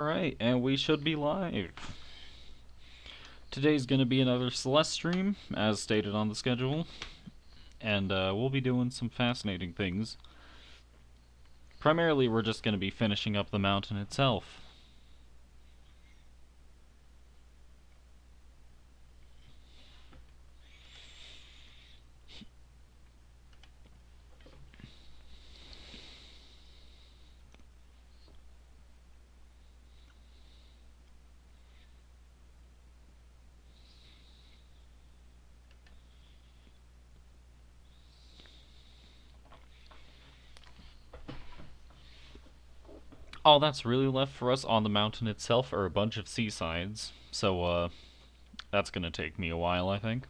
Alright, and we should be live. Today's gonna be another Celeste stream, as stated on the schedule. And we'll be doing some fascinating things. Primarily, we're just gonna be finishing up the mountain itself. All that's really left for us on the mountain itself are a bunch of seasides. So, that's gonna take me a while, I think.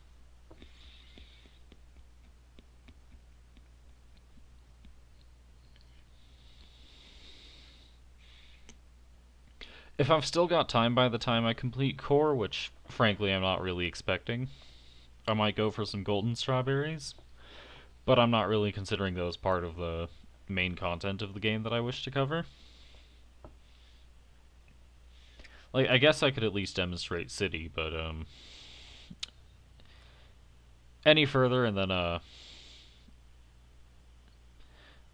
If I've still got time by the time I complete core, which frankly I'm not really expecting, I might go for some golden strawberries. But I'm not really considering those part of the main content of the game that I wish to cover. Like, I guess I could at least demonstrate City, but, any further, and then, I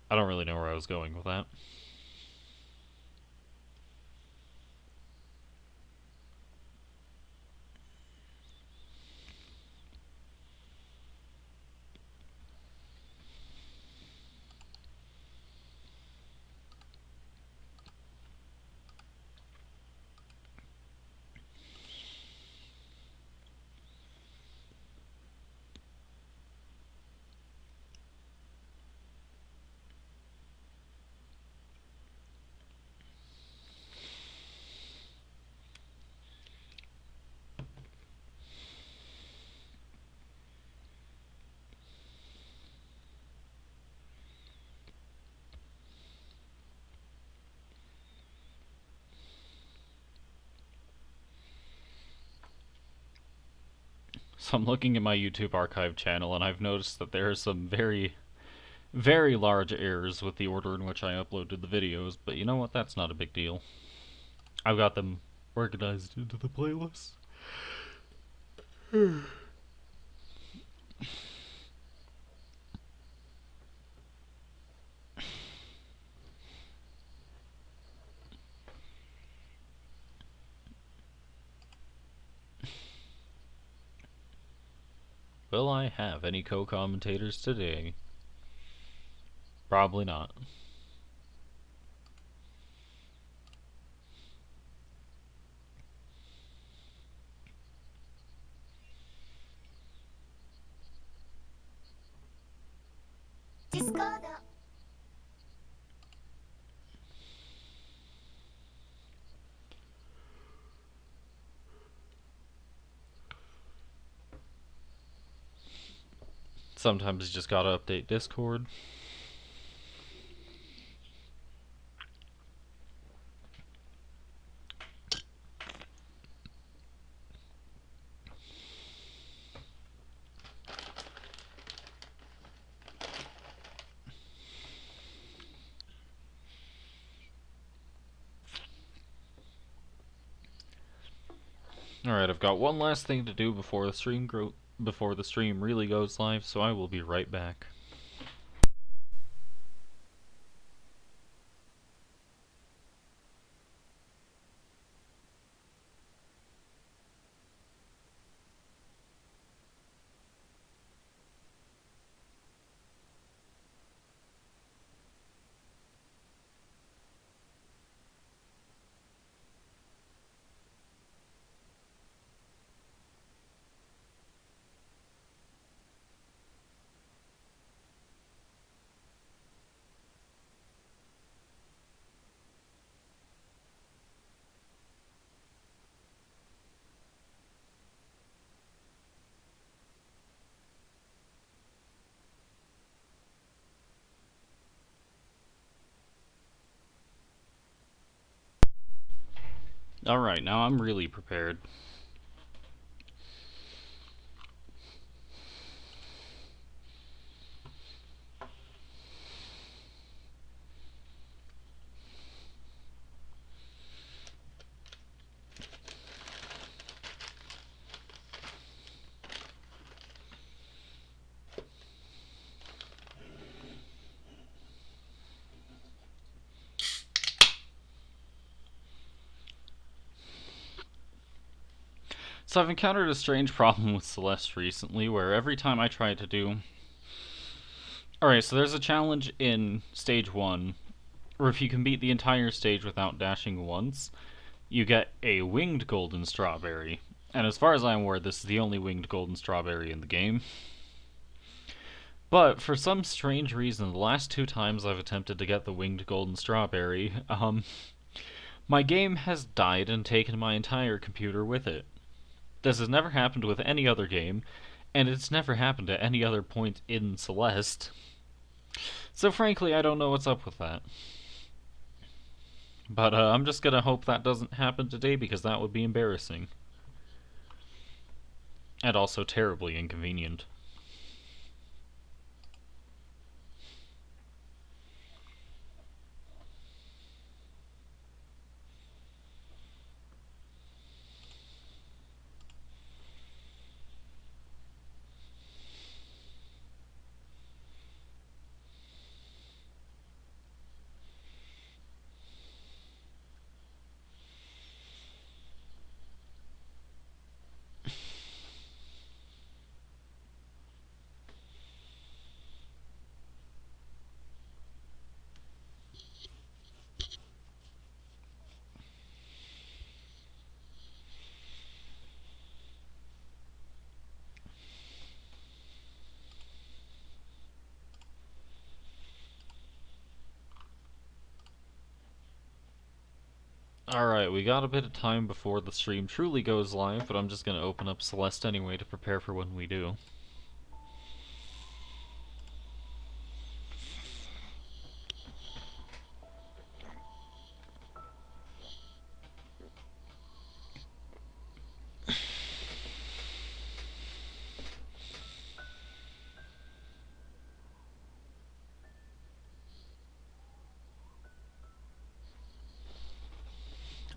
don't really know where I was going with that. So I'm looking at my YouTube archive channel, and I've noticed that there are some very, very large errors with the order in which I uploaded the videos, but you know what? That's not a big deal. I've got them organized into the playlist. Will I have any co-commentators today? Probably not. Sometimes you just gotta update Discord. Alright, I've got one last thing to do before the stream really goes live, so I will be right back. Alright, now I'm really prepared. So I've encountered a strange problem with Celeste recently, where every time I try to do... Alright, so there's a challenge in Stage 1, where if you can beat the entire stage without dashing once, you get a winged golden strawberry. And as far as I'm aware, this is the only winged golden strawberry in the game. But for some strange reason, the last 2 times I've attempted to get the winged golden strawberry, my game has died and taken my entire computer with it. This has never happened with any other game, and it's never happened at any other point in Celeste. So frankly, I don't know what's up with that. But I'm just gonna hope that doesn't happen today, because that would be embarrassing. And also terribly inconvenient. Alright, we got a bit of time before the stream truly goes live, but I'm just gonna open up Celeste anyway to prepare for when we do.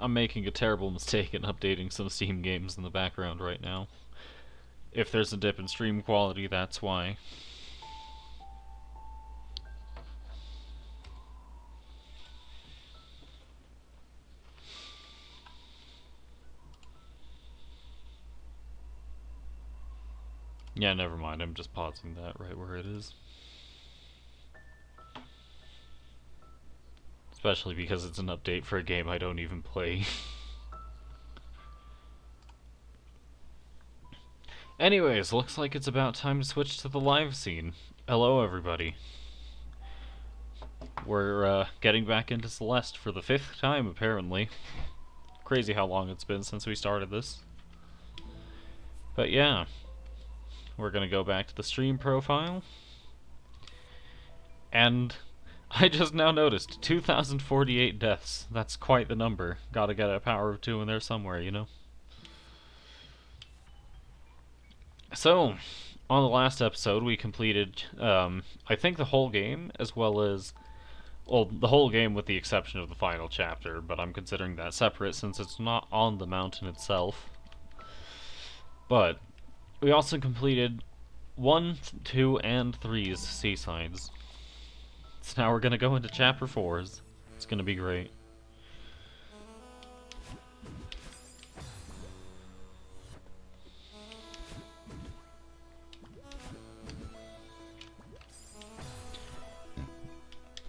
I'm making a terrible mistake in updating some Steam games in the background right now. If there's a dip in stream quality, that's why. Yeah, never mind, I'm just pausing that right where it is. Especially because it's an update for a game I don't even play. Anyways, looks like it's about time to switch to the live scene. Hello, everybody. We're getting back into Celeste for the 5th time, apparently. Crazy how long it's been since we started this. But yeah, we're gonna go back to the stream profile. And I just now noticed 2,048 deaths. That's quite the number. Gotta get a power of 2 in there somewhere, you know? So, on the last episode, we completed, I think the whole game, as well as, well, the whole game with the exception of the final chapter, but I'm considering that separate since it's not on the mountain itself. But, we also completed 1, 2, and 3's seasides. So now we're gonna go into chapter 4's. It's gonna be great.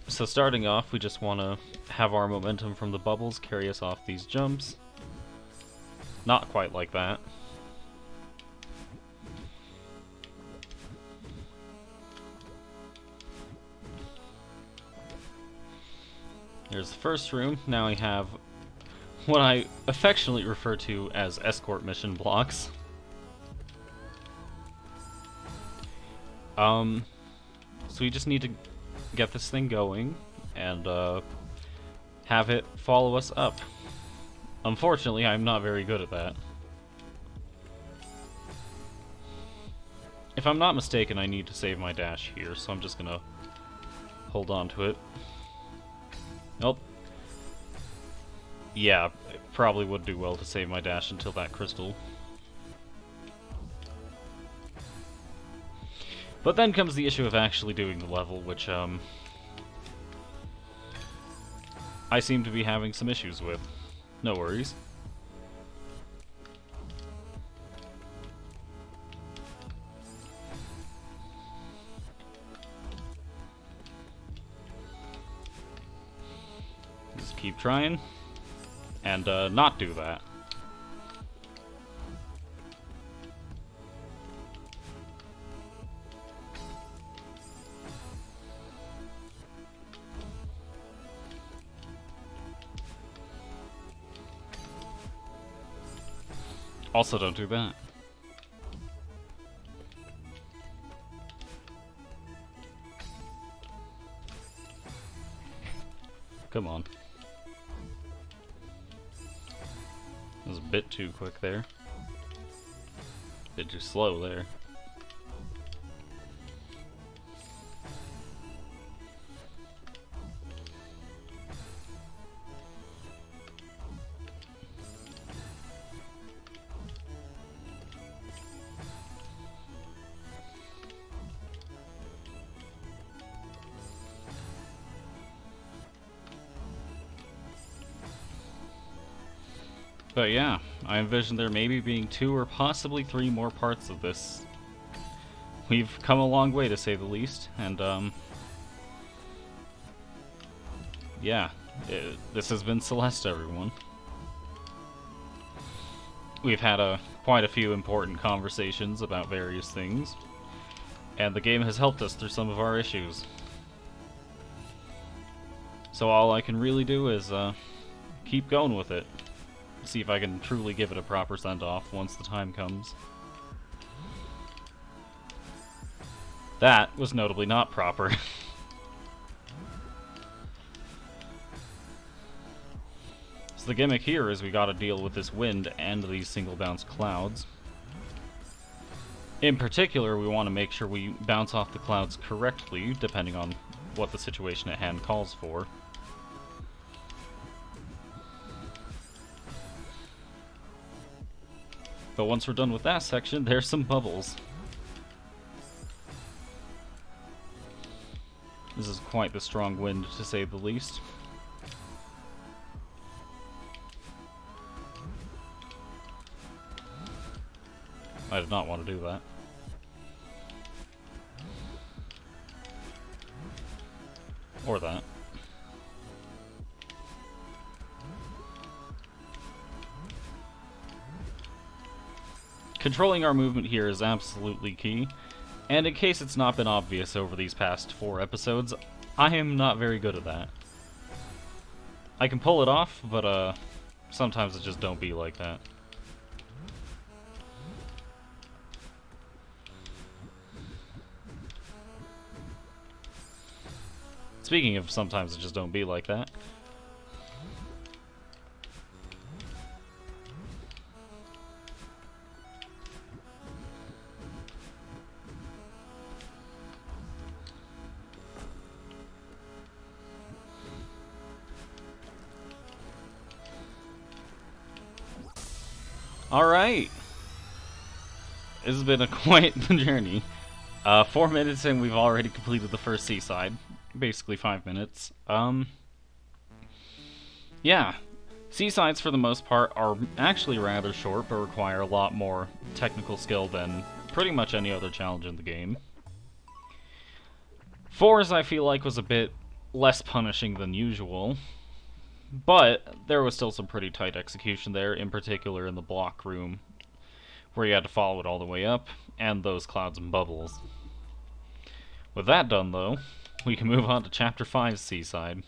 So starting off, we just want to have our momentum from the bubbles carry us off these jumps. Not quite like that. Here's the first room. Now we have what I affectionately refer to as escort mission blocks. So we just need to get this thing going and have it follow us up. Unfortunately, I'm not very good at that. If I'm not mistaken, I need to save my dash here, so I'm just gonna hold on to it. Nope. Yeah, it probably would do well to save my dash until that crystal. But then comes the issue of actually doing the level, which, I seem to be having some issues with. No worries. keep trying and not do that. Also, don't do that. Come on. That was a bit too quick there. A bit too slow there. But yeah, I envision there maybe being 2 or possibly 3 more parts of this. We've come a long way, to say the least, and yeah, this has been Celeste, everyone. We've had quite a few important conversations about various things, and the game has helped us through some of our issues. So all I can really do is keep going with it. See if I can truly give it a proper send-off once the time comes. That was notably not proper. So the gimmick here is we gotta deal with this wind and these single bounce clouds. In particular, we want to make sure we bounce off the clouds correctly, depending on what the situation at hand calls for. But once we're done with that section, there's some bubbles. This is quite the strong wind, to say the least. I did not want to do that. Or that. Controlling our movement here is absolutely key, and in case it's not been obvious over these past 4 episodes, I am not very good at that. I can pull it off, but sometimes it just don't be like that. Speaking of sometimes it just don't be like that, alright! This has been quite the journey. 4 minutes in, we've already completed the first seaside. Basically 5 minutes. Yeah. Seasides, for the most part, are actually rather short, but require a lot more technical skill than pretty much any other challenge in the game. 4's, I feel like, was a bit less punishing than usual. But there was still some pretty tight execution there, in particular in the block room, where you had to follow it all the way up, and those clouds and bubbles. With that done, though, we can move on to Chapter 5's Seaside.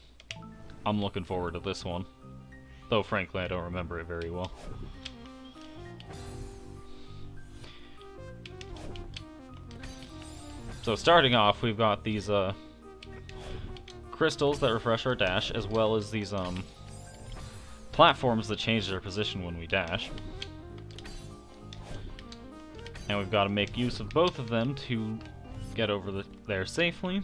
I'm looking forward to this one, though frankly I don't remember it very well. So starting off, we've got these crystals that refresh our dash, as well as these platforms that change their position when we dash. And we've got to make use of both of them to get over there safely.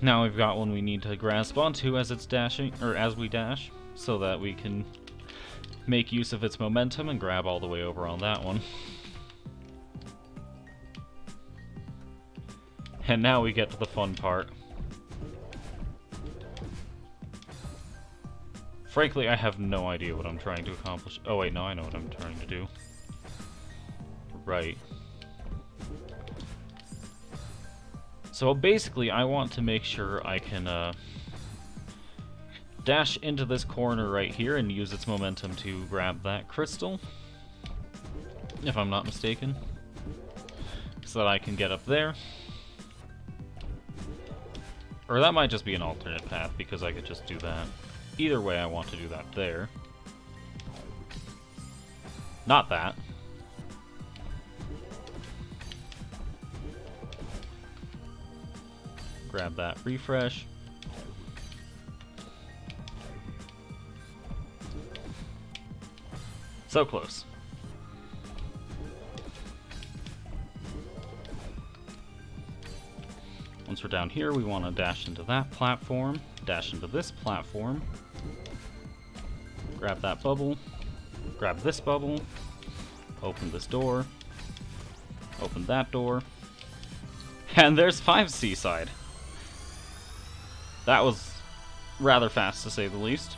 Now we've got one we need to grasp onto as it's dashing, or as we dash, so that we can make use of its momentum and grab all the way over on that one. And now we get to the fun part. Frankly, I have no idea what I'm trying to accomplish. Oh wait, no, I know what I'm trying to do. Right. So basically, I want to make sure I can dash into this corner right here and use its momentum to grab that crystal, if I'm not mistaken, so that I can get up there. Or that might just be an alternate path, because I could just do that. Either way, I want to do that there. Not that. Grab that refresh. So close. Once we're down here, we want to dash into that platform, dash into this platform, grab that bubble, grab this bubble, open this door, open that door, and there's 5 Seaside. That was rather fast, to say the least.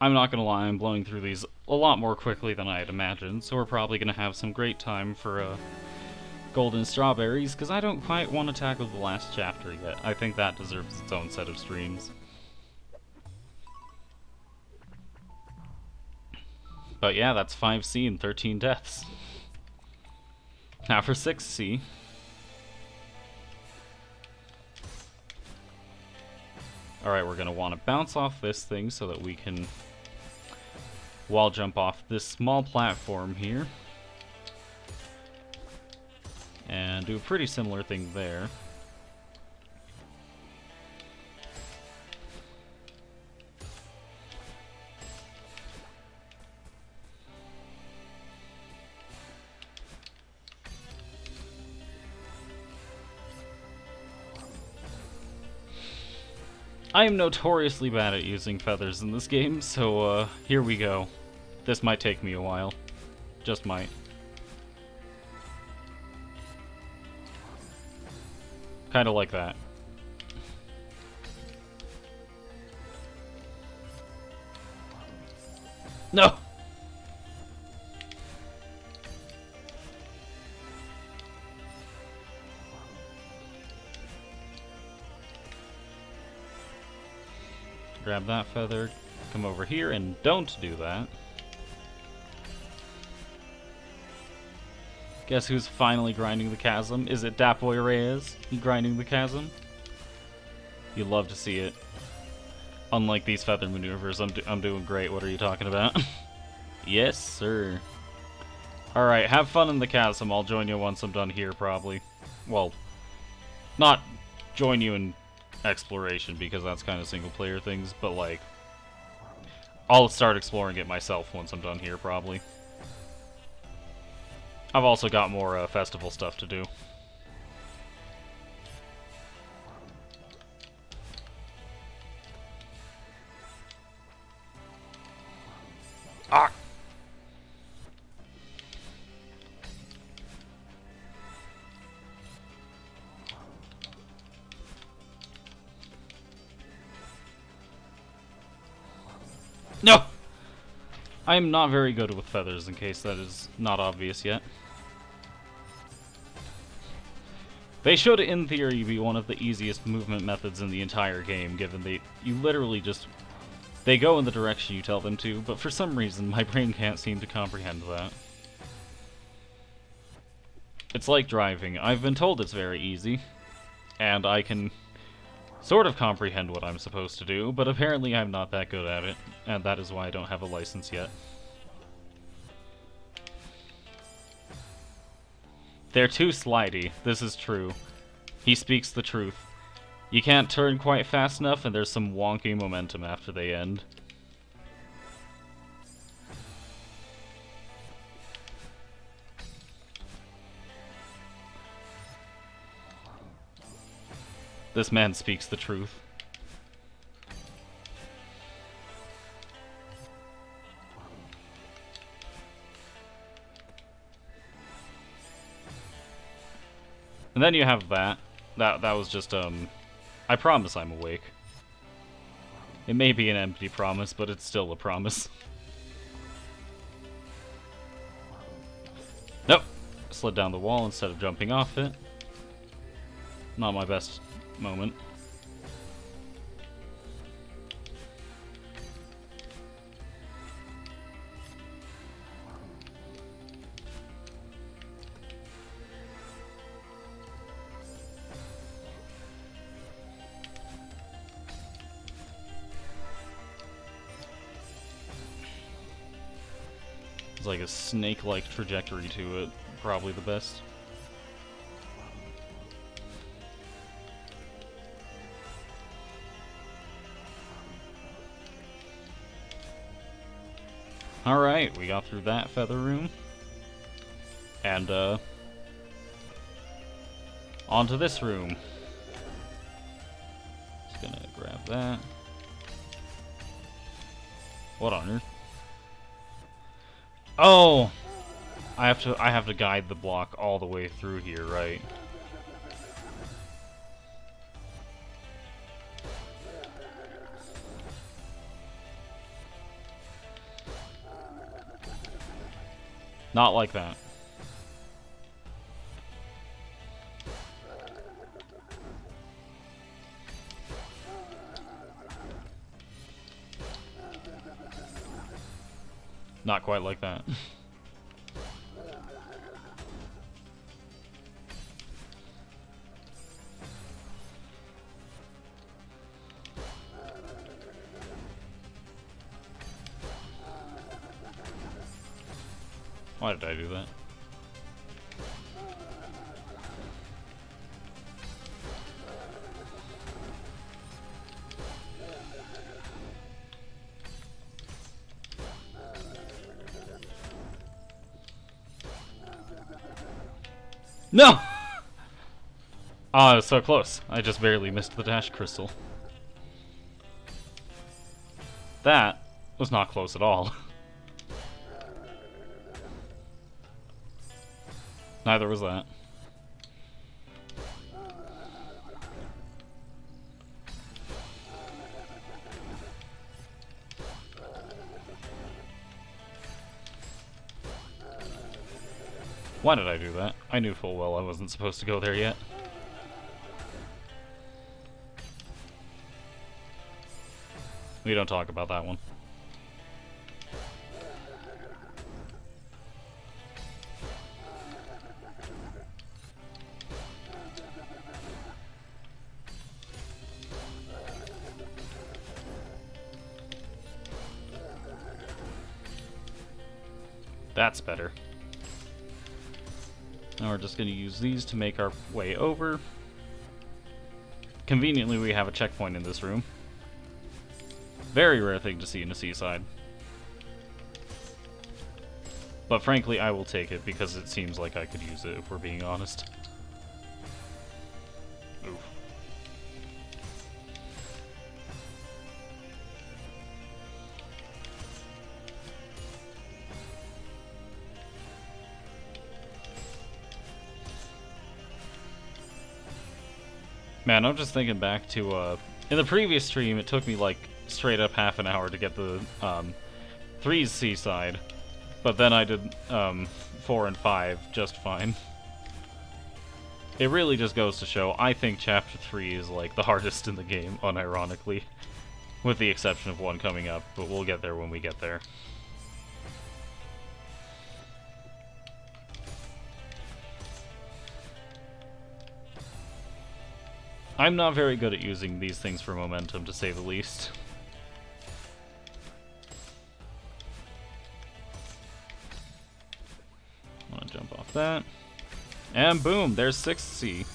I'm not gonna lie, I'm blowing through these a lot more quickly than I had imagined, so we're probably gonna have some great time for golden strawberries, because I don't quite want to tackle the last chapter yet. I think that deserves its own set of streams. But yeah, that's 5C and 13 deaths. Now for 6C. Alright, we're going to want to bounce off this thing so that we can wall jump off this small platform here. And do a pretty similar thing there. I am notoriously bad at using feathers in this game, so here we go. This might take me a while. Just might. Kinda like that. No! Grab that feather, come over here, and don't do that. Guess who's finally grinding the chasm? Is it Dapoy Reyes grinding the chasm? You love to see it. Unlike these feather maneuvers, I'm doing great. What are you talking about? Yes, sir. Alright, have fun in the chasm. I'll join you once I'm done here, probably. Well, not join you in exploration, because that's kind of single-player things, but, like, I'll start exploring it myself once I'm done here, probably. I've also got more festival stuff to do. Ah! No! I am not very good with feathers, in case that is not obvious yet. They should, in theory, be one of the easiest movement methods in the entire game, given you literally just... They go in the direction you tell them to, but for some reason, my brain can't seem to comprehend that. It's like driving. I've been told it's very easy, and I can sort of comprehend what I'm supposed to do, but apparently I'm not that good at it, and that is why I don't have a license yet. They're too slidey, this is true. He speaks the truth. You can't turn quite fast enough, and there's some wonky momentum after they end. This man speaks the truth. And then you have that. That was just, I promise I'm awake. It may be an empty promise, but it's still a promise. Nope! Slid down the wall instead of jumping off it. Not my best moment. like a snake-like trajectory to it. Probably the best. Alright, we got through that feather room. And, onto this room. Just gonna grab that. What on earth? Oh! I have to guide the block all the way through here, right? Not like that. Not quite like that. Why did I do that? No! Ah, I was so close. I just barely missed the dash crystal. That was not close at all. Neither was that. Why did I do that? I knew full well I wasn't supposed to go there yet. We don't talk about that one. That's better. Now we're just going to use these to make our way over. Conveniently, we have a checkpoint in this room. Very rare thing to see in a seaside. But frankly, I will take it because it seems like I could use it if we're being honest. Oof. Man, I'm just thinking back to, in the previous stream, it took me, like, straight up half an hour to get the, 3's seaside. But then I did, 4 and 5 just fine. It really just goes to show, I think Chapter 3 is, like, the hardest in the game, unironically. With the exception of one coming up, but we'll get there when we get there. I'm not very good at using these things for momentum, to say the least. I'm gonna jump off that. And boom, there's 6C.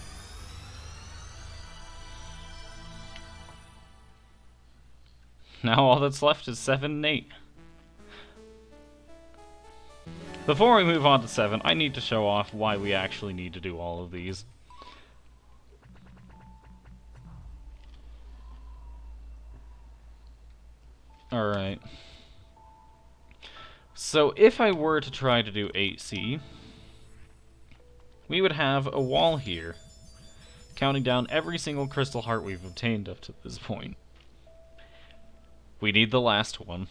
Now all that's left is 7 and 8. Before we move on to 7, I need to show off why we actually need to do all of these. Alright. So if I were to try to do 8C, we would have a wall here, counting down every single crystal heart we've obtained up to this point. We need the last one.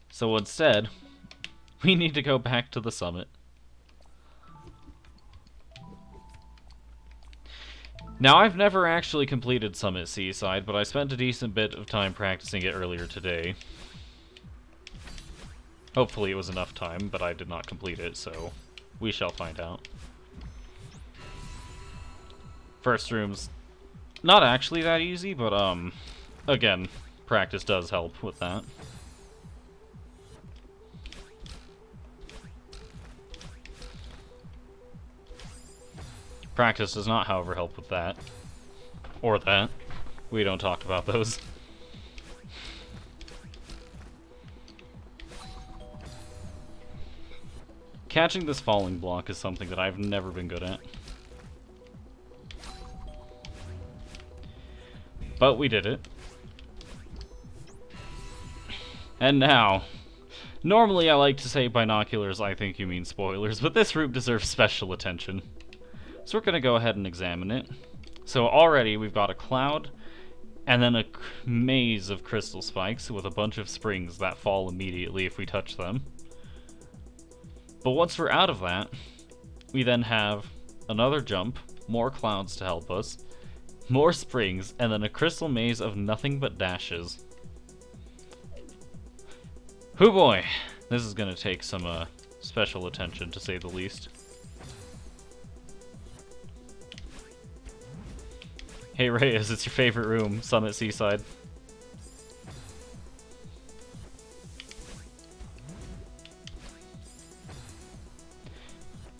So instead, we need to go back to the summit. Now, I've never actually completed Summit Seaside, but I spent a decent bit of time practicing it earlier today. Hopefully it was enough time, but I did not complete it, so we shall find out. First room's not actually that easy, but, again, practice does help with that. Practice does not, however, help with that. Or that. We don't talk about those. Catching this falling block is something that I've never been good at. But we did it. And now, normally I like to say binoculars, I think you mean spoilers, but this room deserves special attention. So we're going to go ahead and examine it. So already we've got a cloud, and then a maze of crystal spikes with a bunch of springs that fall immediately if we touch them. But once we're out of that, we then have another jump, more clouds to help us, more springs, and then a crystal maze of nothing but dashes. Hoo boy! This is gonna take some special attention, to say the least. Hey Reyes, it's your favorite room, Summit Seaside.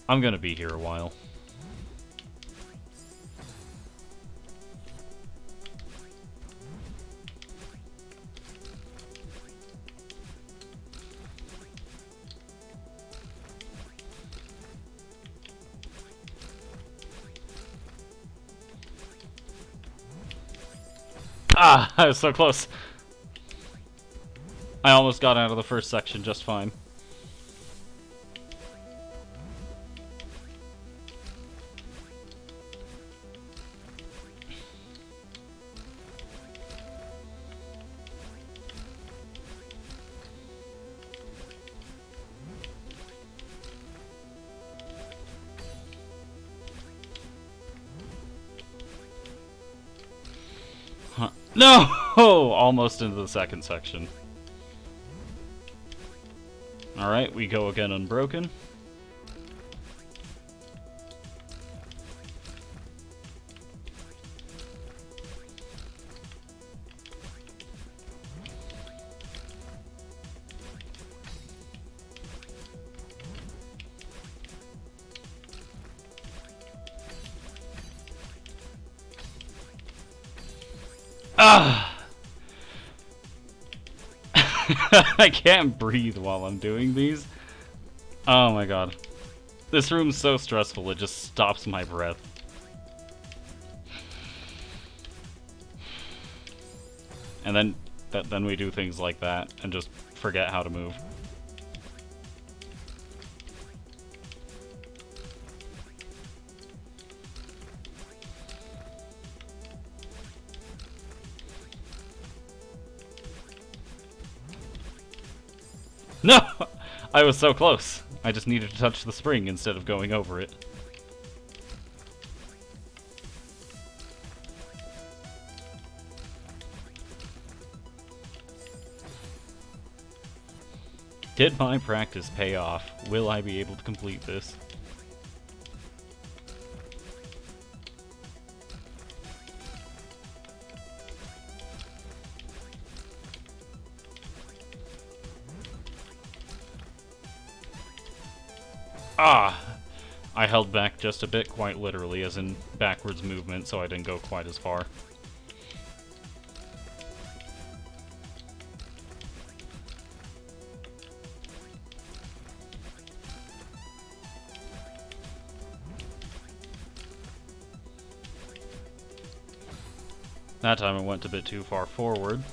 I'm gonna be here a while. Ah! I was so close! I almost got out of the first section just fine. Huh. No! Almost into the second section. Alright, we go again unbroken. Ah! I can't breathe while I'm doing these. Oh my god. This room's so stressful, it just stops my breath. And then we do things like that and just forget how to move. No! I was so close. I just needed to touch the spring instead of going over it. Did my practice pay off? Will I be able to complete this? Ah! I held back just a bit, quite literally, as in backwards movement, so I didn't go quite as far. That time I went a bit too far forward.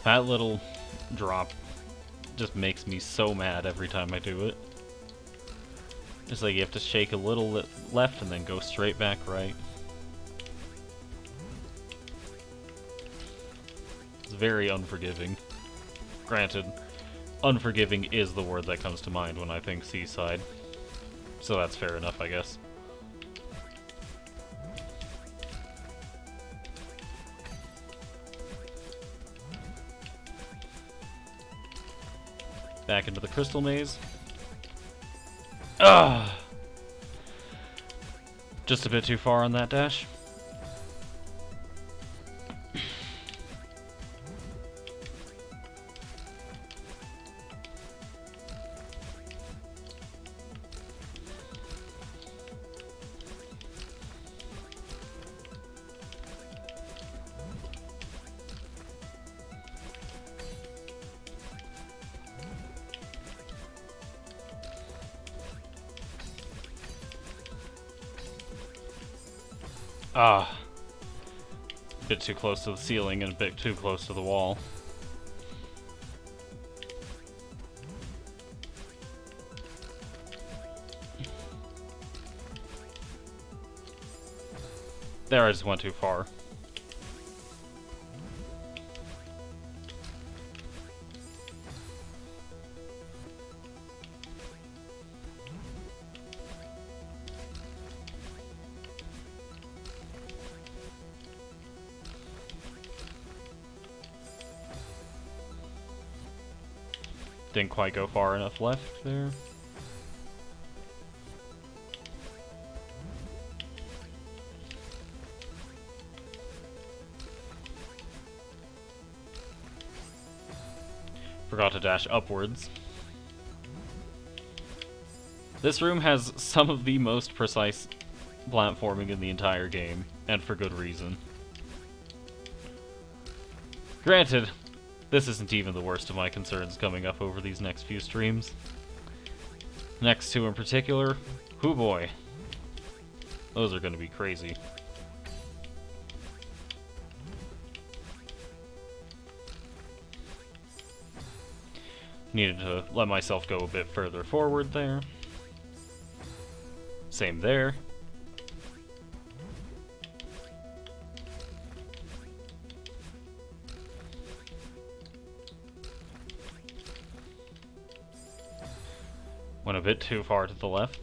That little drop just makes me so mad every time I do it. It's like you have to shake a little left and then go straight back right. It's very unforgiving. Granted, unforgiving is the word that comes to mind when I think Seaside. So that's fair enough, I guess. Back into the crystal maze. Ugh! Just a bit too far on that dash. Ah. A bit too close to the ceiling and a bit too close to the wall. There, I just went too far. Didn't quite go far enough left there. Forgot to dash upwards. This room has some of the most precise platforming in the entire game, and for good reason. Granted, this isn't even the worst of my concerns coming up over these next few streams. Next two in particular, hoo boy. Those are gonna be crazy. Needed to let myself go a bit further forward there. Same there. Went a bit too far to the left.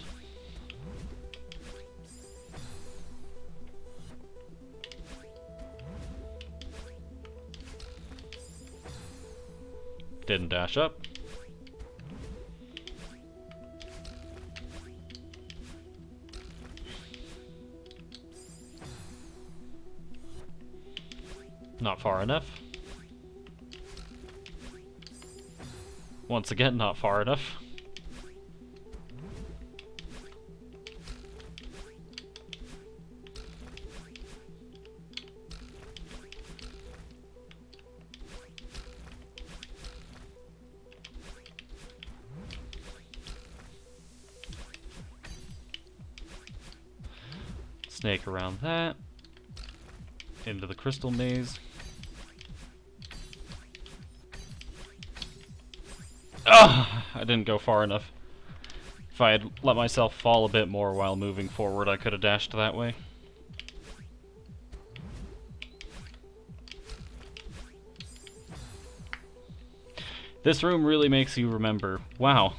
Didn't dash up. Not far enough. Once again, not far enough. Snake around that. Into the crystal maze. Ugh! I didn't go far enough. If I had let myself fall a bit more while moving forward, I could have dashed that way. This room really makes you remember, wow,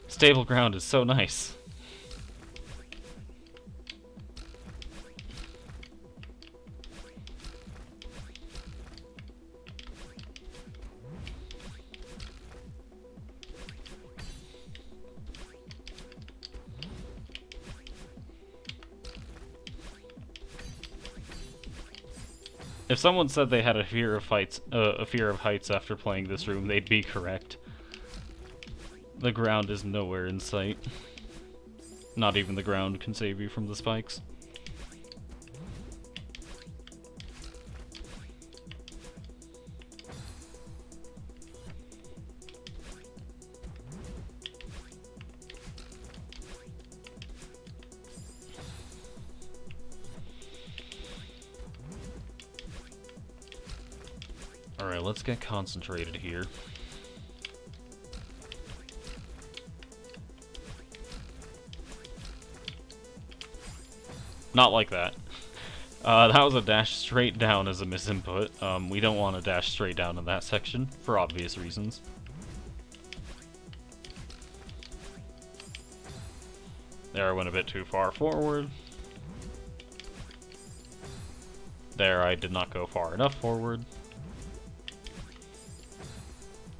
stable ground is so nice. If someone said they had a fear of heights after playing this room, they'd be correct. The ground is nowhere in sight. Not even the ground can save you from the spikes. Alright, let's get concentrated here. Not like that. That was a dash straight down as a misinput. We don't want to dash straight down in that section, for obvious reasons. There, I went a bit too far forward. There, I did not go far enough forward.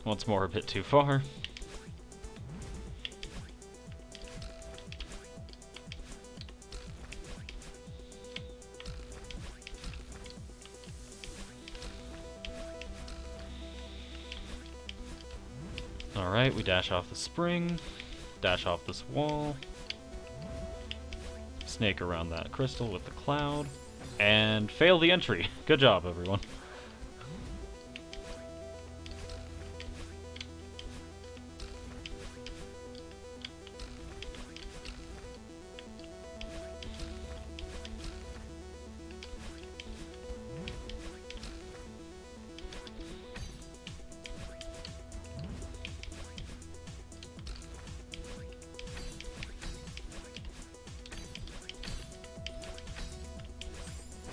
Once more, a bit too far. Alright, we dash off the spring, dash off this wall, snake around that crystal with the cloud, and fail the entry. Good job, everyone.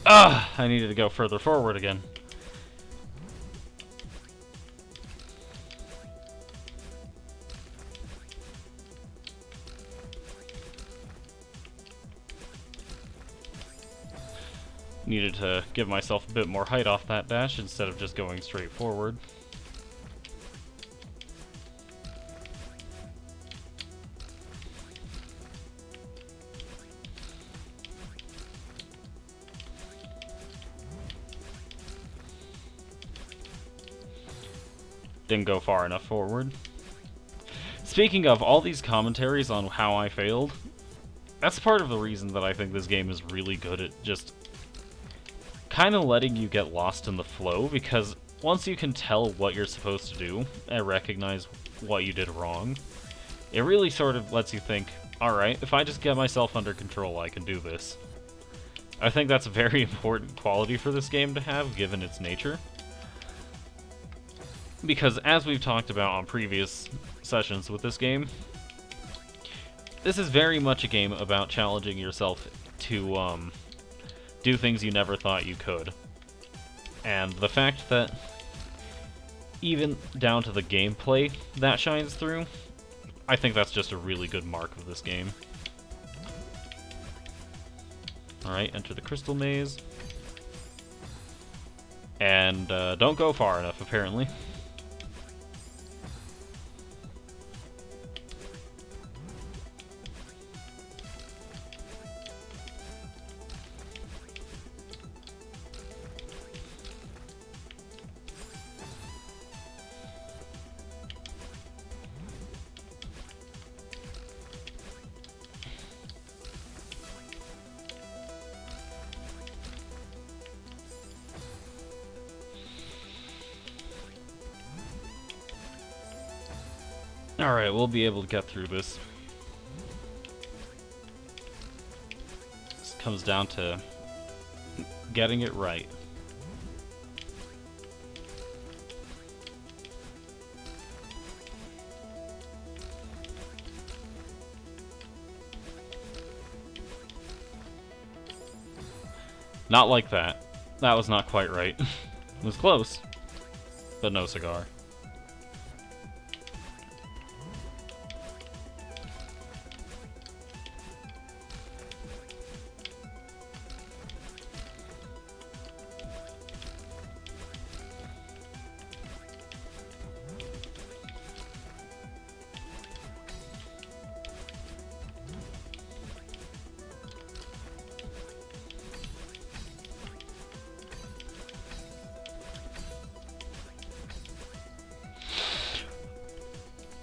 Ah, I needed to go further forward again. Needed to give myself a bit more height off that dash instead of just going straight forward. Didn't go far enough forward. Speaking of, all these commentaries on how I failed, that's part of the reason that I think this game is really good at just kind of letting you get lost in the flow, because once you can tell what you're supposed to do and recognize what you did wrong, it really sort of lets you think, alright, if I just get myself under control, I can do this. I think that's a very important quality for this game to have, given its nature. Because as we've talked about on previous sessions with this game, this is very much a game about challenging yourself to do things you never thought you could. And the fact that even down to the gameplay that shines through, I think that's just a really good mark of this game. Alright, enter the crystal maze. And don't go far enough, apparently. Alright, we'll be able to get through this. This comes down to getting it right. Not like that. That was not quite right. It was close, but no cigar.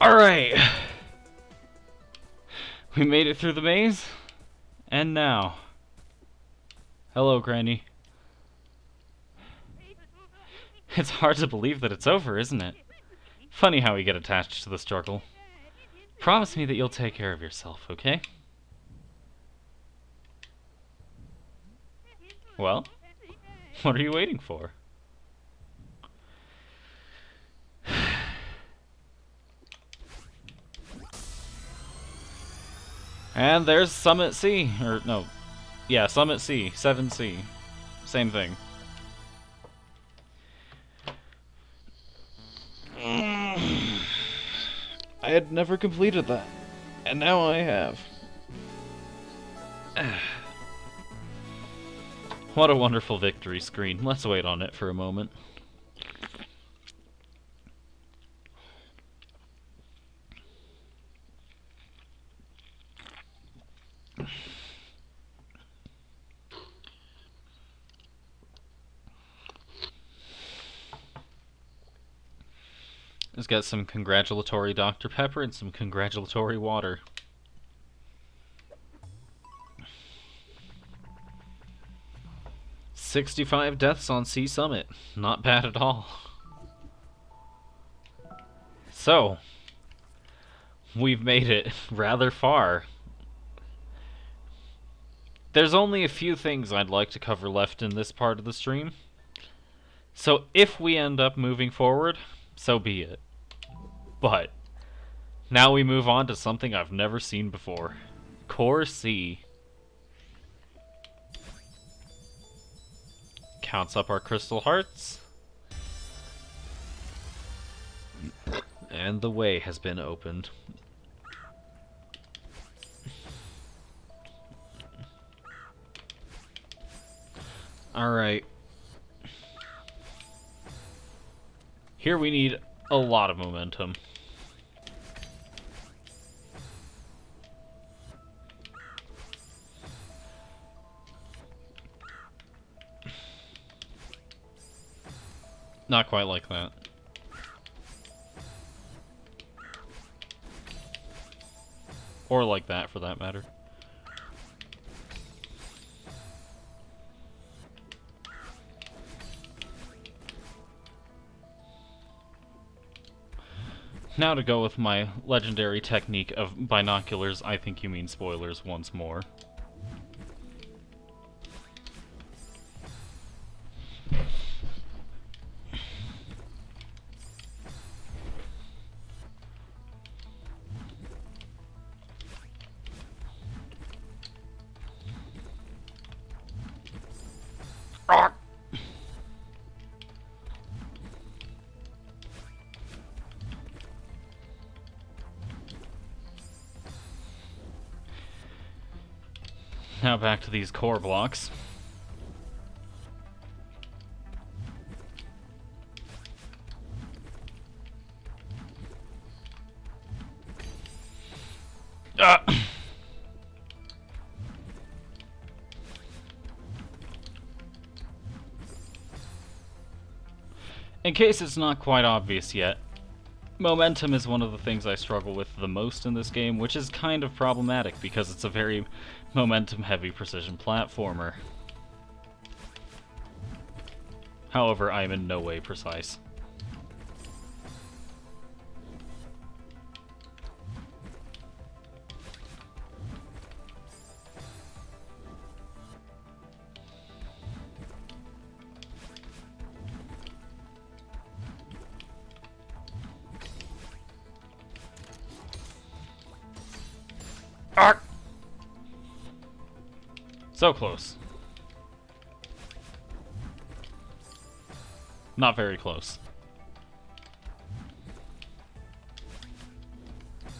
Alright! We made it through the maze, and now... Hello, Granny. It's hard to believe that it's over, isn't it? Funny how we get attached to the struggle. Promise me that you'll take care of yourself, okay? Well, what are you waiting for? And there's Summit C, or no, yeah, Summit C, 7C, same thing. I had never completed that, and now I have. What a wonderful victory screen. Let's wait on it for a moment. Let's get some congratulatory Dr. Pepper and some congratulatory water. "65 deaths on Sea Summit. Not bad at all." So, we've made it rather far. There's only a few things I'd like to cover left in this part of the stream. So if we end up moving forward, so be it. But now we move on to something I've never seen before. Core C. Counts up our crystal hearts. And the way has been opened. Alright. Here we need a lot of momentum. Not quite like that. Or like that, for that matter. Now to go with my legendary technique of binoculars, I think you mean spoilers once more. Now back to these core blocks. In case it's not quite obvious yet, momentum is one of the things I struggle with the most in this game, which is kind of problematic because it's a very momentum-heavy precision platformer. However, I am in no way precise. Ark! So close. Not very close.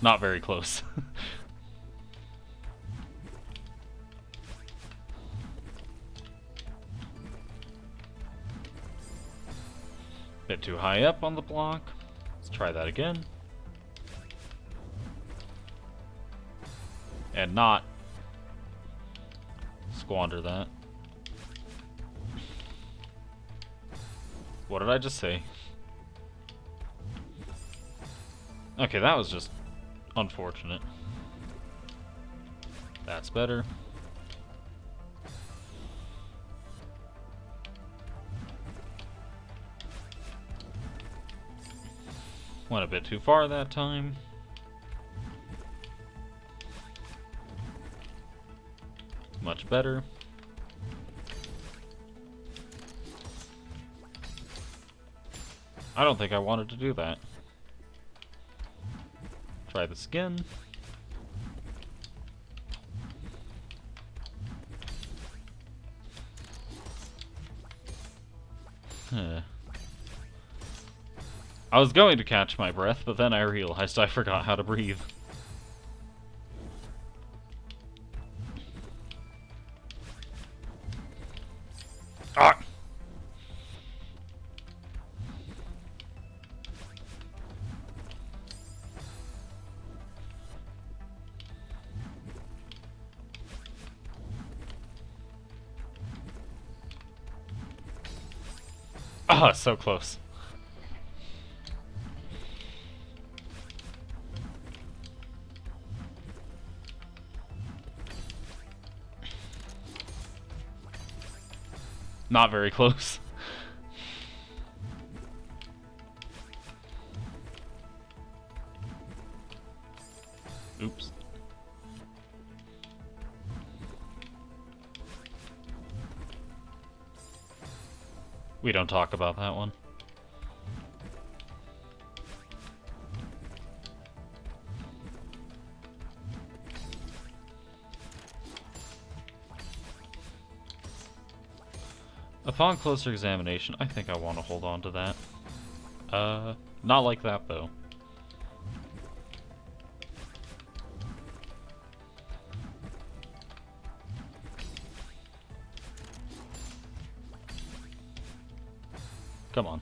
Not very close. Bit too high up on the block. Let's try that again. And not squander that. What did I just say? Okay, that was just unfortunate. That's better. Went a bit too far that time. Much better. I don't think I wanted to do that. Try this again. I was going to catch my breath, but then I realized I forgot how to breathe. Ah! Oh, so close. Not very close. Oops. We don't talk about that one. Upon closer examination, I think I want to hold on to that. Not like that, though. Come on.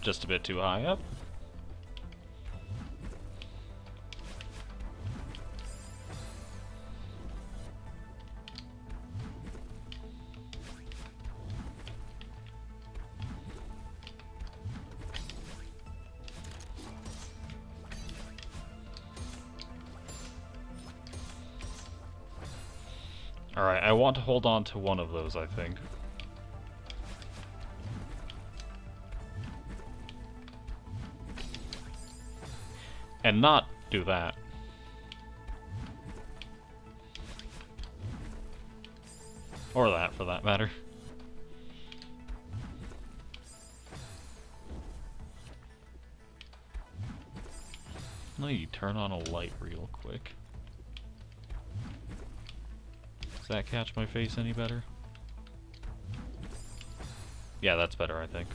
Just a bit too high up. Alright, I want to hold on to one of those, I think. And not do that. Or that, for that matter. Let me turn on a light real quick. Does that catch my face any better? Yeah, that's better, I think.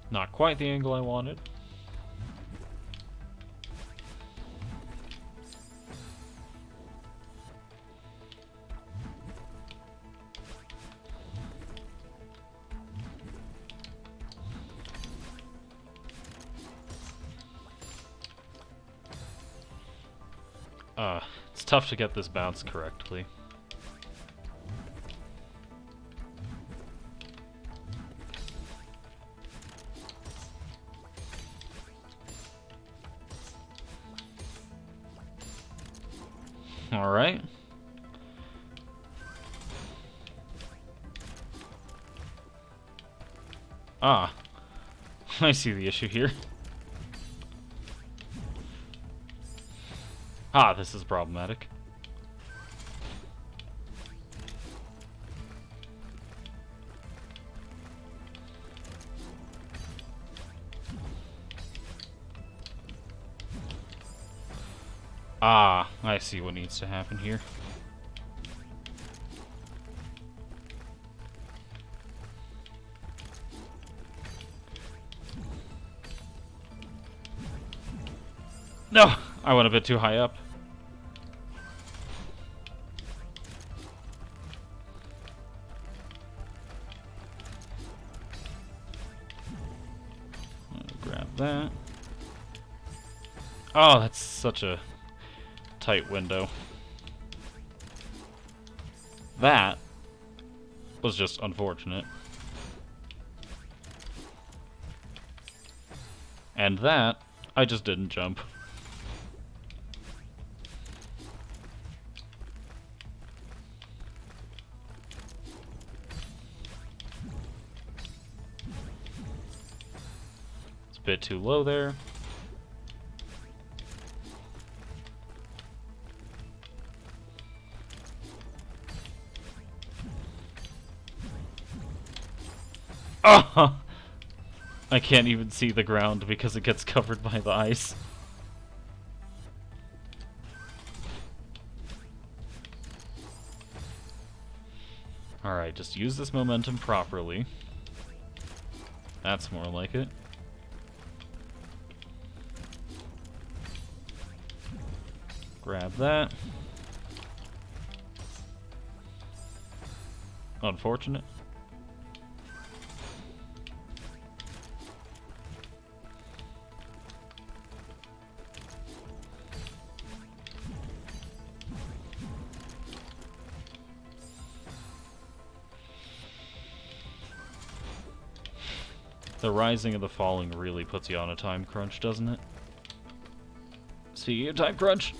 Not quite the angle I wanted. It's tough to get this bounce correctly. Alright. Ah. I see the issue here. Ah, this is problematic. Ah, I see what needs to happen here. No! I went a bit too high up. Grab that. Oh, that's such a tight window. That was just unfortunate. And that, I just didn't jump. It's a bit too low there. Oh! I can't even see the ground because it gets covered by the ice. Alright, just use this momentum properly. That's more like it. Grab that. Unfortunate. The rising and the falling really puts you on a time crunch, doesn't it? Speaking of time crunch!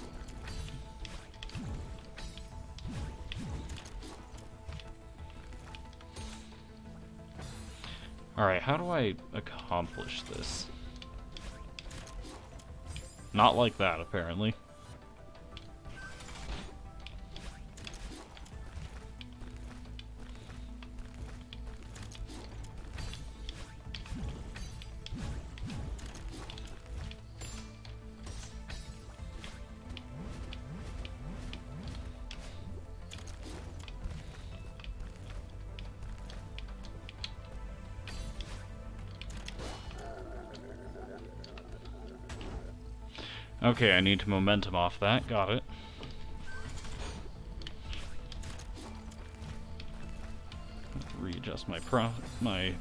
Alright, how do I accomplish this? Not like that, apparently. Okay, I need to momentum off that. Got it. Readjust my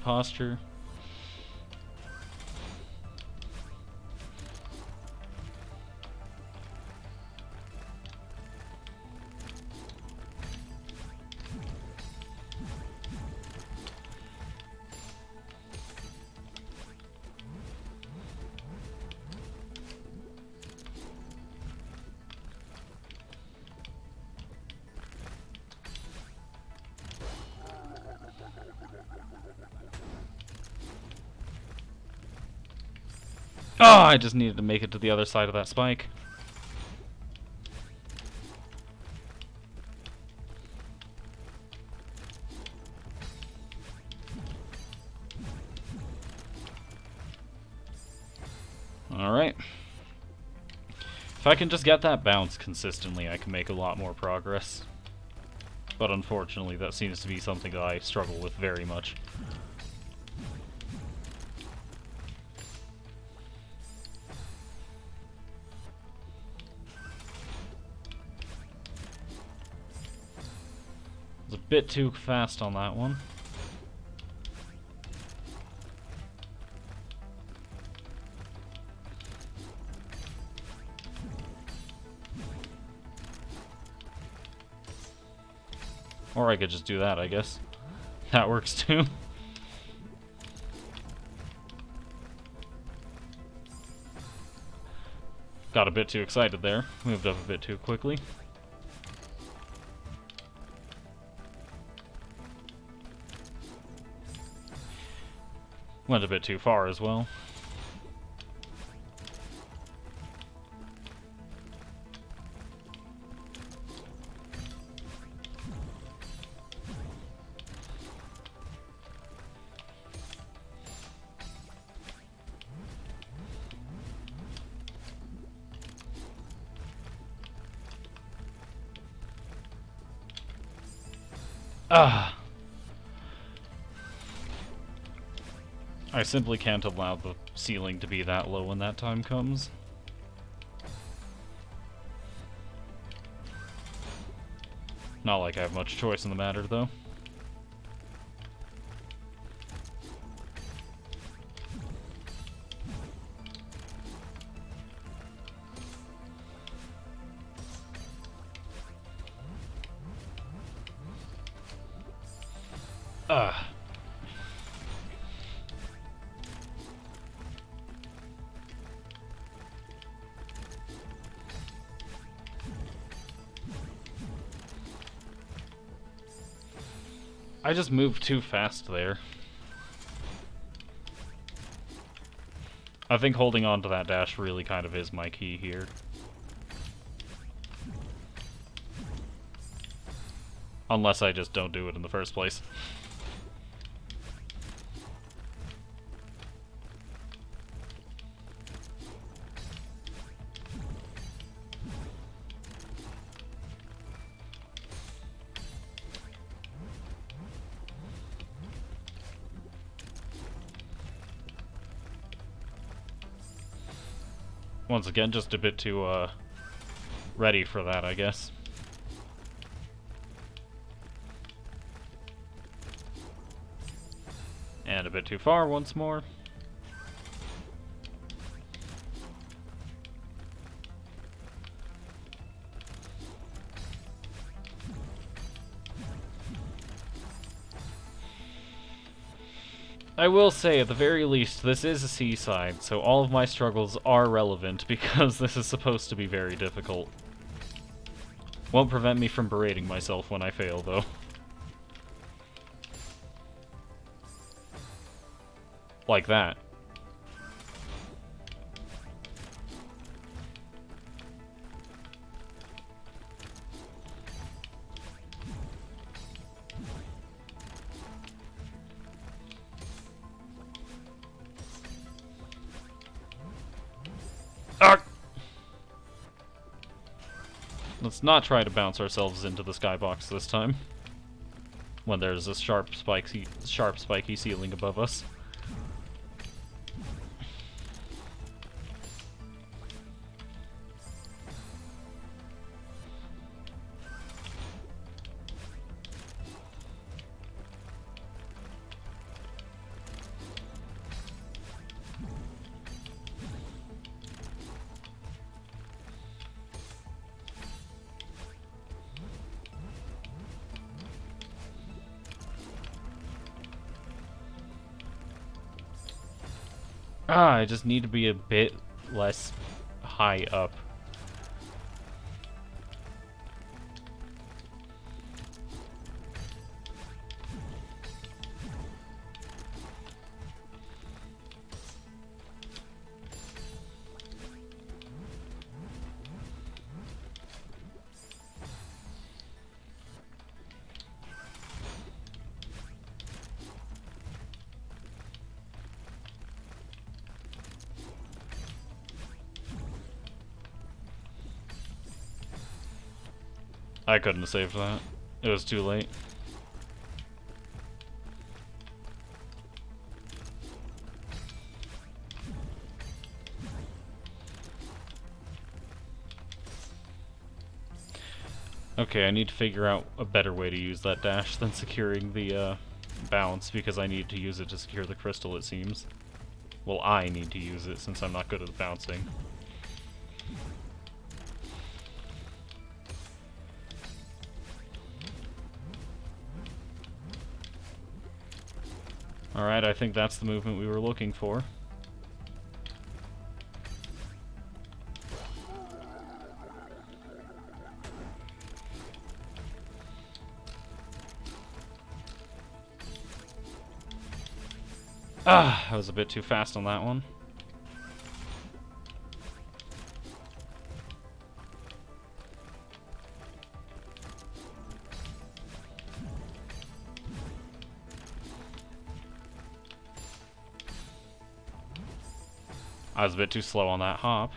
posture. Oh, I just needed to make it to the other side of that spike. Alright. If I can just get that bounce consistently, I can make a lot more progress. But unfortunately, that seems to be something that I struggle with very much. I was a bit too fast on that one. Or I could just do that, I guess. That works too. Got a bit too excited there. Moved up a bit too quickly. Went a bit too far as well. Ah! I simply can't allow the ceiling to be that low when that time comes. Not like I have much choice in the matter, though. Ah. I just moved too fast there. I think holding on to that dash really kind of is my key here. Unless I just don't do it in the first place. Once again, just a bit too, ready for that, I guess. And a bit too far once more. I will say, at the very least, this is a seaside, so all of my struggles are relevant because this is supposed to be very difficult. Won't prevent me from berating myself when I fail, though. Like that. Arrgh! Let's not try to bounce ourselves into the skybox this time. When there's a sharp, spiky ceiling above us. I just need to be a bit less high up. I couldn't have saved that. It was too late. Okay, I need to figure out a better way to use that dash than securing the bounce, because I need to use it to secure the crystal, it seems. Well, I need to use it since I'm not good at bouncing. Alright, I think that's the movement we were looking for. Ah, I was a bit too fast on that one. I was a bit too slow on that hop.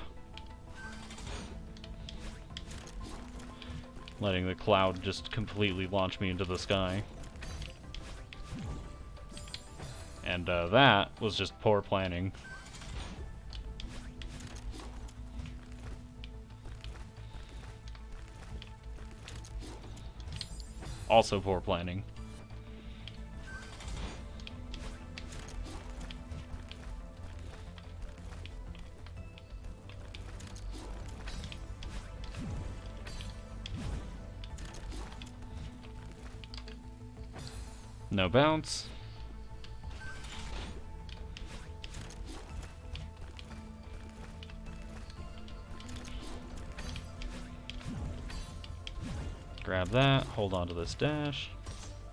Letting the cloud just completely launch me into the sky. And that was just poor planning. Also poor planning. No bounce. Grab that, hold on to this dash,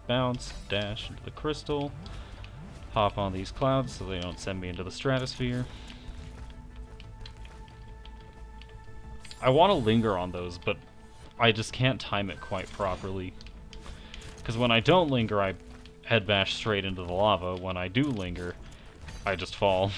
bounce, dash into the crystal, hop on these clouds so they don't send me into the stratosphere. I want to linger on those, but I just can't time it quite properly. Because when I don't linger, I head bash straight into the lava. When I do linger, I just fall.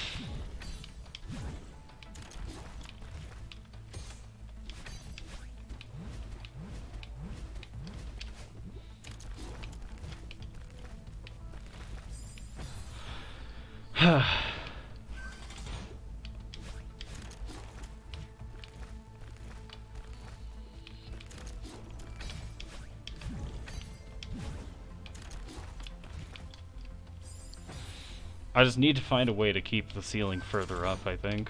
I just need to find a way to keep the ceiling further up, I think.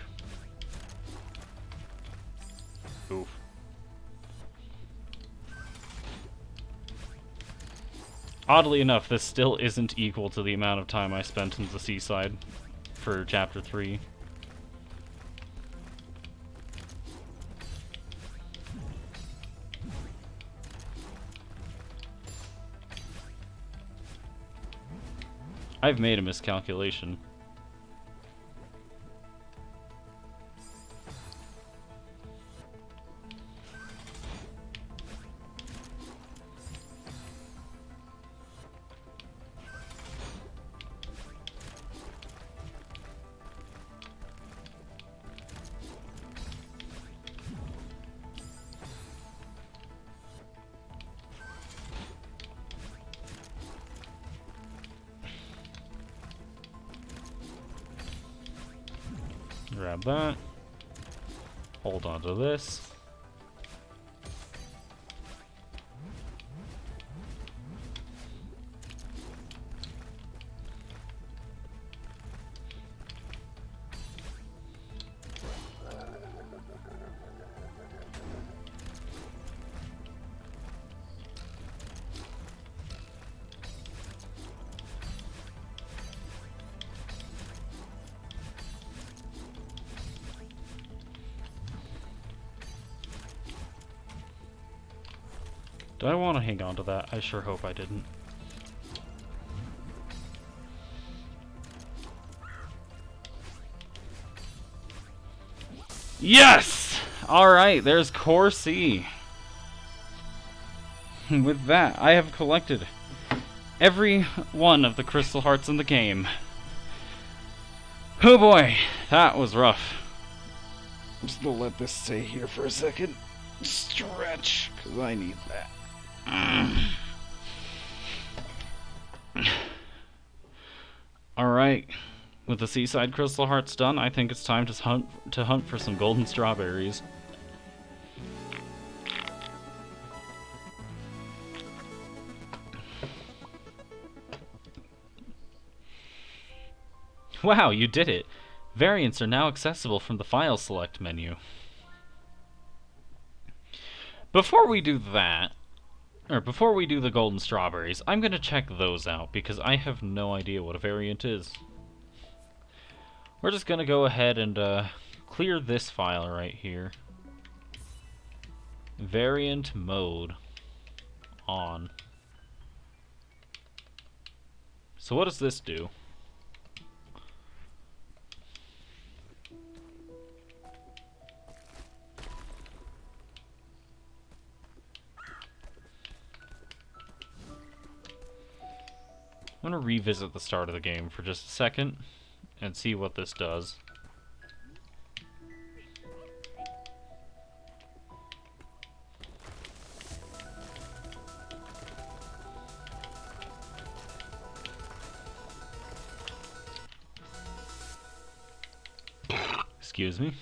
Oof. Oddly enough, this still isn't equal to the amount of time I spent in the seaside for Chapter 3. I've made a miscalculation. Grab that. Hold on to this. Do I want to hang on to that? I sure hope I didn't. Yes! Alright, there's Core C. With that, I have collected every one of the crystal hearts in the game. Oh boy, that was rough. I'm just gonna let this stay here for a second. Stretch, because I need that. Alright, with the seaside crystal hearts done, I think it's time to hunt for some golden strawberries. Wow, you did it! Variants are now accessible from the File Select menu. Before we do that, or before we do the golden strawberries, I'm going to check those out, because I have no idea what a variant is. We're just going to go ahead and clear this file right here. Variant mode on. So what does this do? I'm going to revisit the start of the game for just a second and see what this does. Excuse me.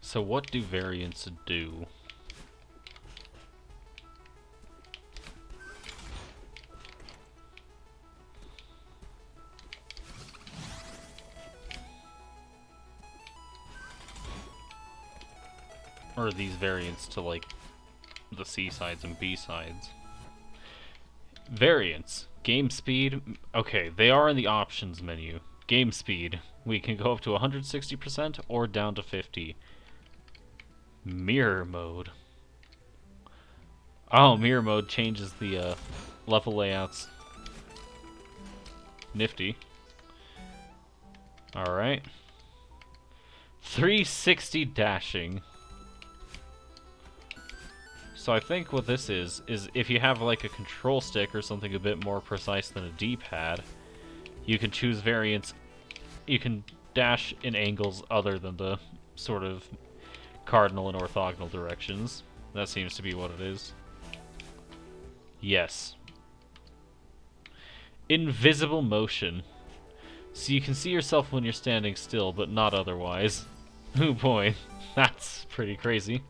So what do variants do? Or are these variants to, like, the C sides and B sides? Variants. Game speed. Okay, they are in the options menu. Game speed. We can go up to 160% or down to 50. Mirror mode. Oh, mirror mode changes the level layouts. Nifty. Alright. 360 dashing. So I think what this is if you have like a control stick or something a bit more precise than a D-pad, you can choose variants. You can dash in angles other than the sort of cardinal and orthogonal directions. That seems to be what it is. Yes. Invisible motion. So you can see yourself when you're standing still, but not otherwise. Oh boy, that's pretty crazy.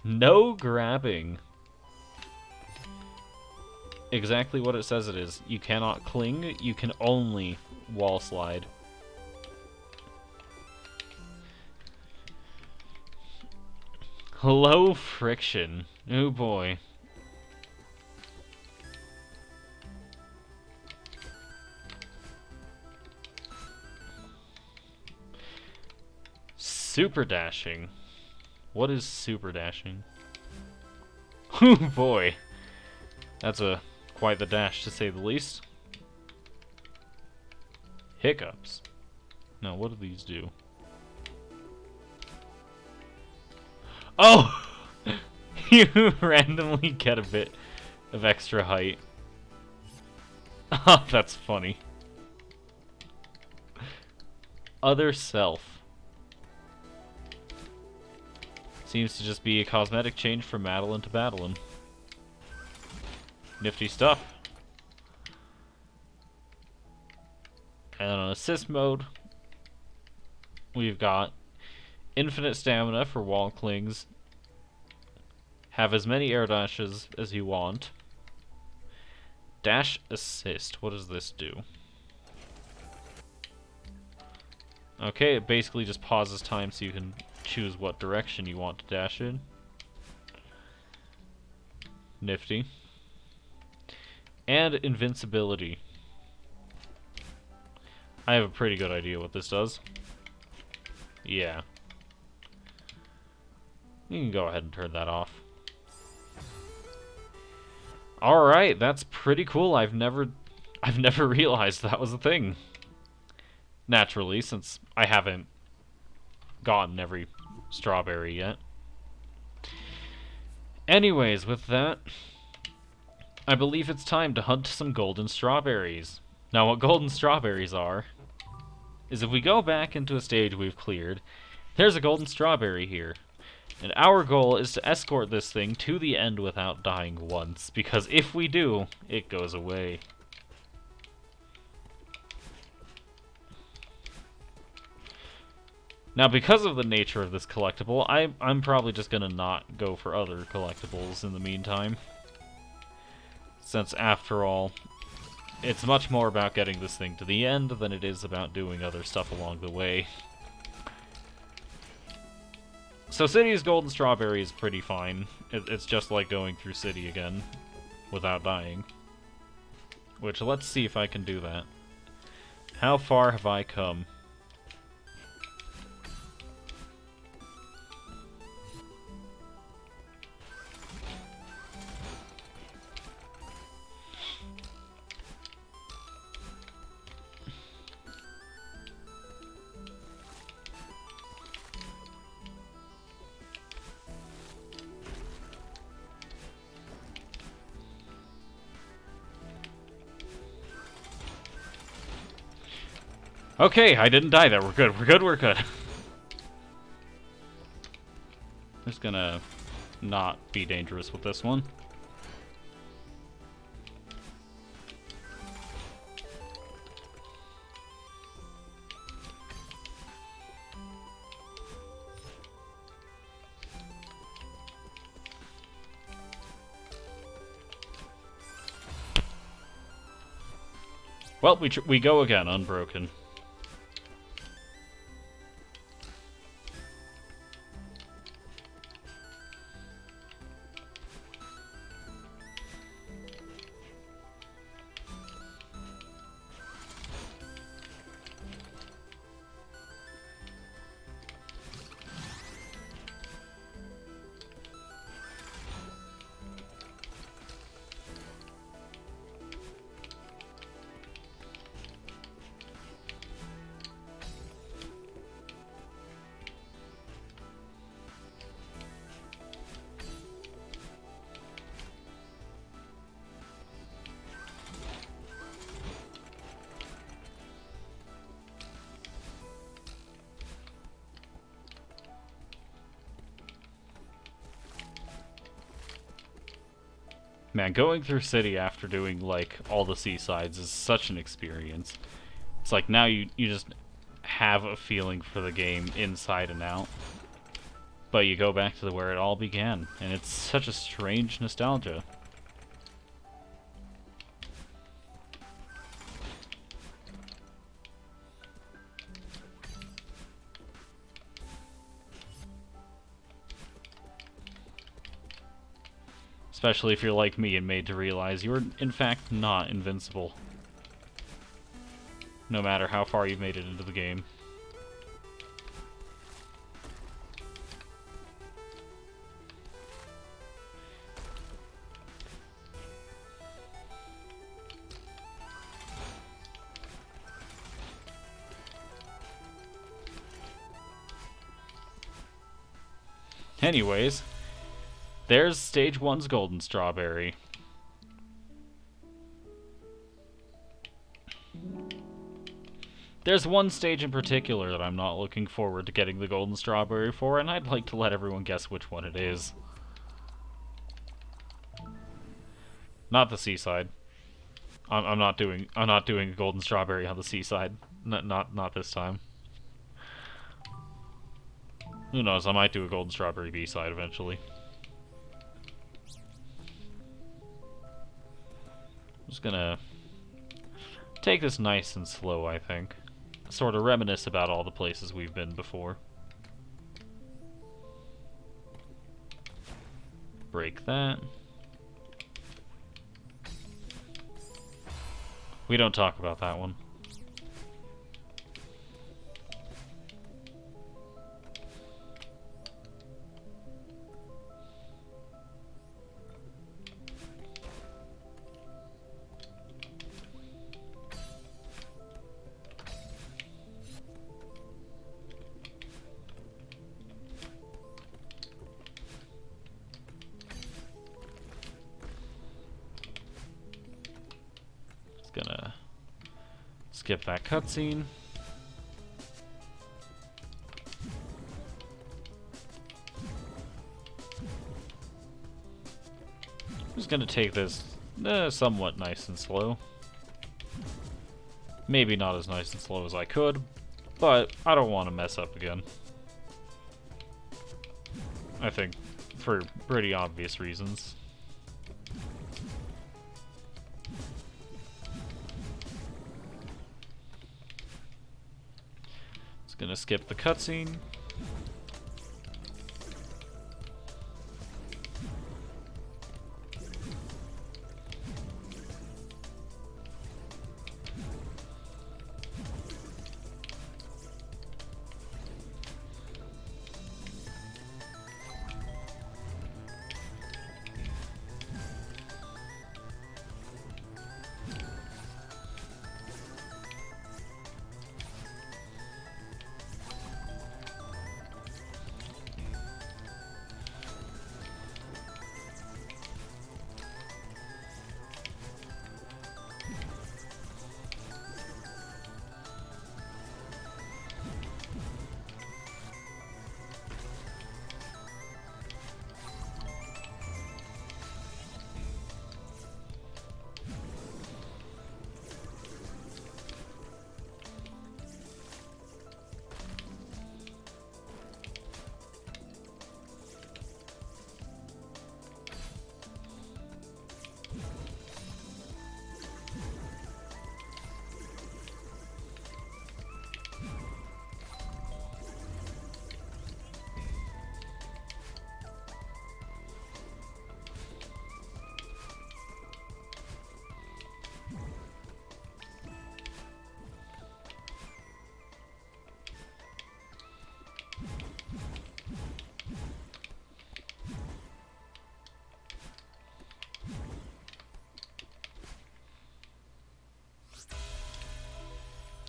No grabbing. Exactly what it says it is. You cannot cling, you can only wall slide. Low friction. Oh boy. Super dashing. What is super dashing? Oh boy. That's quite the dash to say the least. Hiccups. Now what do these do? Oh! You randomly get a bit of extra height. Oh, that's funny. Other self. Seems to just be a cosmetic change from Madeline to Madeline. Nifty stuff. And on assist mode, we've got infinite stamina for wall clings. Have as many air dashes as you want. Dash assist. What does this do? Okay, it basically just pauses time so you can choose what direction you want to dash in. Nifty. And invincibility. I have a pretty good idea what this does. Yeah. You can go ahead and turn that off. Alright, that's pretty cool. I've never realized that was a thing. Naturally, since I haven't gotten every strawberry yet. Anyways, with that, I believe it's time to hunt some golden strawberries. Now, what golden strawberries are, is if we go back into a stage we've cleared, there's a golden strawberry here. And our goal is to escort this thing to the end without dying once, because if we do, it goes away. Now, because of the nature of this collectible, I'm probably just gonna not go for other collectibles in the meantime. Since, after all, it's much more about getting this thing to the end than it is about doing other stuff along the way. So City's Golden Strawberry is pretty fine. It's just like going through City again, without dying. Which, let's see if I can do that. How far have I come? Okay, I didn't die there. We're good. We're good. We're good. I'm just gonna not be dangerous with this one. Well, we go again, unbroken. Man, going through City after doing, like, all the seasides is such an experience. It's like, now you just have a feeling for the game inside and out. But you go back to where it all began, and it's such a strange nostalgia. Especially if you're like me and made to realize you're, in fact, not invincible. No matter how far you've made it into the game. Anyways, there's Stage 1's Golden Strawberry. There's one stage in particular that I'm not looking forward to getting the Golden Strawberry for, and I'd like to let everyone guess which one it is. Not the seaside. I'm not doing a Golden Strawberry on the seaside. Not this time. Who knows, I might do a Golden Strawberry B-side eventually. I'm just gonna take this nice and slow, I think. Sort of reminisce about all the places we've been before. Break that. We don't talk about that one. Gonna skip that cutscene. Just gonna take this somewhat nice and slow. Maybe not as nice and slow as I could, but I don't want to mess up again. I think for pretty obvious reasons. Gonna skip the cutscene.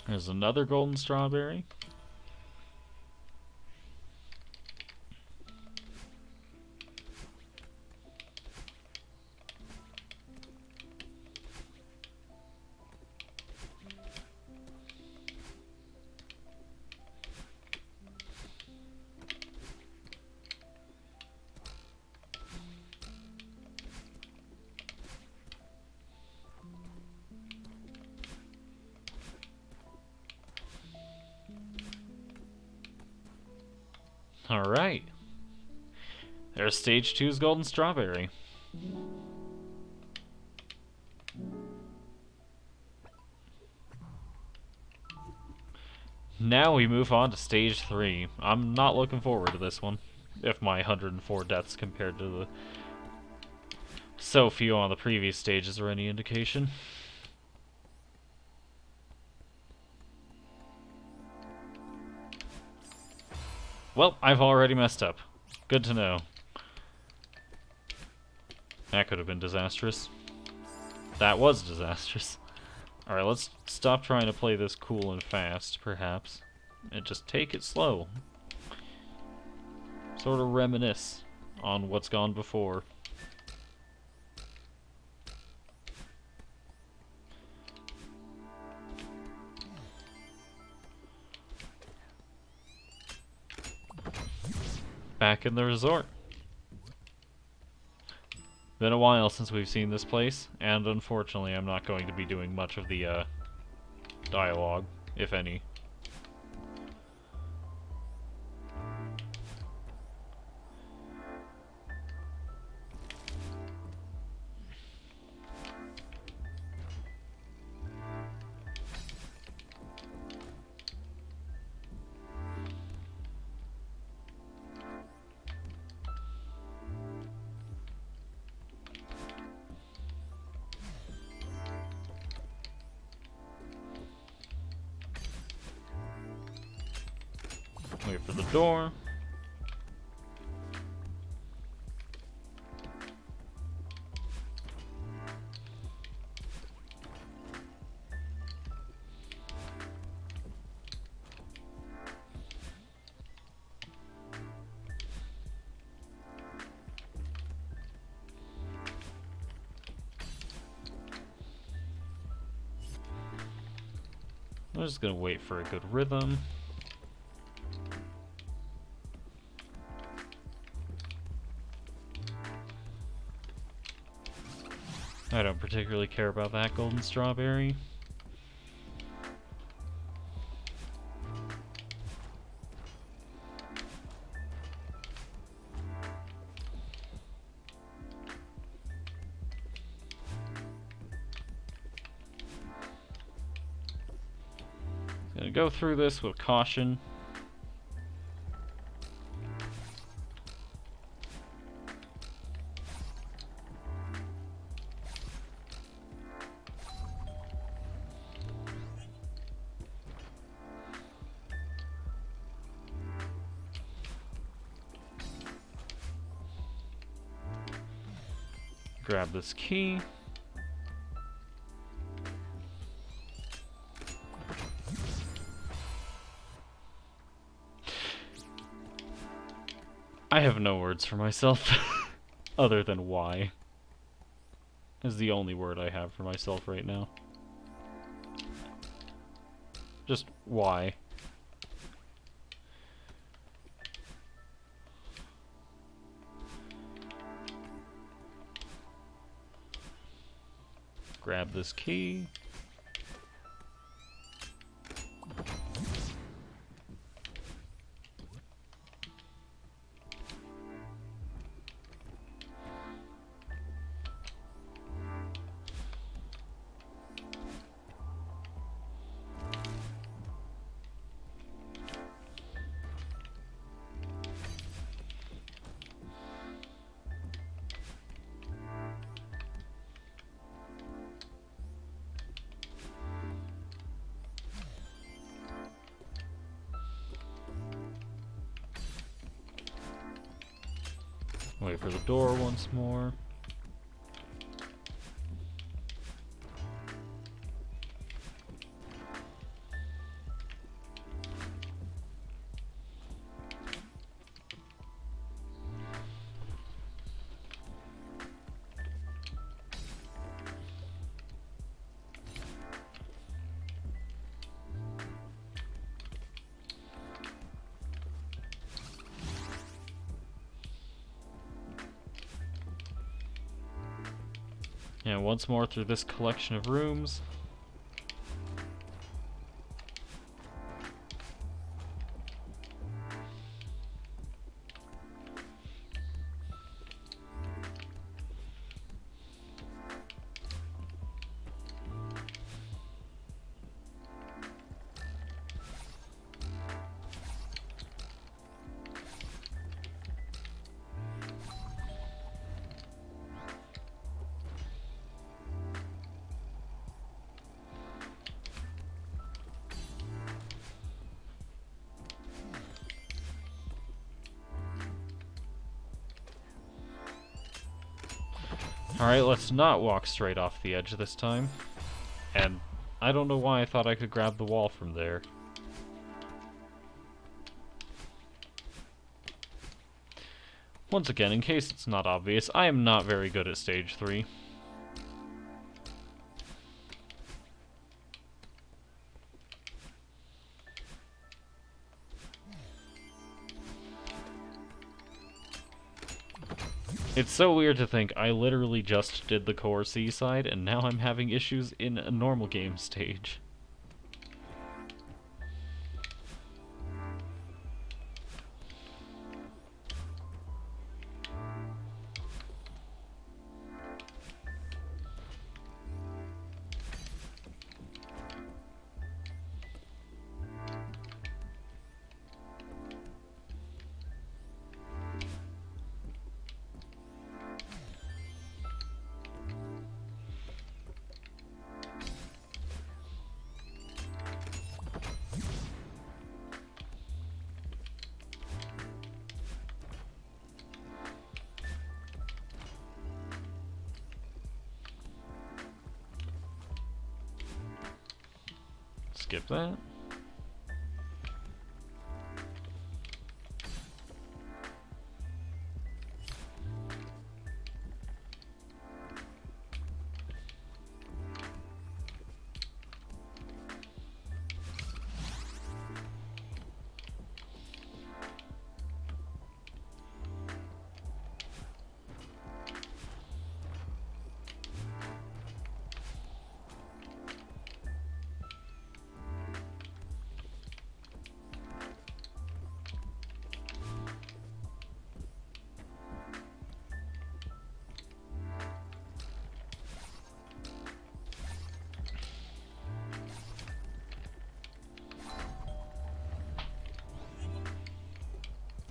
There's another Golden Strawberry. Alright. There's stage 2's Golden Strawberry. Now we move on to stage 3. I'm not looking forward to this one, if my 104 deaths compared to the so few on the previous stages are any indication. Well, I've already messed up. Good to know. That could have been disastrous. That was disastrous. Alright, let's stop trying to play this cool and fast, perhaps. And just take it slow. Sort of reminisce on what's gone before. Back in the resort. Been a while since we've seen this place, and unfortunately I'm not going to be doing much of the dialogue, if any. Wait for the door. I'm just gonna wait for a good rhythm. I don't particularly care about that Golden Strawberry. Gonna go through this with caution. Grab this key. I have no words for myself other than why. Is the only word I have for myself right now. Just why. Grab this key. Wait for the door once more. And once more through this collection of rooms. Alright, let's not walk straight off the edge this time. And I don't know why I thought I could grab the wall from there. Once again, in case it's not obvious, I am not very good at stage 3. It's so weird to think I literally just did the core seaside, and now I'm having issues in a normal game stage. Skip that.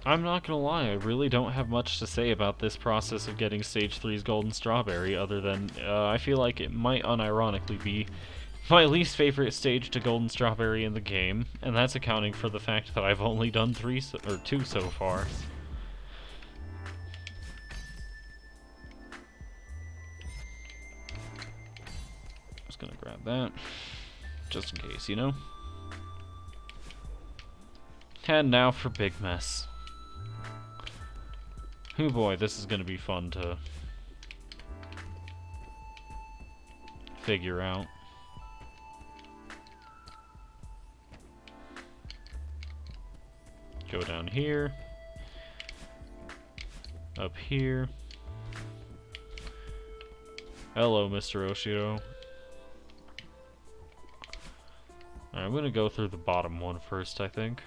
I'm not gonna lie, I really don't have much to say about this process of getting Stage 3's Golden Strawberry, other than I feel like it might unironically be my least favorite stage to Golden Strawberry in the game, and that's accounting for the fact that I've only done 2 so far. Just gonna grab that, just in case, you know? And now for Big Mess. Oh boy, this is gonna be fun to figure out. Go down here, up here. Hello, Mr. Oshiro. Alright, I'm gonna go through the bottom one first, I think.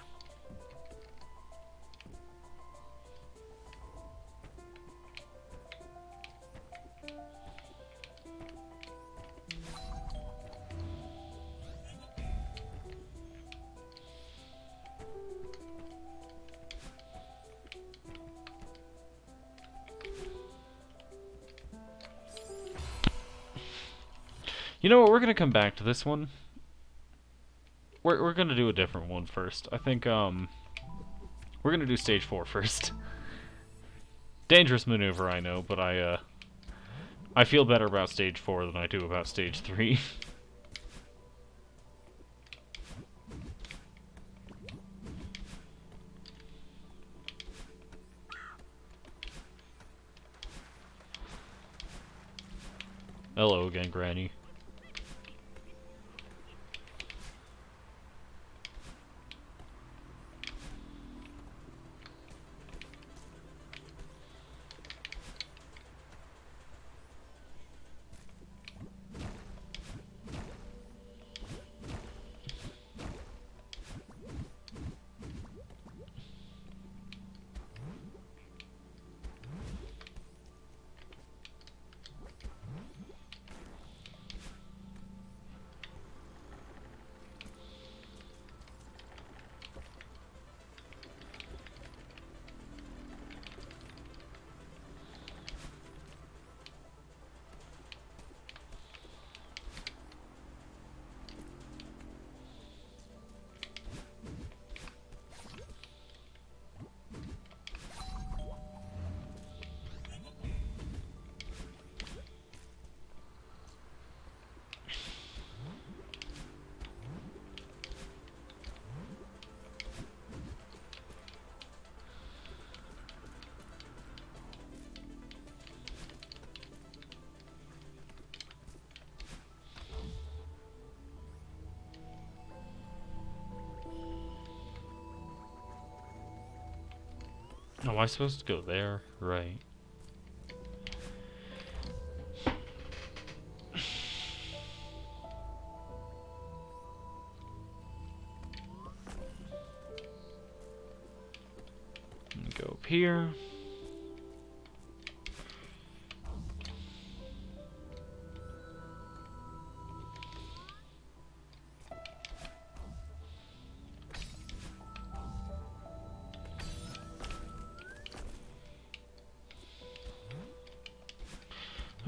You know what, we're gonna come back to this one. We're gonna do a different one first. I think, we're gonna do stage 4 first. Dangerous maneuver, I know, but I feel better about stage 4 than I do about stage 3. Hello again, Granny. Oh, am I supposed to go there? Right. Go up here.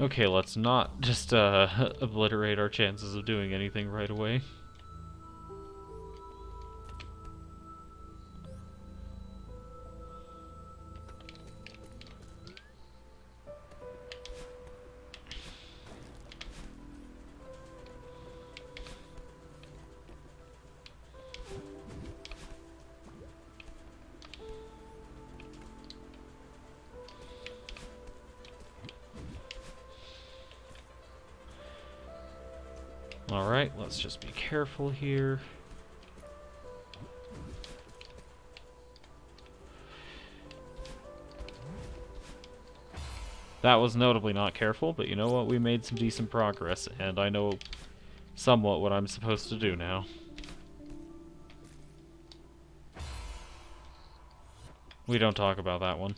Okay, let's not just obliterate our chances of doing anything right away. Alright, let's just be careful here. That was notably not careful, but you know what? We made some decent progress, and I know somewhat what I'm supposed to do now. We don't talk about that one.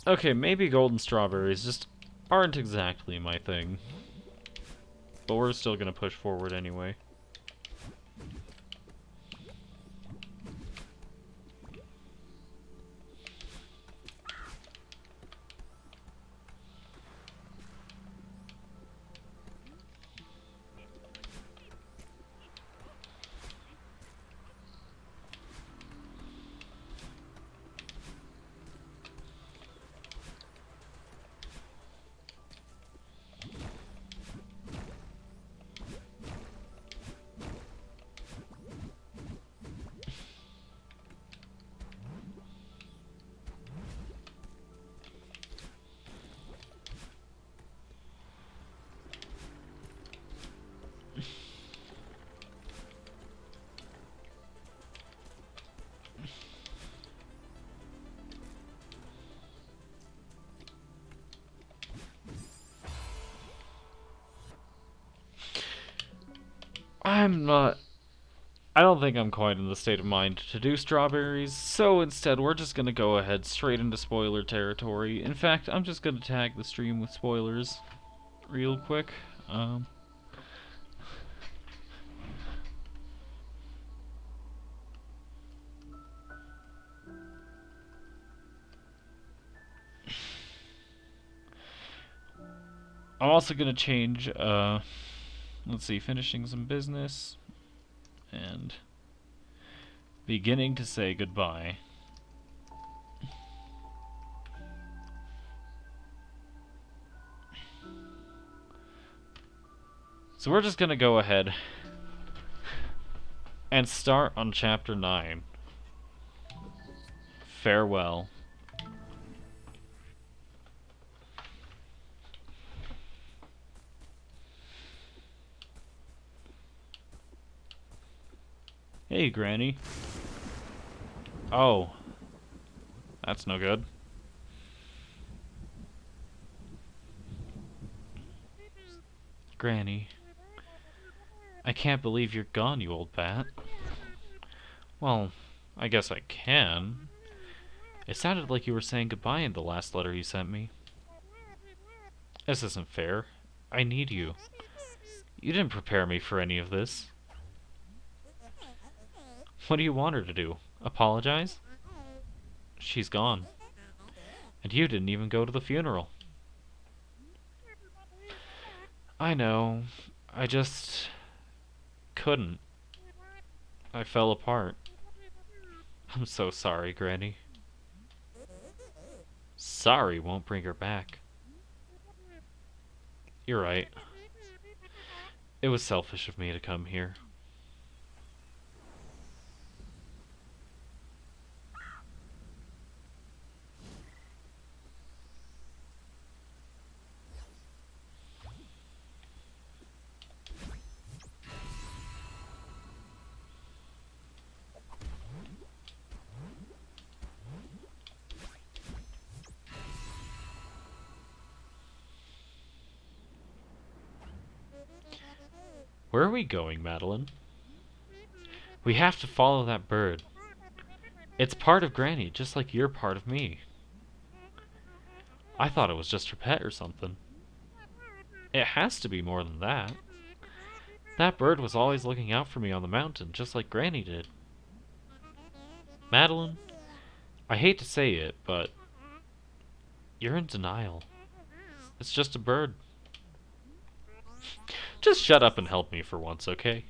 Okay, maybe golden strawberries just aren't exactly my thing. But we're still gonna push forward anyway. I don't think I'm quite in the state of mind to do strawberries, so instead we're just gonna go ahead straight into spoiler territory. In fact, I'm just gonna tag the stream with spoilers real quick. I'm also gonna change, let's see, finishing some business, and beginning to say goodbye. So we're just gonna go ahead and start on chapter 9. Farewell. Hey, Granny. Oh. That's no good. Granny. I can't believe you're gone, you old bat. Well, I guess I can. It sounded like you were saying goodbye in the last letter you sent me. This isn't fair. I need you. You didn't prepare me for any of this. What do you want her to do? Apologize? She's gone. And you didn't even go to the funeral. I know. I just couldn't. I fell apart. I'm so sorry, Granny. Sorry won't bring her back. You're right. It was selfish of me to come here. Where are we going, Madeline? We have to follow that bird. It's part of Granny, just like you're part of me. I thought it was just her pet or something. It has to be more than that. That bird was always looking out for me on the mountain, just like Granny did. Madeline, I hate to say it, but you're in denial. It's just a bird. Just shut up and help me for once, okay?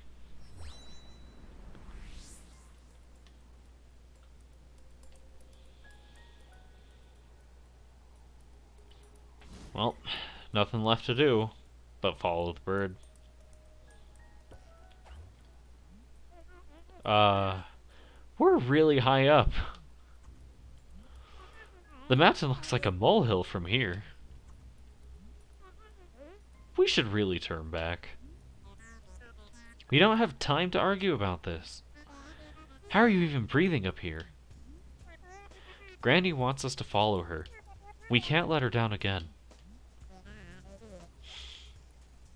Well, nothing left to do but follow the bird. We're really high up. The mountain looks like a molehill from here. We should really turn back. We don't have time to argue about this. How are you even breathing up here? Granny wants us to follow her. We can't let her down again.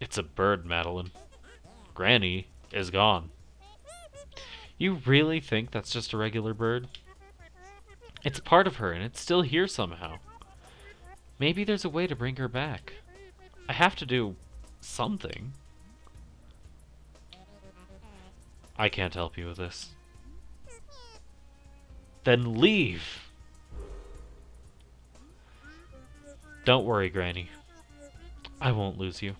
It's a bird, Madeline. Granny is gone. You really think that's just a regular bird? It's part of her, and it's still here somehow. Maybe there's a way to bring her back. I have to do something. I can't help you with this. Then leave! Don't worry, Granny. I won't lose you.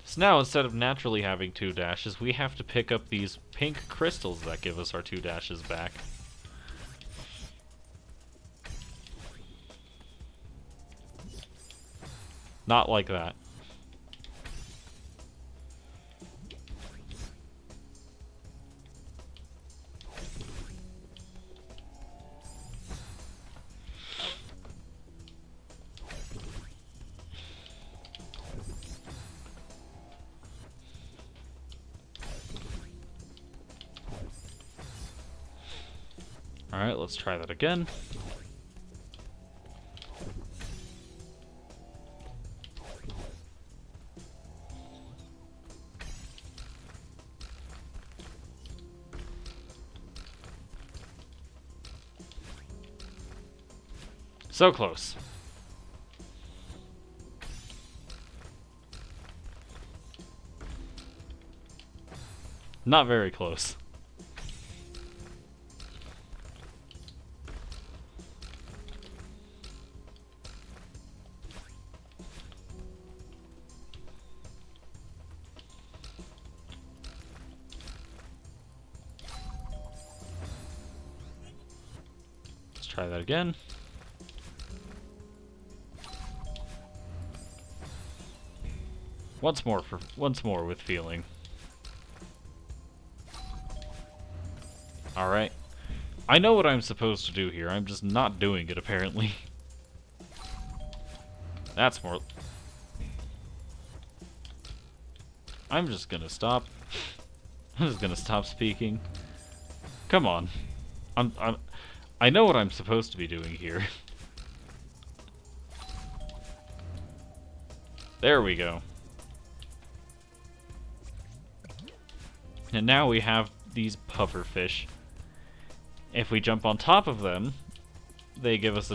So now, instead of naturally having 2 dashes, we have to pick up these pink crystals that give us our 2 dashes back. Not like that. Alright, let's try that again. So close. Not very close. Let's try that again. Once more with feeling. Alright. I know what I'm supposed to do here. I'm just not doing it, apparently. That's more... I'm just gonna stop. I'm just gonna stop speaking. Come on. I know what I'm supposed to be doing here. There we go. And now we have these pufferfish. If we jump on top of them, they give us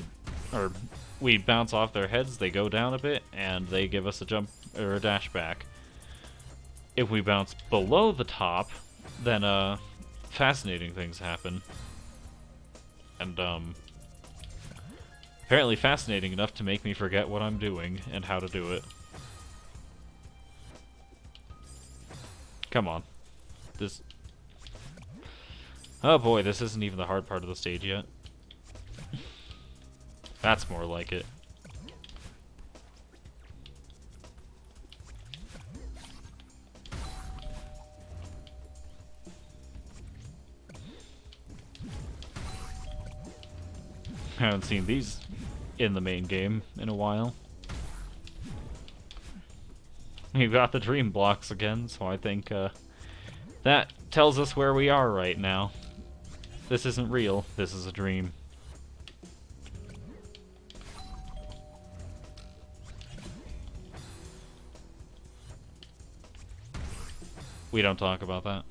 or we bounce off their heads, they go down a bit, and they give us a jump or a dash back. If we bounce below the top, then fascinating things happen. And Apparently fascinating enough to make me forget what I'm doing and how to do it. Come on. This... Oh boy, this isn't even the hard part of the stage yet. That's more like it. I haven't seen these in the main game in a while. We've got the dream blocks again, so I think that tells us where we are right now. This isn't real, this is a dream. We don't talk about that.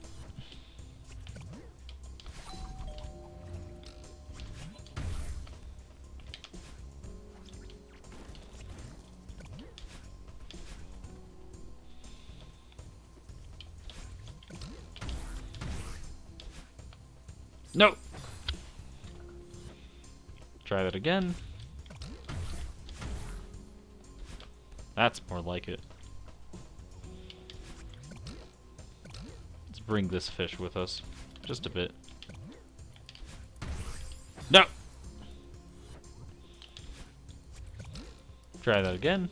No! Try that again. That's more like it. Let's bring this fish with us. Just a bit. No! Try that again.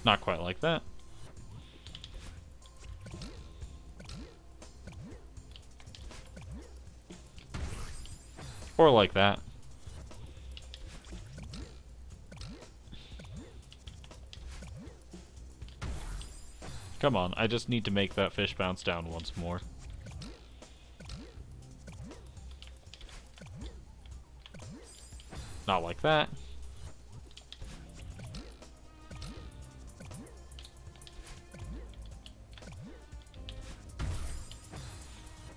Not quite like that. Or like that. Come on, I just need to make that fish bounce down once more. Not like that.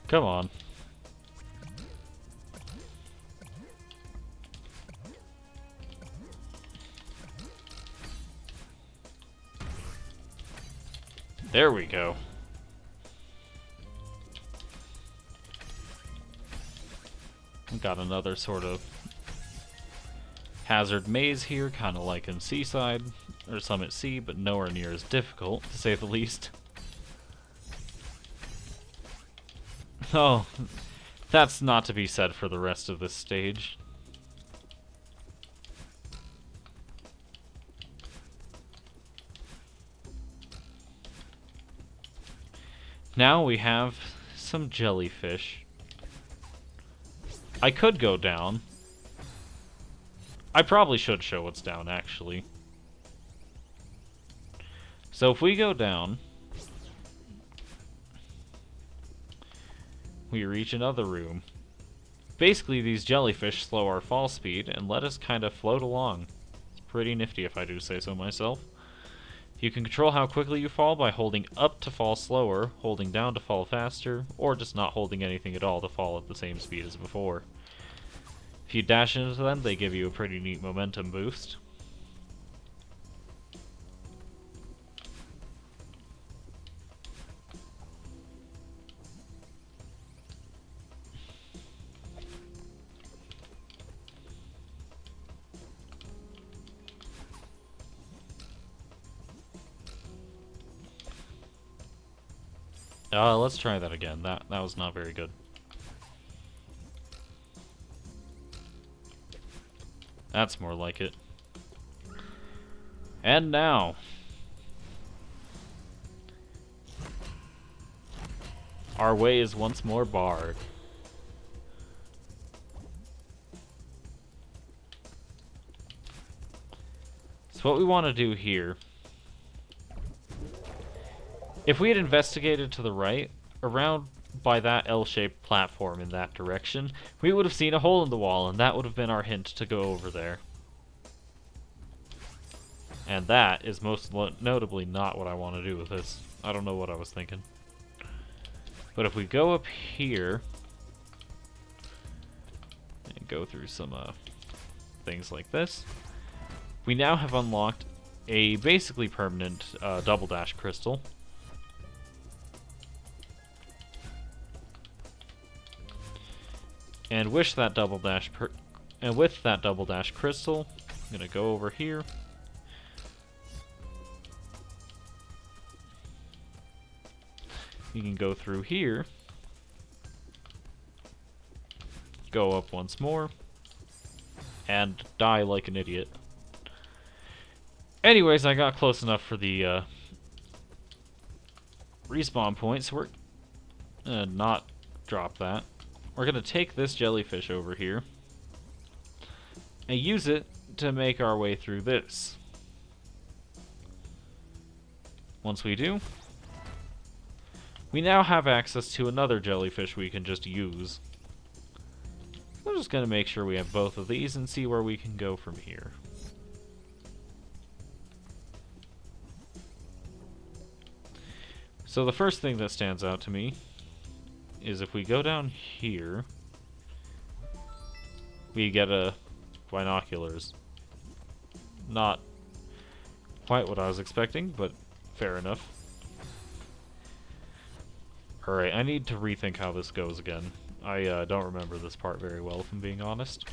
Come on. There we go. We got another sort of hazard maze here, kind of like in Seaside, or Summit Sea, but nowhere near as difficult, to say the least. Oh, that's not to be said for the rest of this stage. Now we have some jellyfish. I could go down. I probably should show what's down, actually. So if we go down, we reach another room. Basically, these jellyfish slow our fall speed and let us kind of float along. It's pretty nifty if I do say so myself. You can control how quickly you fall by holding up to fall slower, holding down to fall faster, or just not holding anything at all to fall at the same speed as before. If you dash into them, they give you a pretty neat momentum boost. Let's try that again. That was not very good. That's more like it. And now, our way is once more barred. So what we want to do here, if we had investigated to the right, around by that L-shaped platform in that direction, we would have seen a hole in the wall, and that would have been our hint to go over there. And that is most notably not what I want to do with this. I don't know what I was thinking. But if we go up here and go through some things like this, we now have unlocked a basically permanent double dash crystal. And with that double dash crystal, I'm gonna go over here. You can go through here, go up once more, and die like an idiot. Anyways, I got close enough for the respawn point, so we're gonna not drop that. We're gonna take this jellyfish over here and use it to make our way through this. Once we do, we now have access to another jellyfish we can just use. I'm just gonna make sure we have both of these and see where we can go from here. So the first thing that stands out to me is if we go down here, we get binoculars. Not quite what I was expecting, but fair enough. Alright, I need to rethink how this goes again. I don't remember this part very well, if I'm being honest.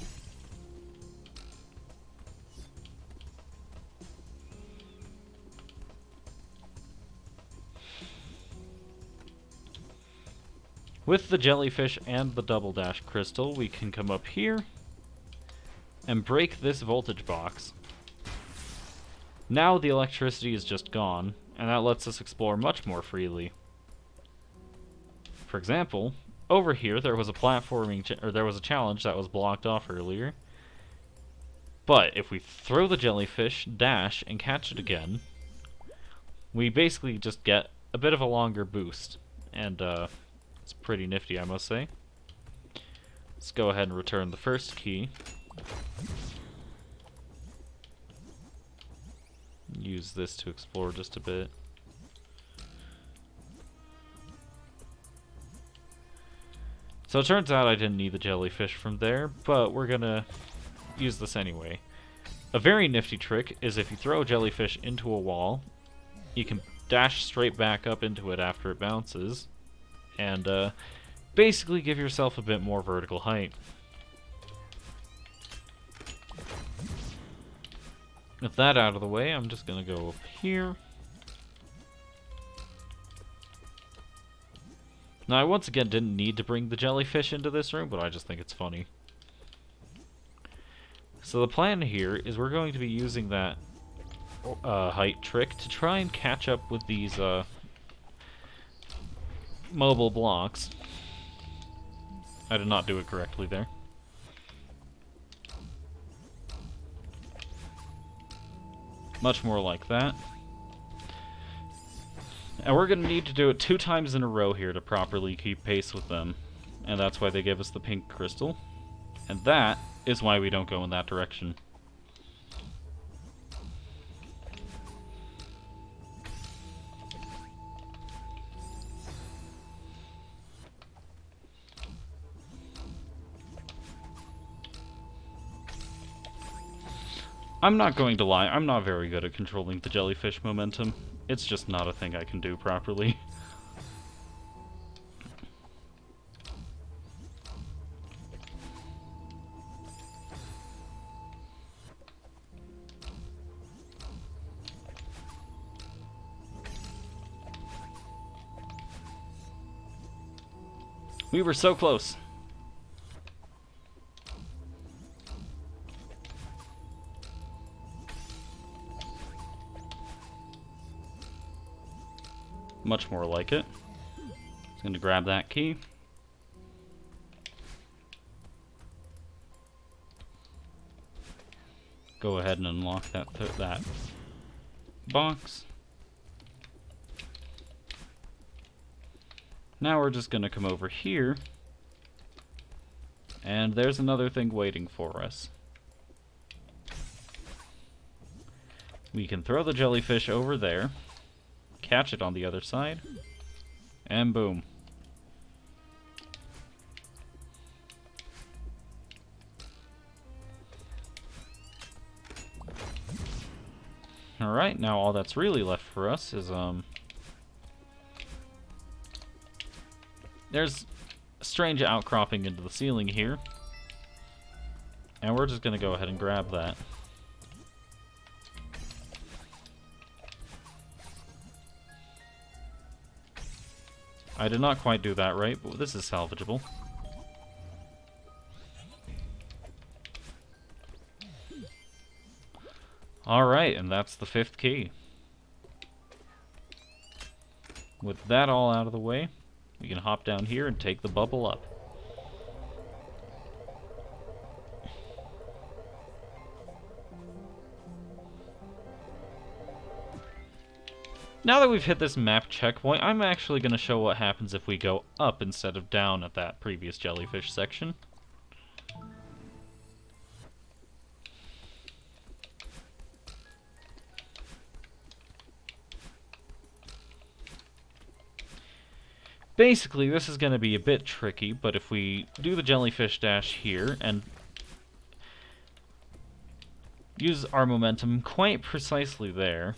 With the jellyfish and the double dash crystal, we can come up here and break this voltage box. Now the electricity is just gone, and that lets us explore much more freely. For example, over here there was a challenge that was blocked off earlier. But if we throw the jellyfish, dash, and catch it again, we basically just get a bit of a longer boost, and it's pretty nifty, I must say. Let's go ahead and return the first key. Use this to explore just a bit. So it turns out I didn't need the jellyfish from there, but we're gonna use this anyway. A very nifty trick is if you throw a jellyfish into a wall, you can dash straight back up into it after it bounces, and basically give yourself a bit more vertical height. With that out of the way, I'm just gonna go up here. Now, I once again didn't need to bring the jellyfish into this room, but I just think it's funny. So the plan here is we're going to be using that height trick to try and catch up with these mobile blocks. I did not do it correctly there. Much more like that. And we're going to need to do it 2 times in a row here to properly keep pace with them. And that's why they give us the pink crystal. And that is why we don't go in that direction. I'm not going to lie, I'm not very good at controlling the jellyfish momentum. It's just not a thing I can do properly. We were so close. Much more like it. Just going to grab that key. Go ahead and unlock that box. Now we're just going to come over here. And there's another thing waiting for us. We can throw the jellyfish over there. Catch it on the other side, and boom. Alright, now all that's really left for us is, there's strange outcropping into the ceiling here. And we're just going to go ahead and grab that. I did not quite do that right, but this is salvageable. Alright, and that's the 5th key. With that all out of the way, we can hop down here and take the bubble up. Now that we've hit this map checkpoint, I'm actually going to show what happens if we go up instead of down at that previous jellyfish section. Basically, this is going to be a bit tricky, but if we do the jellyfish dash here and use our momentum quite precisely there...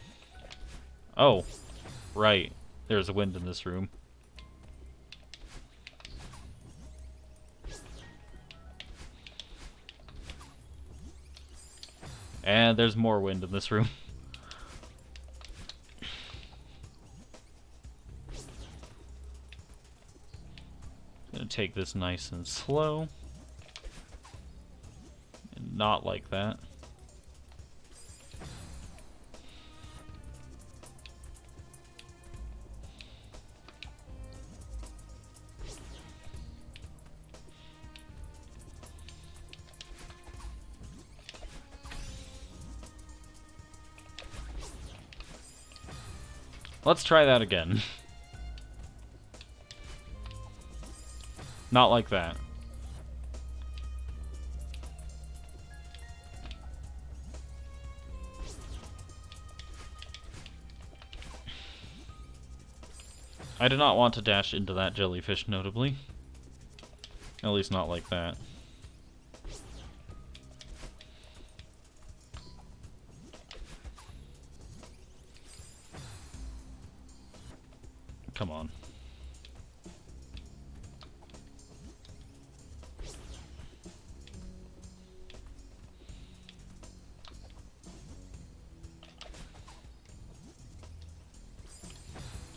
Oh, right. There's a wind in this room. And there's more wind in this room. Gonna take this nice and slow. And not like that. Let's try that again. Not like that. I did not want to dash into that jellyfish, notably. At least not like that. Come on.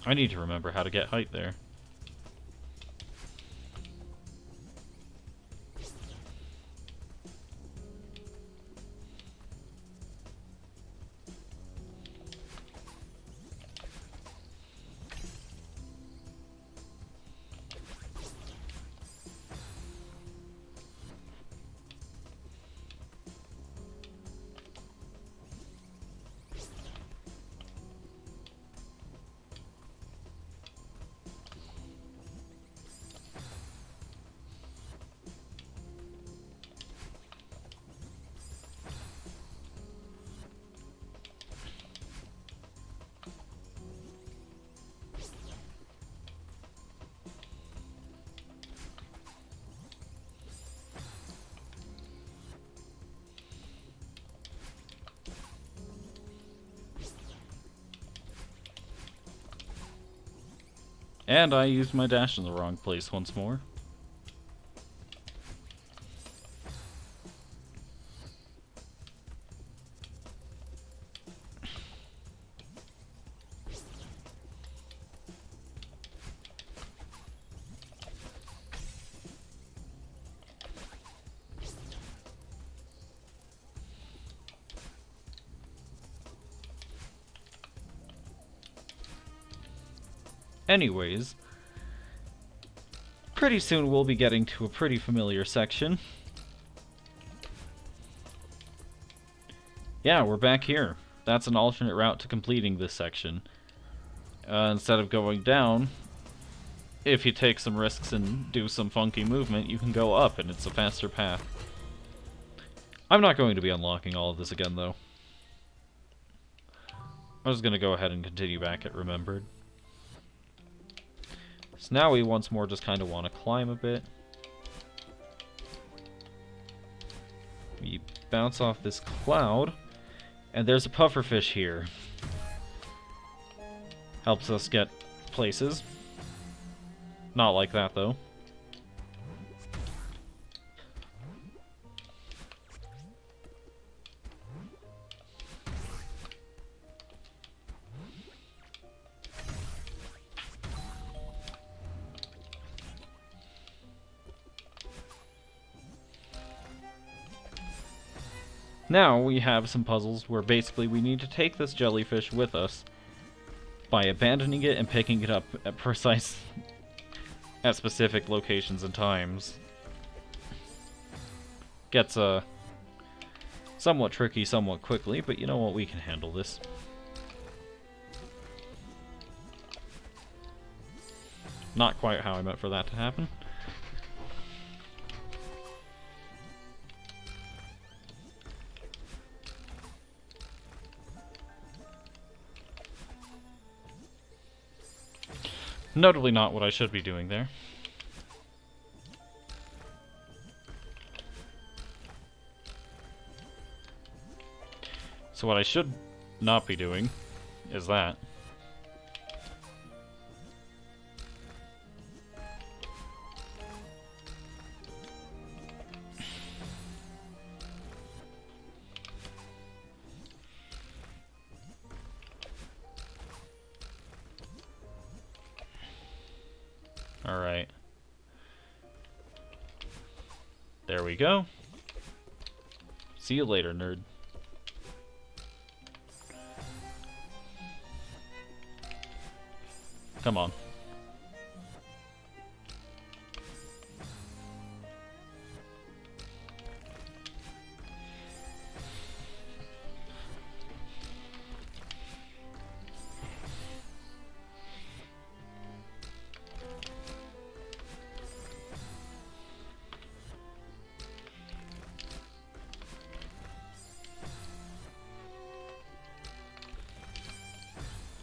I need to remember how to get height there. And I used my dash in the wrong place once more. Anyways, pretty soon we'll be getting to a pretty familiar section. Yeah, we're back here. That's an alternate route to completing this section. Instead of going down, if you take some risks and do some funky movement, you can go up and it's a faster path. I'm not going to be unlocking all of this again, though. I'm just going to go ahead and continue back at Remembered. So now we once more just kind of want to climb a bit. We bounce off this cloud, and there's a pufferfish here. Helps us get places. Not like that, though. Now we have some puzzles where basically we need to take this jellyfish with us by abandoning it and picking it up at specific locations and times. Gets somewhat tricky somewhat quickly, but you know what, we can handle this. Not quite how I meant for that to happen. Notably not what I should be doing there. So what I should not be doing is that. Alright. There we go. See you later, nerd. Come on.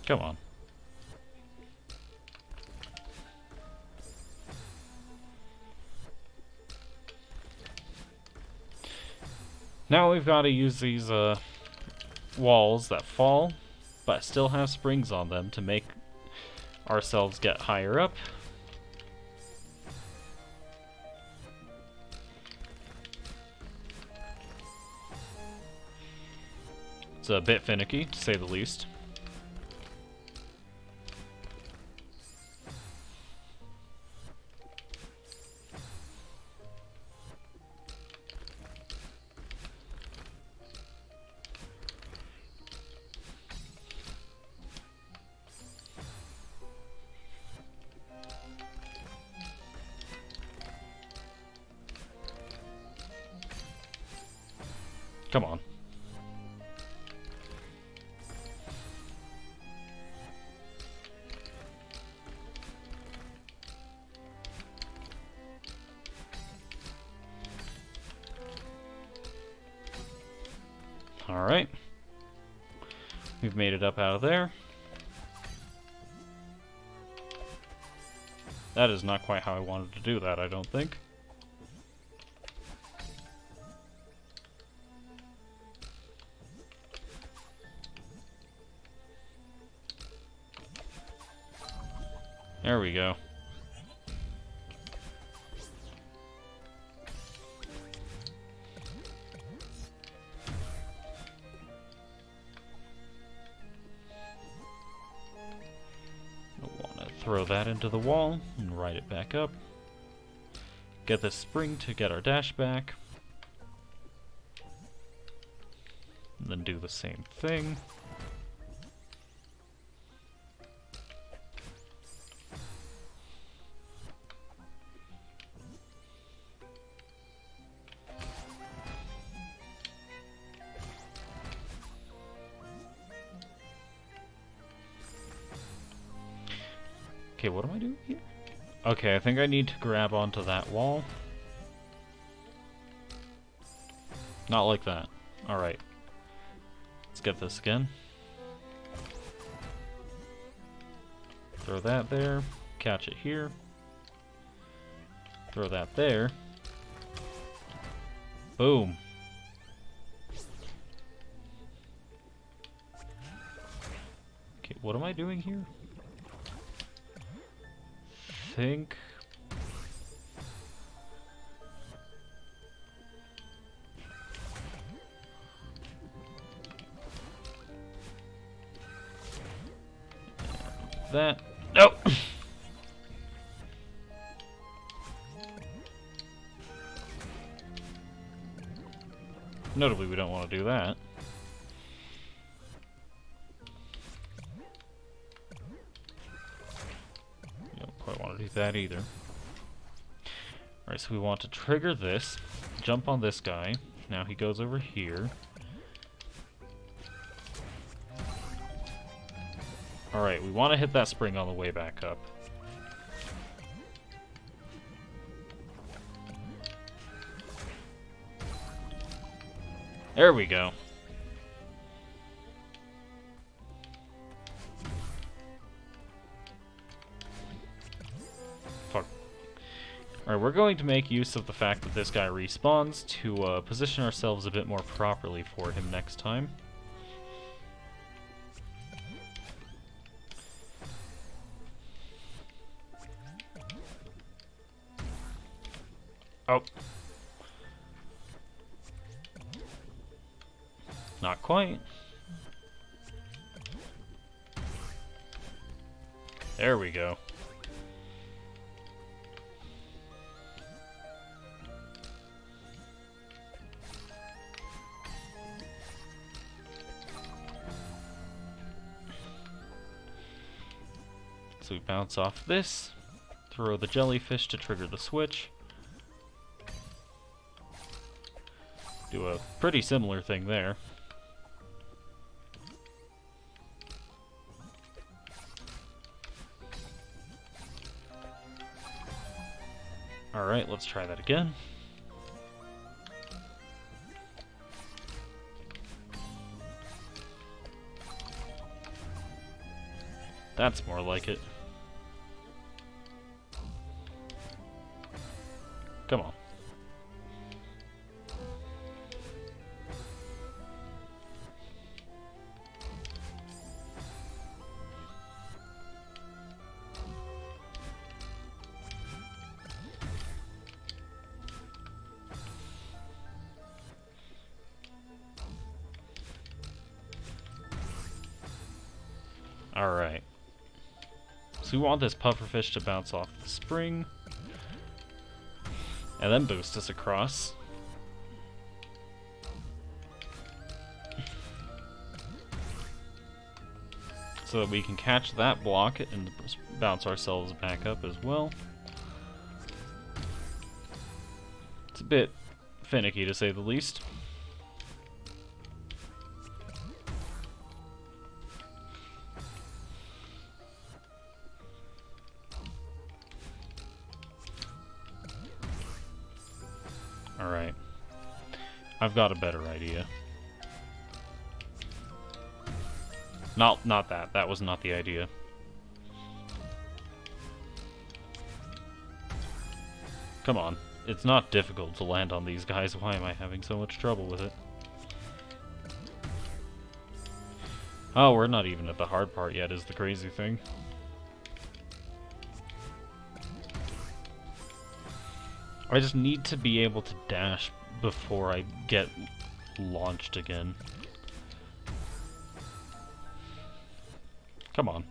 Come on. Now we've got to use these walls that fall, but still have springs on them to make ourselves get higher up. It's a bit finicky, to say the least. Come on. Alright. We've made it up out of there. That is not quite how I wanted to do that, I don't think. There we go. I want to throw that into the wall and ride it back up. Get this spring to get our dash back. And then do the same thing. Okay, what am I doing here? Okay, I think I need to grab onto that wall. Not like that. Alright. Let's get this again. Throw that there. Catch it here. Throw that there. Boom. Okay, what am I doing here? Think that. Nope. Notably, we don't want to do that. You don't quite want to do that either. Alright, so we want to trigger this, jump on this guy. Now he goes over here. Alright, we want to hit that spring on the way back up. There we go. Fuck. Alright, we're going to make use of the fact that this guy respawns to position ourselves a bit more properly for him next time. Oh. Not quite. There we go. So we bounce off this, throw the jellyfish to trigger the switch. Do a pretty similar thing there. Alright, let's try that again. That's more like it. Come on. Alright. So we want this pufferfish to bounce off the spring. And then boost us across. So that we can catch that block and bounce ourselves back up as well. It's a bit finicky to say the least. Alright. I've got a better idea. Not that. That was not the idea. Come on. It's not difficult to land on these guys. Why am I having so much trouble with it? Oh, we're not even at the hard part yet, is the crazy thing. I just need to be able to dash before I get launched again. Come on.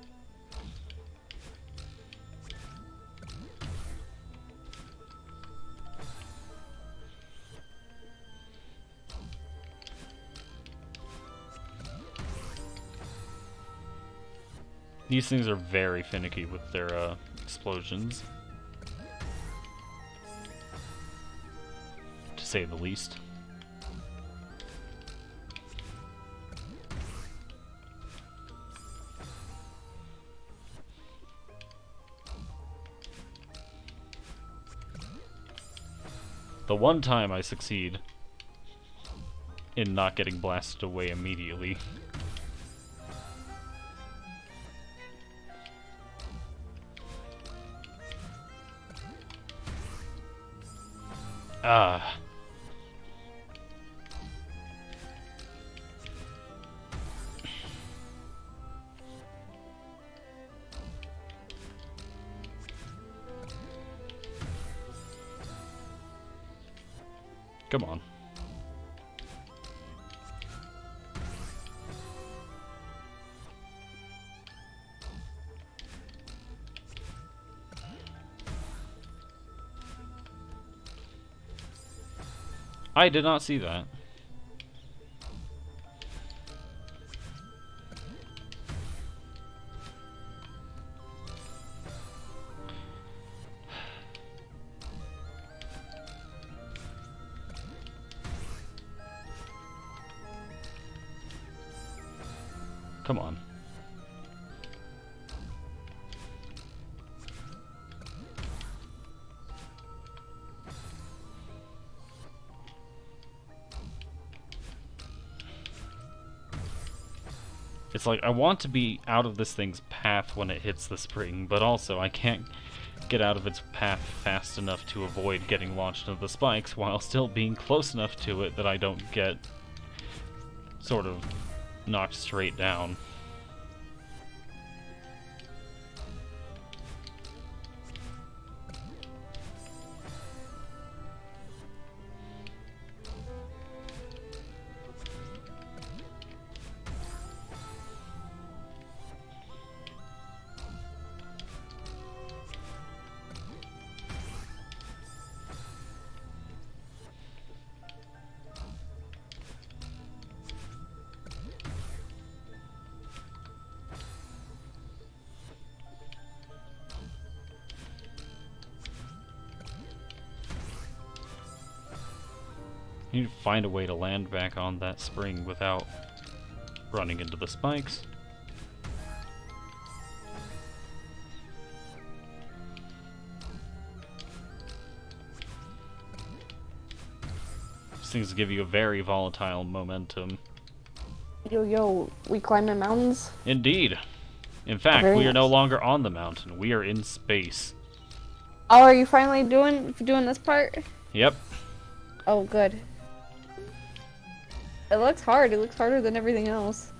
These things are very finicky with their explosions, to say the least. The one time I succeed in not getting blasted away immediately. Ah. Come on. I did not see that. Come on. It's like, I want to be out of this thing's path when it hits the spring, but also I can't get out of its path fast enough to avoid getting launched into the spikes while still being close enough to it that I don't get sort of knocked straight down. You need to find a way to land back on that spring without running into the spikes. These things give you a very volatile momentum. Yo, we climbing mountains? Indeed. In fact, Very we are no nice. longer on the mountain. We are in space. Oh, are you finally doing this part? Yep. Oh, good. It looks hard. It looks harder than everything else.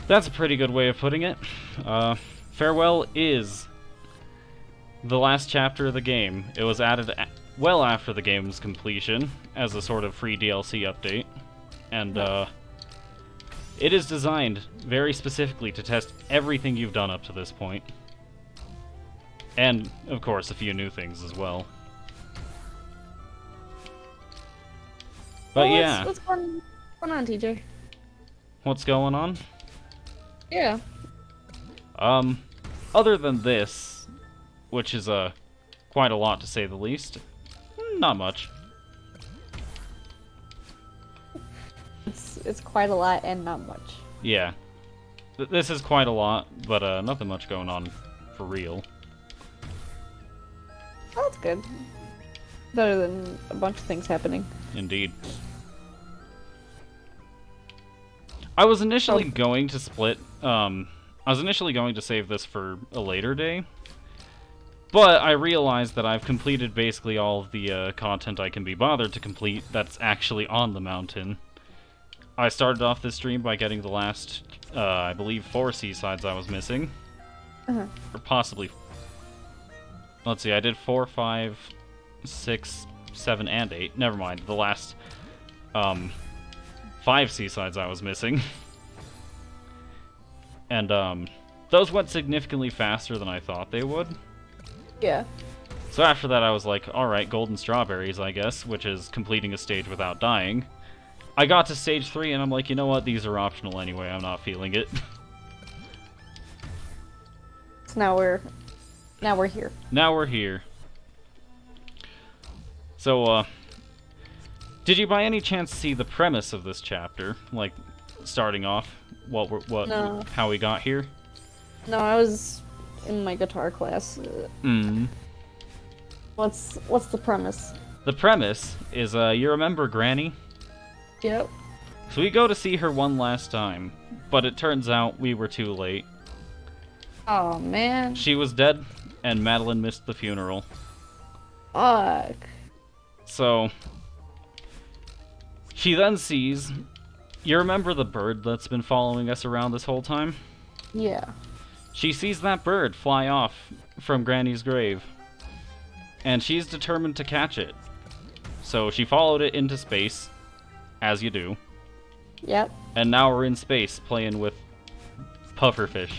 That's a pretty good way of putting it. Farewell is the last chapter of the game. It was added well after the game's completion as a sort of free DLC update. And, it is designed very specifically to test everything you've done up to this point. And, of course, a few new things as well. But Well, yeah, what's going on, TJ? what's going on? Yeah. Other than this, which is, quite a lot to say the least, not much. It's quite a lot and not much. Yeah. This is quite a lot, but, nothing much going on for real. Oh, that's good. Better than a bunch of things happening. Indeed. I was initially going to split, I was initially going to save this for a later day, but I realized that I've completed basically all of the content I can be bothered to complete that's actually on the mountain. I started off this stream by getting the last, I believe, 4 seasides I was missing. Uh-huh. Or possibly... Let's see, I did 4, 5, 6, 7, and 8. Never mind, the last 5 seasides I was missing. And those went significantly faster than I thought they would. Yeah. So after that I was like, alright, golden strawberries, I guess, which is completing a stage without dying. I got to stage 3 and I'm like, you know what, these are optional anyway, I'm not feeling it. So now we're here. Now we're here. So, did you by any chance see the premise of this chapter? Like, starting off, No. how we got here? No, I was in my guitar class. What's the premise? The premise is, you remember Granny? Yep. So we go to see her one last time, but it turns out we were too late. Oh man. She was dead, and Madeline missed the funeral. Fuck. So, she then sees... You remember the bird that's been following us around this whole time? Yeah. She sees that bird fly off from Granny's grave, and she's determined to catch it. So she followed it into space, as you do, Yep. and now we're in space playing with pufferfish.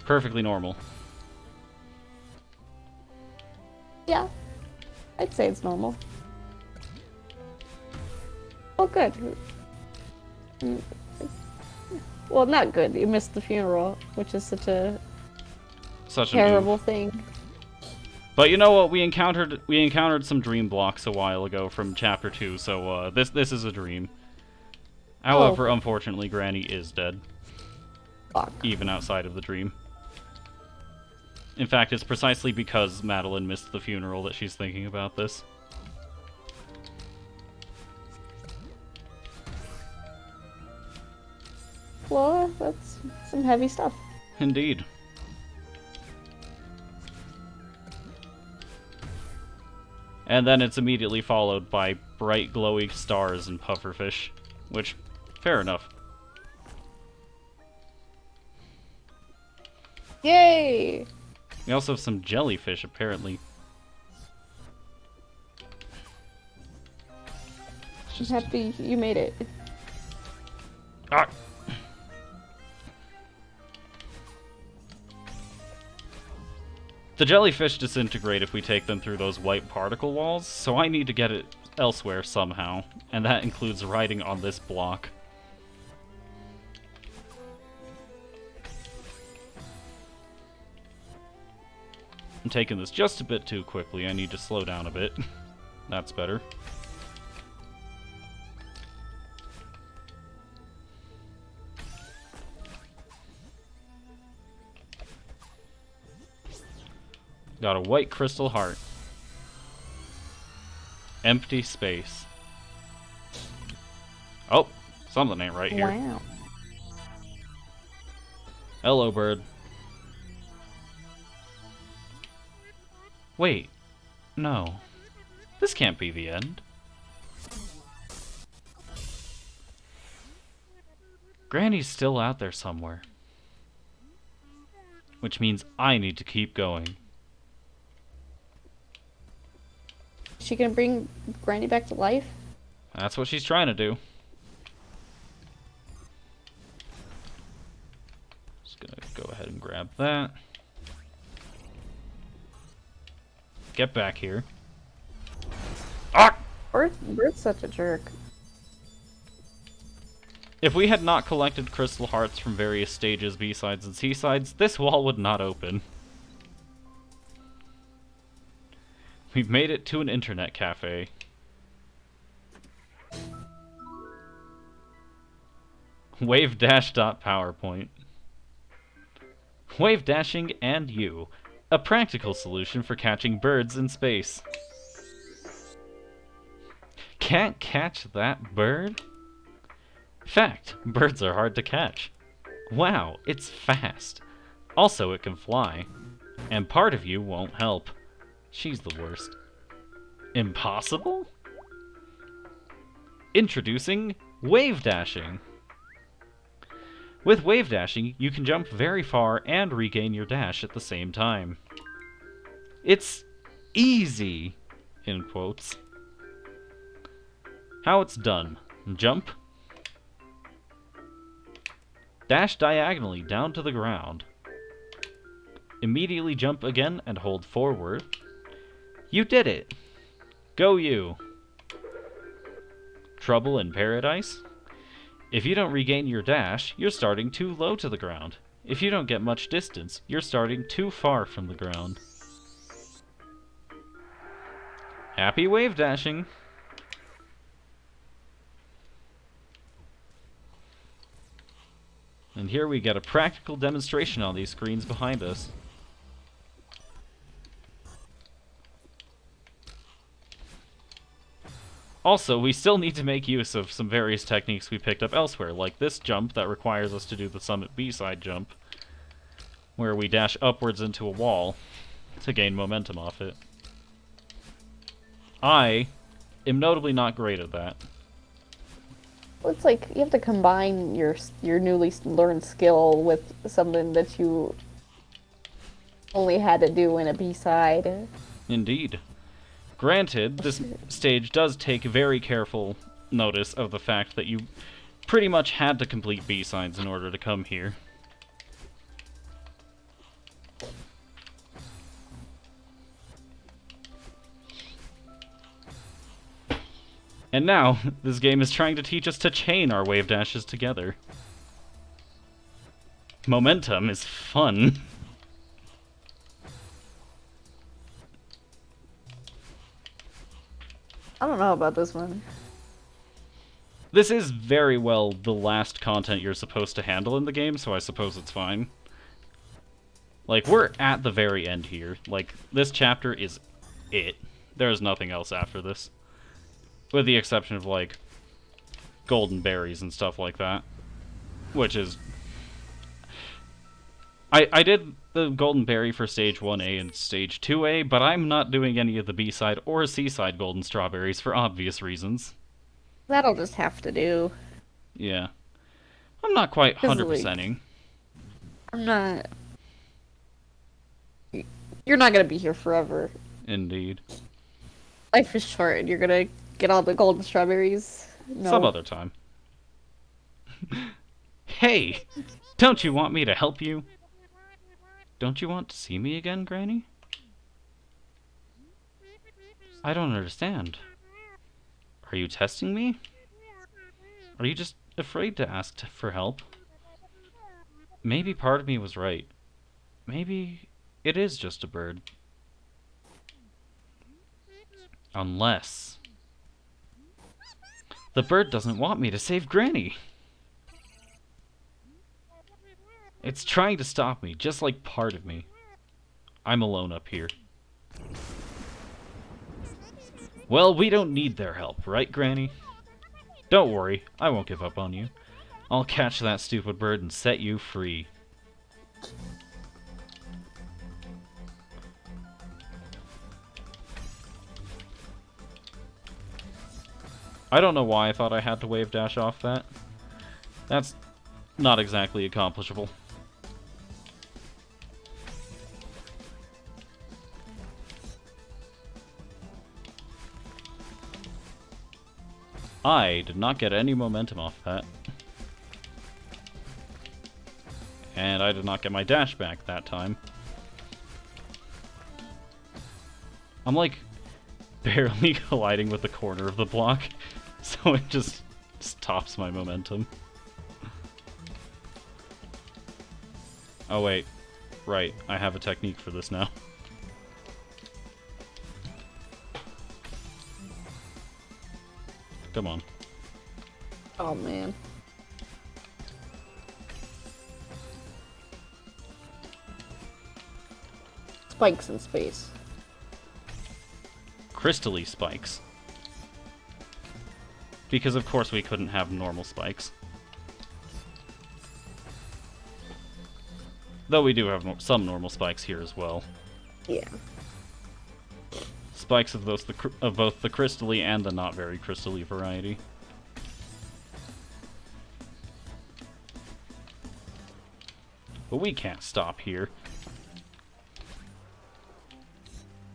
Perfectly normal. Yeah. I'd say it's normal. Well, good. Well, not good. You missed the funeral, which is such a Such terrible an oof. thing. But you know what? We encountered some dream blocks a while ago from chapter 2, so this is a dream. Oh, However, unfortunately, Granny is dead, fuck. even outside of the dream. In fact, it's precisely because Madeline missed the funeral that she's thinking about this. Well, that's some heavy stuff. Indeed. And then it's immediately followed by bright glowy stars and pufferfish, which, fair enough. Yay! We also have some jellyfish, apparently. I'm happy you made it. Ah! The jellyfish disintegrate if we take them through those white particle walls, so I need to get it elsewhere somehow, and that includes riding on this block. I'm taking this just a bit too quickly. I need to slow down a bit. That's better. Got a white crystal heart. Empty space. Oh, something ain't right here. Wow. Hello, bird. Wait. No. This can't be the end. Granny's still out there somewhere. Which means I need to keep going. Is she gonna bring Granny back to life? That's what she's trying to do. Just gonna go ahead and grab that. Get back here. Ah! Bird's such a jerk. If we had not collected crystal hearts from various stages, B-sides, and C-sides, this wall would not open. We've made it to an internet cafe. Wavedash.powerpoint. Wave dashing and you. A practical solution for catching birds in space. Can't catch that bird? Fact, birds are hard to catch. Wow, it's fast. Also, it can fly. And part of you won't help. She's the worst. Impossible? Introducing wave dashing. With wave dashing, you can jump very far and regain your dash at the same time. It's easy, in quotes. How it's done. Jump. Dash diagonally down to the ground. Immediately jump again and hold forward. You did it! Go you! Trouble in paradise? If you don't regain your dash, you're starting too low to the ground. If you don't get much distance, you're starting too far from the ground. Happy wave dashing! And here we get a practical demonstration on these screens behind us. Also, we still need to make use of some various techniques we picked up elsewhere, like this jump that requires us to do the Summit B-side jump, where we dash upwards into a wall to gain momentum off it. I am notably not great at that. Well, it's like you have to combine your newly learned skill with something that you only had to do in a B-side. Indeed. Granted, this stage does take very careful notice of the fact that you pretty much had to complete B-sides in order to come here. And now, this game is trying to teach us to chain our wave dashes together. Momentum is fun. I don't know about this one. This is very well the last content you're supposed to handle in the game, so I suppose it's fine. Like, we're at the very end here. Like, this chapter is it. There's nothing else after this. With the exception of, like, golden berries and stuff like that. Which is... I did the golden berry for stage 1A and stage 2A, but I'm not doing any of the B-side or C-side golden strawberries for obvious reasons. That'll just have to do. Yeah. I'm not quite 100%ing. I'm not... You're not gonna be here forever. Indeed. Life is short, and you're gonna get all the golden strawberries. No. Some other time. Hey! Don't you want me to help you? Don't you want to see me again, Granny? I don't understand. Are you testing me? Are you just afraid to ask for help? Maybe part of me was right. Maybe it is just a bird. Unless... the bird doesn't want me to save Granny. It's trying to stop me, just like part of me. I'm alone up here. Well, we don't need their help, right, Granny? Don't worry, I won't give up on you. I'll catch that stupid bird and set you free. I don't know why I thought I had to wave dash off that. That's not exactly accomplishable. I did not get any momentum off that. And I did not get my dash back that time. I'm like barely colliding with the corner of the block, so it just stops my momentum. Oh wait, right, I have a technique for this now. Come on. Oh, man. Spikes in space. Crystally spikes. Because of course we couldn't have normal spikes. Though we do have some normal spikes here as well. Yeah. Spikes of both the crystally and the not very crystally variety. But we can't stop here.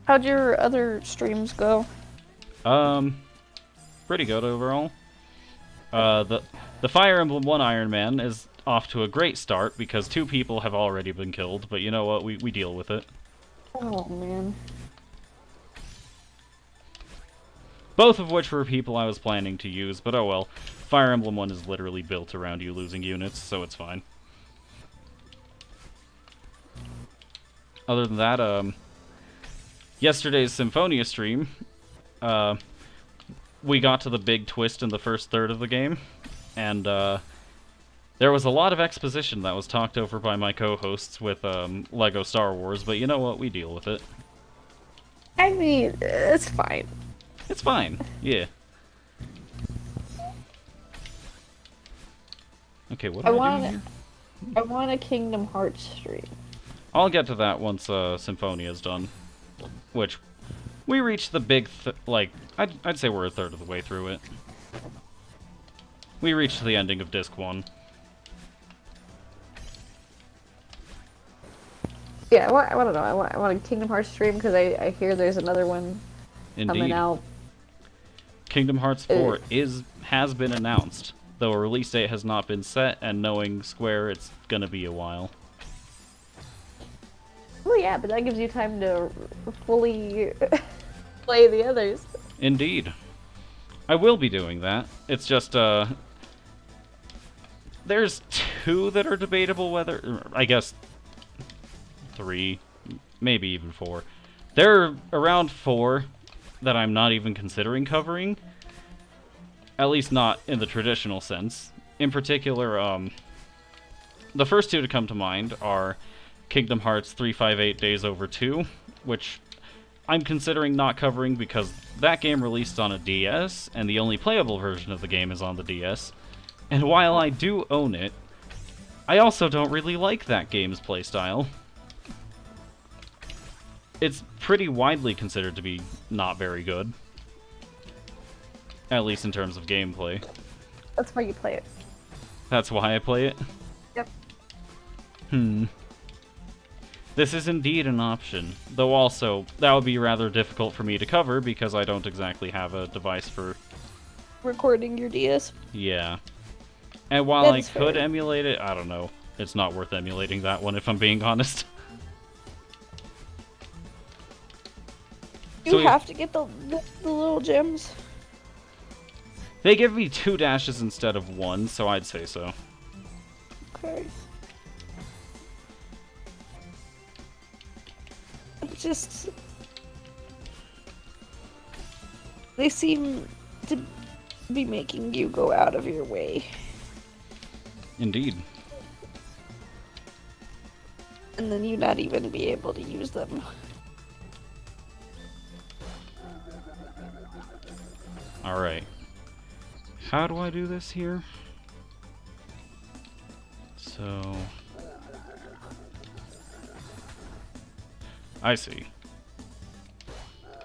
How'd your other streams go? Pretty good overall. The Fire Emblem 1 Iron Man is off to a great start because 2 people have already been killed, but you know what, we deal with it. Oh, man. Both of which were people I was planning to use, but oh well. Fire Emblem 1 is literally built around you losing units, so it's fine. Other than that, yesterday's Symphonia stream, we got to the big twist in the first third of the game, and there was a lot of exposition that was talked over by my co-hosts with LEGO Star Wars, but you know what, we deal with it. I mean, it's fine. It's fine, yeah. Okay, what do I do here? I want a Kingdom Hearts stream. I'll get to that once Symphonia is done. Which, we reached the big, I'd say we're a third of the way through it. We reached the ending of Disc 1. Yeah, I don't know. I want a Kingdom Hearts stream because I hear there's another one coming Indeed. out. Kingdom Hearts 4 has been announced, though a release date has not been set, and knowing Square, it's gonna be a while. Well, yeah, but that gives you time to fully play the others. Indeed. I will be doing that. It's just, there's 2 that are debatable whether... I guess 3, maybe even 4. There are around 4 that I'm not even considering covering. At least not in the traditional sense. In particular, the first two to come to mind are Kingdom Hearts 358 Days Over 2, which I'm considering not covering because that game released on a DS, and the only playable version of the game is on the DS. And while I do own it, I also don't really like that game's playstyle. It's pretty widely considered to be not very good. At least in terms of gameplay. That's why you play it. That's why I play it? Yep. This is indeed an option. Though also, that would be rather difficult for me to cover because I don't exactly have a device for... Recording your DS. Yeah. And while That's I could fair. emulate it, I don't know. It's not worth emulating that one if I'm being honest. You So have to get the little gems. They give me 2 dashes instead of 1, so I'd say so. Okay. It's just... They seem to be making you go out of your way. Indeed. And then you not even be able to use them. Alright. How do I do this here? So... I see.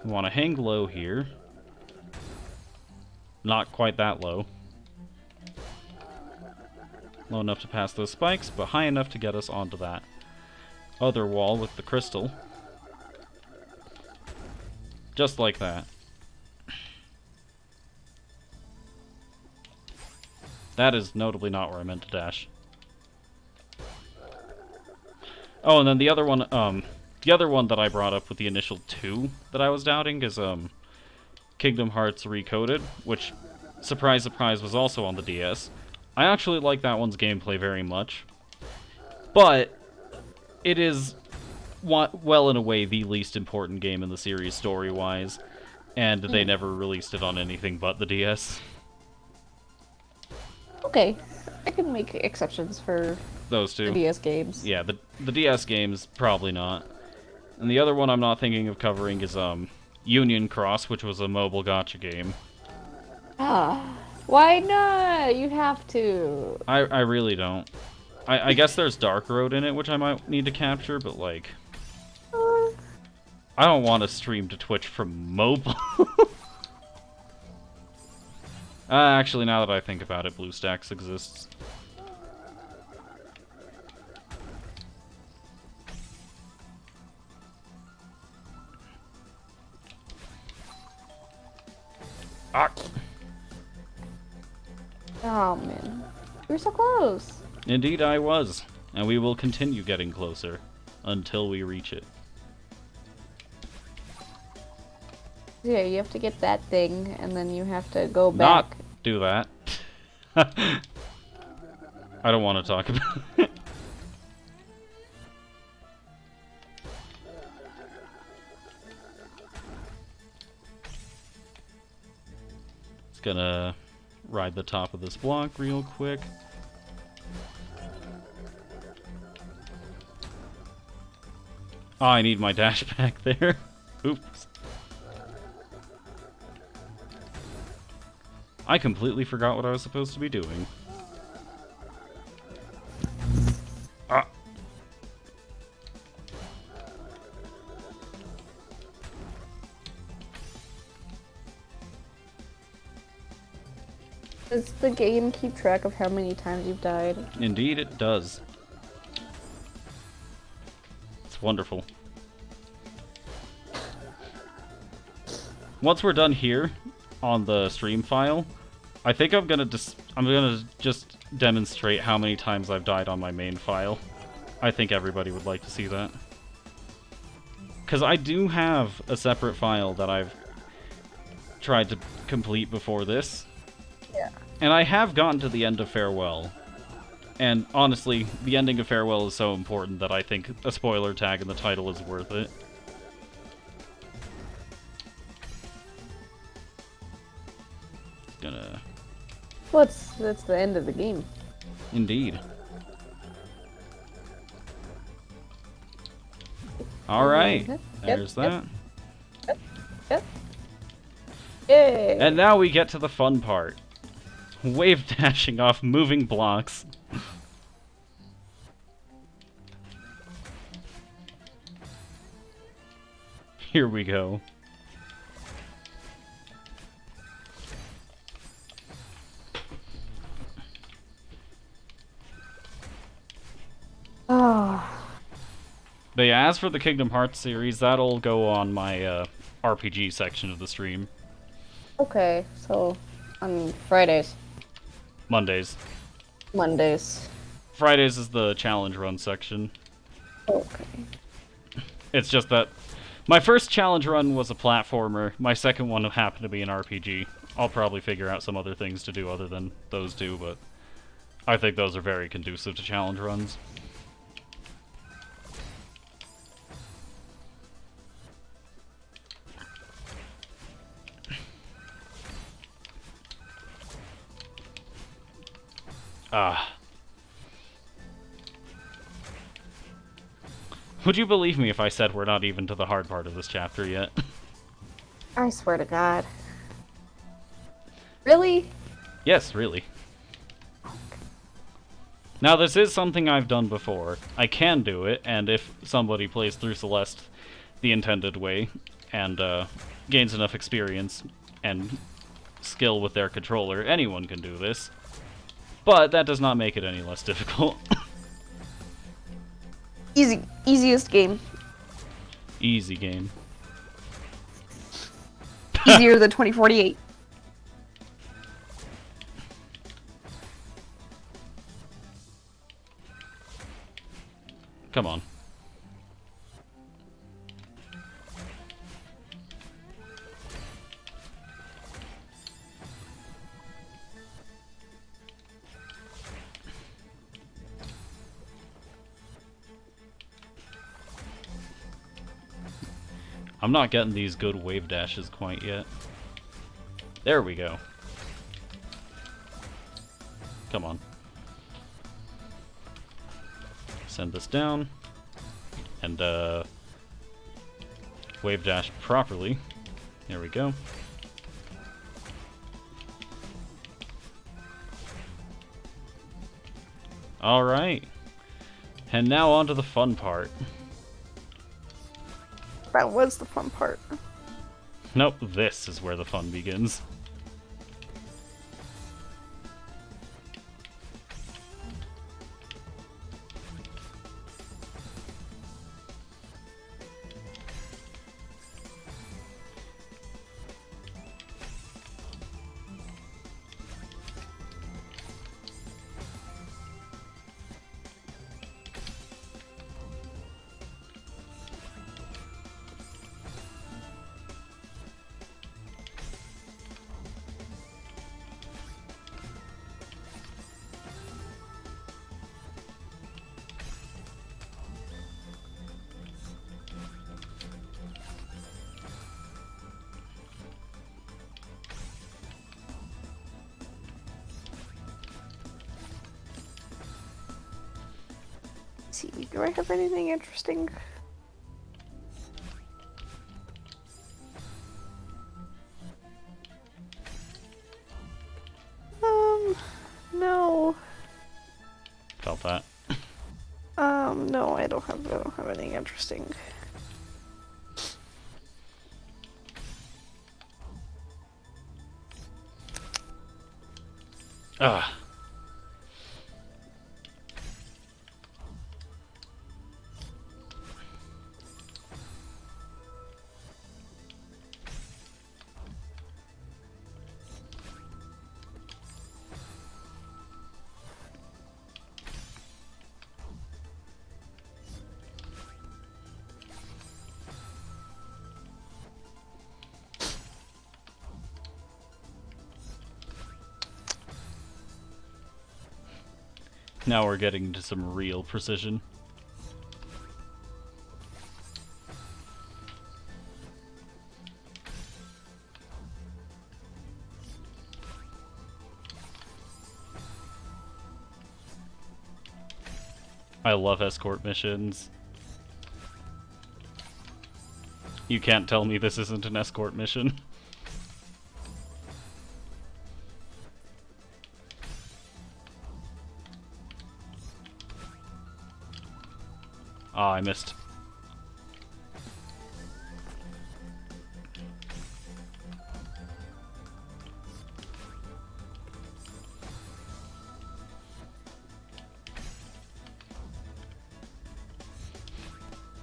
We want to hang low here. Not quite that low. Low enough to pass those spikes, but high enough to get us onto that other wall with the crystal. Just like that. That is notably not where I meant to dash. Oh, and then the other one that I brought up with the initial 2 that I was doubting is Kingdom Hearts Recoded, which, surprise surprise, was also on the DS. I actually like that one's gameplay very much, but it is well in a way the least important game in the series story-wise, and they never released it on anything but the DS. Okay, I can make exceptions for Those the two. DS games. Yeah, the DS games, probably not. And the other one I'm not thinking of covering is Union Cross, which was a mobile gacha game. Ah, why not? You have to. I really don't. I guess there's Dark Road in it, which I might need to capture, but like... I don't want to stream to Twitch from mobile. Actually, now that I think about it, BlueStacks exists. Ah. Oh man, you're so close. Indeed I was, and we will continue getting closer until we reach it. Yeah, you have to get that thing, and then you have to go Not back. do that. I don't want to talk about it. Just gonna ride the top of this block real quick. Oh, I need my dash back there. Oops. I completely forgot what I was supposed to be doing. Ah. Does the game keep track of how many times you've died? Indeed it does. It's wonderful. Once we're done here on the stream file, I think I'm gonna just demonstrate how many times I've died on my main file. I think everybody would like to see that. Because I do have a separate file that I've tried to complete before this. Yeah. And I have gotten to the end of Farewell. And honestly, the ending of Farewell is so important that I think a spoiler tag in the title is worth it. Gonna Well, that's the end of the game. Indeed. Alright, Yep, there's yep, that. yep. Yay! And now we get to the fun part. Wave dashing off moving blocks. Here we go. Oh, But yeah, as for the Kingdom Hearts series, that'll go on my RPG section of the stream. okay. So, on Fridays, Mondays. Mondays. Fridays is the challenge run section. Okay. It's just that my first challenge run was a platformer. My second one happened to be an RPG. I'll probably figure out some other things to do other than those two, but I think those are very conducive to challenge runs. Ah. Would you believe me if I said we're not even to the hard part of this chapter yet? I swear to God. Really? Yes, really. Now, this is something I've done before. I can do it, and if somebody plays through Celeste the intended way, and gains enough experience and skill with their controller, anyone can do this. But that does not make it any less difficult. Easiest game. Easy game. Easier than 2048. Come on. I'm not getting these good wave dashes quite yet. There we go. Come on. Send this down. And, wave dash properly. There we go. Alright. And now on to the fun part. That was the fun part. Nope, this is where the fun begins. Let's see, do I have anything interesting? No. Felt that. No, I don't have anything interesting. Ah. Now we're getting to some real precision. I love escort missions. You can't tell me this isn't an escort mission. Ah, I missed.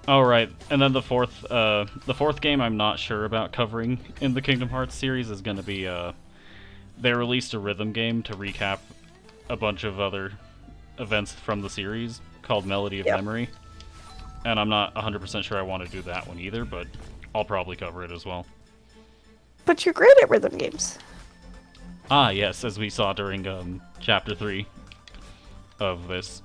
Alright, and then the fourth game I'm not sure about covering in the Kingdom Hearts series is gonna be, they released a rhythm game to recap a bunch of other events from the series called Melody of Memory. And I'm not 100% sure I want to do that one either, but I'll probably cover it as well. But you're great at rhythm games. Ah, yes, as we saw during Chapter 3 of this.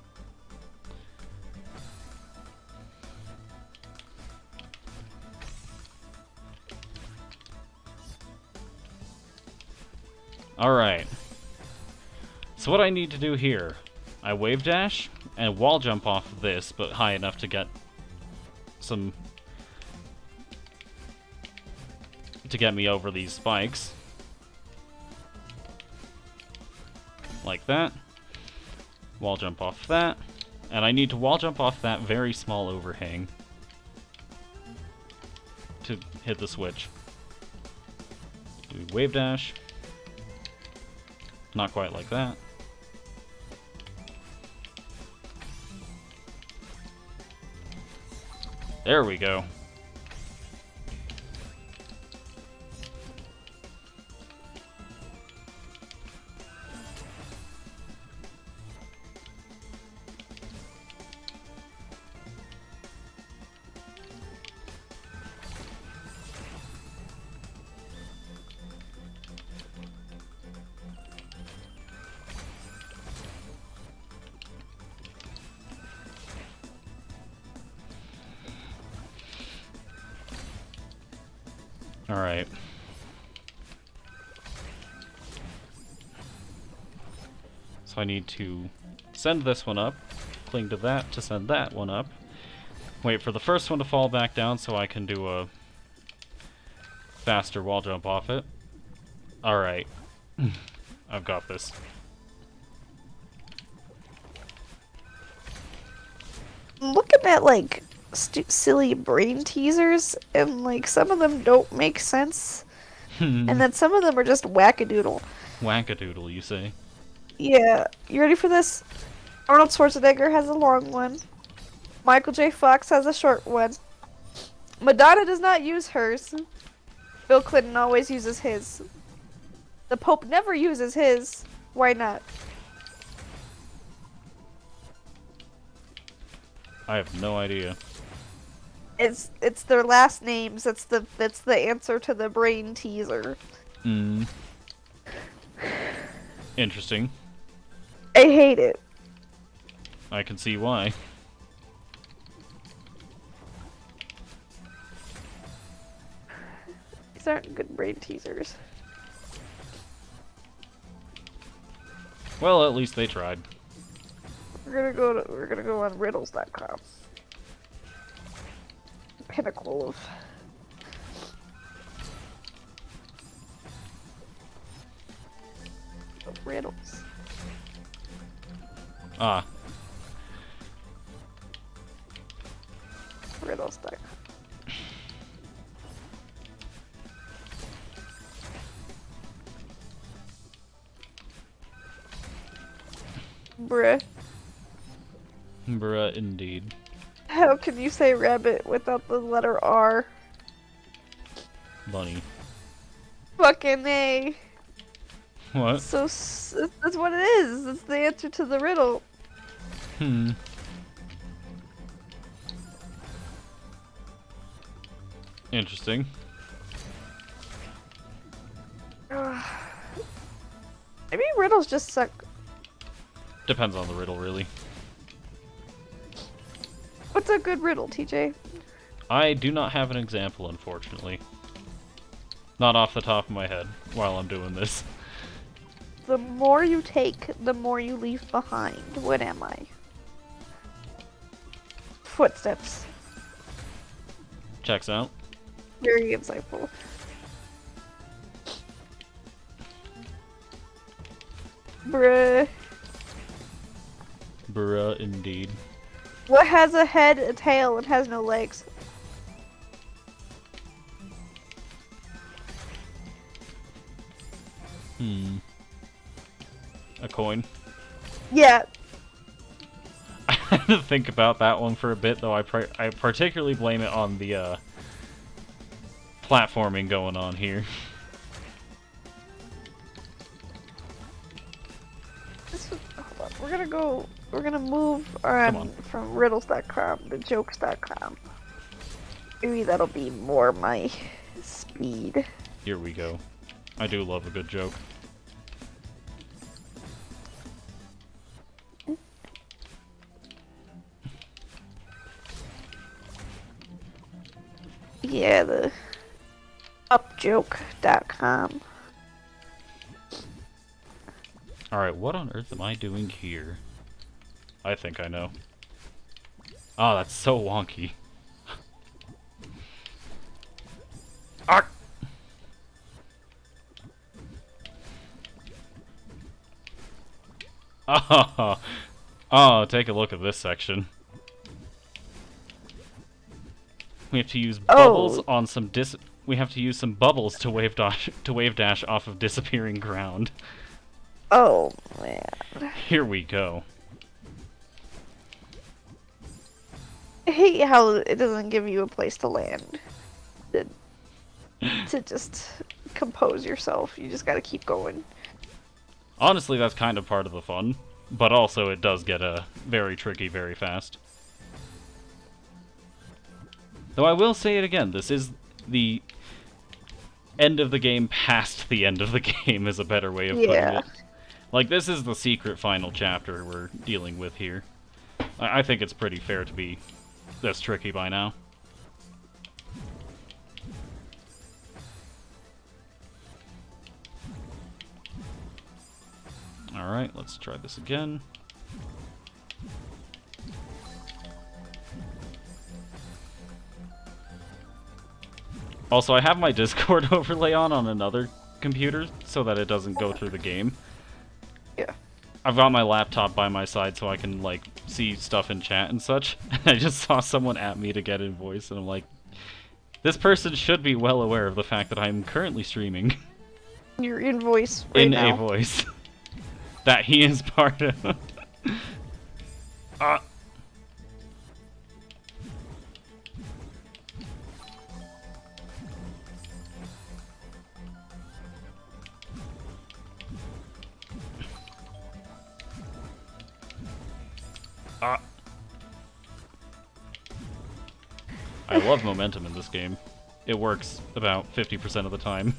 Alright. So what I need to do here, I wave dash and wall jump off of this, but high enough to get some... to get me over these spikes. Like that. Wall jump off that. And I need to wall jump off that very small overhang to hit the switch. Do wave dash. Not quite like that. There we go. Alright. So I need to send this one up, cling to that to send that one up, wait for the first one to fall back down so I can do a faster wall jump off it. Alright. I've got this. Looking at, like, silly brain teasers, and, like, some of them don't make sense. And then some of them are just wackadoodle. Wackadoodle, you say? Yeah. You ready for this? Arnold Schwarzenegger has a long one. Michael J. Fox has a short one. Madonna does not use hers. Bill Clinton always uses his. The Pope never uses his. Why not? I have no idea. It's their last names. That's the answer to the brain teaser. Hmm. Interesting. I hate it. I can see why. These aren't good brain teasers. Well, at least they tried. We're gonna go on riddles.com. Pinnacle of riddles. Ah. Riddles.com. Bruh. Bruh, indeed. How can you say rabbit without the letter R? Bunny. Fucking A. What? So, that's what it is. It's the answer to the riddle. Hmm. Interesting. Maybe riddles just suck. Depends on the riddle, really. What's a good riddle, TJ? I do not have an example, unfortunately. Not off the top of my head while I'm doing this. The more you take, the more you leave behind. What am I? Footsteps. Checks out. Very insightful. Bruh. Bruh, indeed. What has a head, a tail, and has no legs? A coin. Yeah. I had to think about that one for a bit, though. I particularly blame it on the platforming going on here. Hold on. We're gonna move on from riddles.com to jokes.com. Maybe that'll be more my speed. Here we go. I do love a good joke. Yeah, the upjoke.com. Alright, what on earth am I doing here? I think I know. Oh, that's so wonky. Ark! Oh, oh, take a look at this section. We have to use bubbles on some we have to use some bubbles to wave dash off of disappearing ground. Oh, man. Here we go. I hate how it doesn't give you a place to land. To just compose yourself. You just gotta keep going. Honestly, that's kind of part of the fun, but also it does get very tricky very fast. Though I will say it again, this is the end of the game past the end of the game is a better way of putting it. Like, this is the secret final chapter we're dealing with here. I think it's pretty fair to be this tricky by now. Alright, let's try this again. Also, I have my Discord overlay on another computer so that it doesn't go through the game. Yeah. I've got my laptop by my side so I can, like, see stuff in chat and such. I just saw someone at me to get in voice, and I'm like, this person should be well aware of the fact that I'm currently streaming. You're in voice right now. In a voice. That he is part of. I love momentum in this game. It works about 50% of the time.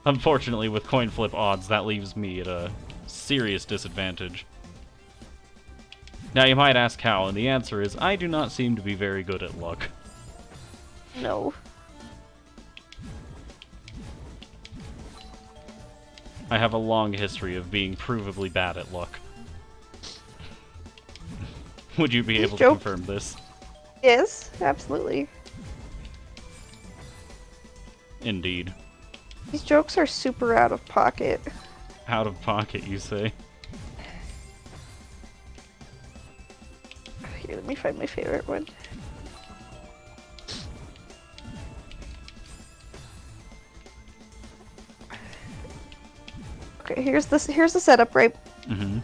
Unfortunately, with coin flip odds, that leaves me at a serious disadvantage. Now, you might ask how, and the answer is, I do not seem to be very good at luck. No. I have a long history of being provably bad at luck. Would you be able to confirm this? Yes, absolutely. Indeed. These jokes are super out of pocket. Out of pocket, you say? Here, let me find my favorite one. Okay, here's the setup, right? Mm-hmm.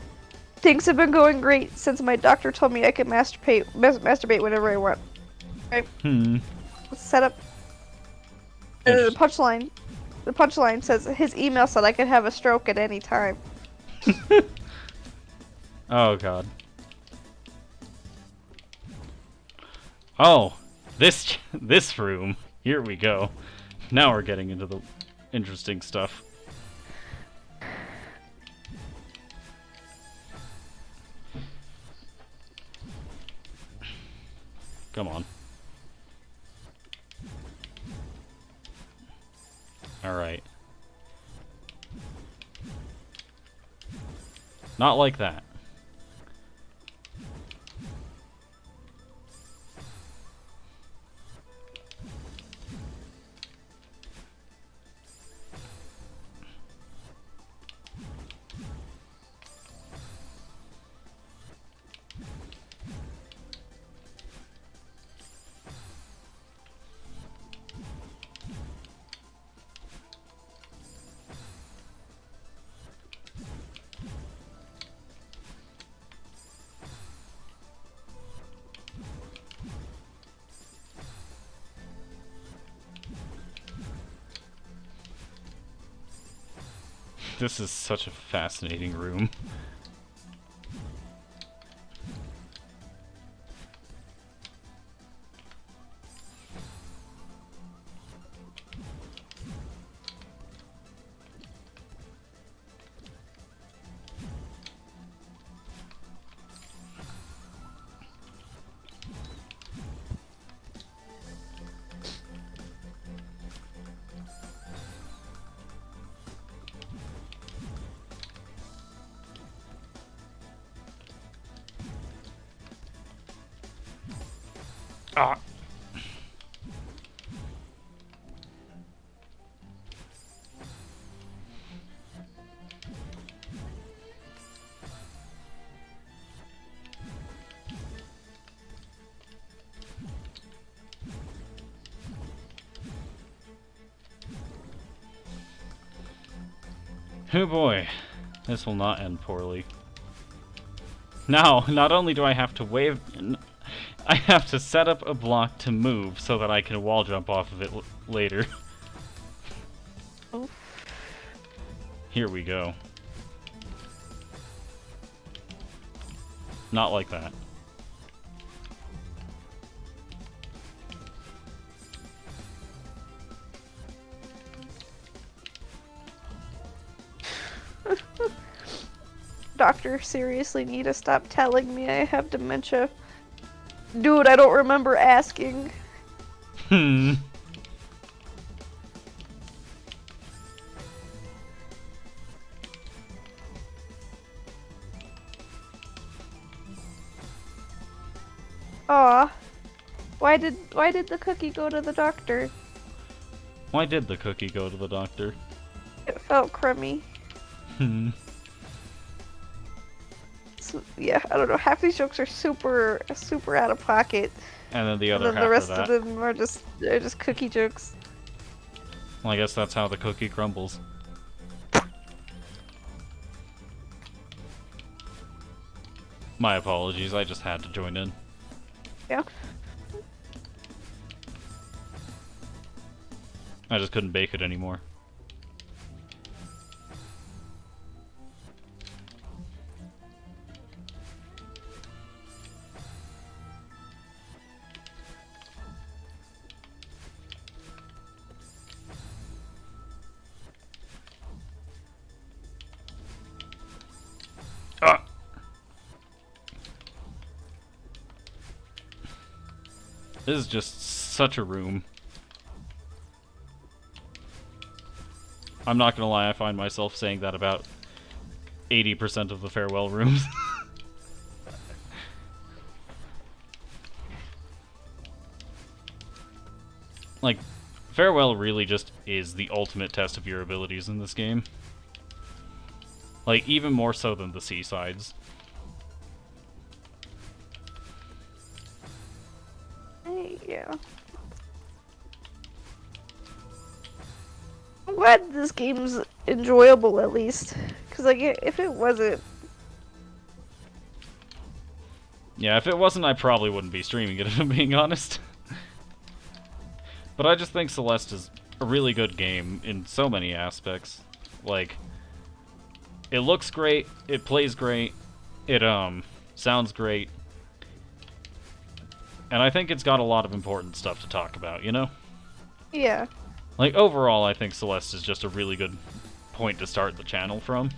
Things have been going great since my doctor told me I could masturbate whenever I want. Right? Setup. The punchline. The punchline says his email said I could have a stroke at any time. Oh god. Oh, this room. Here we go. Now we're getting into the interesting stuff. Come on. Alright. Not like that. This is such a fascinating room. Ah. Oh boy, this will not end poorly. Now, not only do I have to I have to set up a block to move so that I can wall jump off of it later. Oh. Here we go. Not like that. Doctor, seriously need to stop telling me I have dementia. Dude, I don't remember asking. Hmm. Aw. Why did the cookie go to the doctor? Why did the cookie go to the doctor? It felt crummy. Hmm. So, yeah, I don't know. Half these jokes are super out of pocket. And then the And other then half the rest of of that. them are just cookie jokes. Well, I guess that's how the cookie crumbles. My apologies, I just had to join in. Yeah. I just couldn't bake it anymore. Ah! This is just such a room. I'm not gonna lie, I find myself saying that about 80% of the farewell rooms. Like, farewell really just is the ultimate test of your abilities in this game. Like, even more so than the seasides. Yeah. I'm glad this game's enjoyable at least. Cause like if it wasn't, Yeah, if it wasn't, I probably wouldn't be streaming it, if I'm being honest. But I just think Celeste is a really good game in so many aspects. Like, it looks great, it plays great, it sounds great. And I think it's got a lot of important stuff to talk about, you know? yeah. Like, overall, I think Celeste is just a really good point to start the channel from.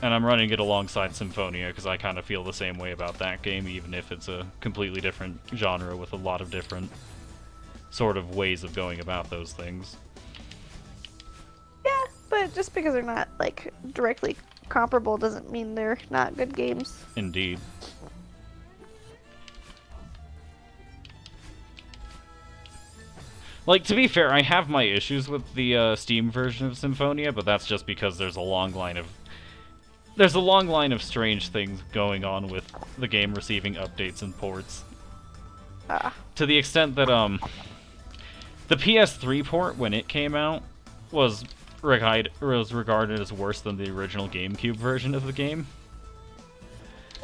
And I'm running it alongside Symphonia, because I kind of feel the same way about that game, even if it's a completely different genre with a lot of different sort of ways of going about those things. Yeah, but just because they're not like directly comparable doesn't mean they're not good games. Indeed. Like, to be fair, I have my issues with the Steam version of Symphonia, but that's just because there's a long line of strange things going on with the game receiving updates and ports. To the extent that the PS3 port, when it came out, was regarded as worse than the original GameCube version of the game.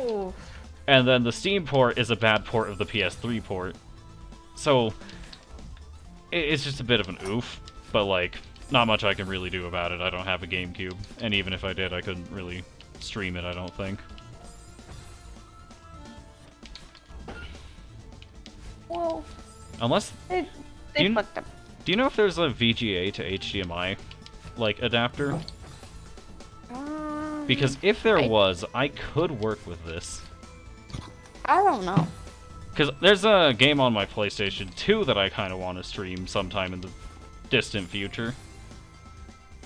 Ooh. And then the Steam port is a bad port of the PS3 port. So it's just a bit of an oof, but like, not much I can really do about it. I don't have a GameCube, and even if I did, I couldn't really stream it, I don't think. Well, Unless... they Do you- fucked up. Do you know if there's a VGA to HDMI, like, adapter? Because if there was, I could work with this. I don't know. Because there's a game on my PlayStation 2 that I kind of want to stream sometime in the distant future.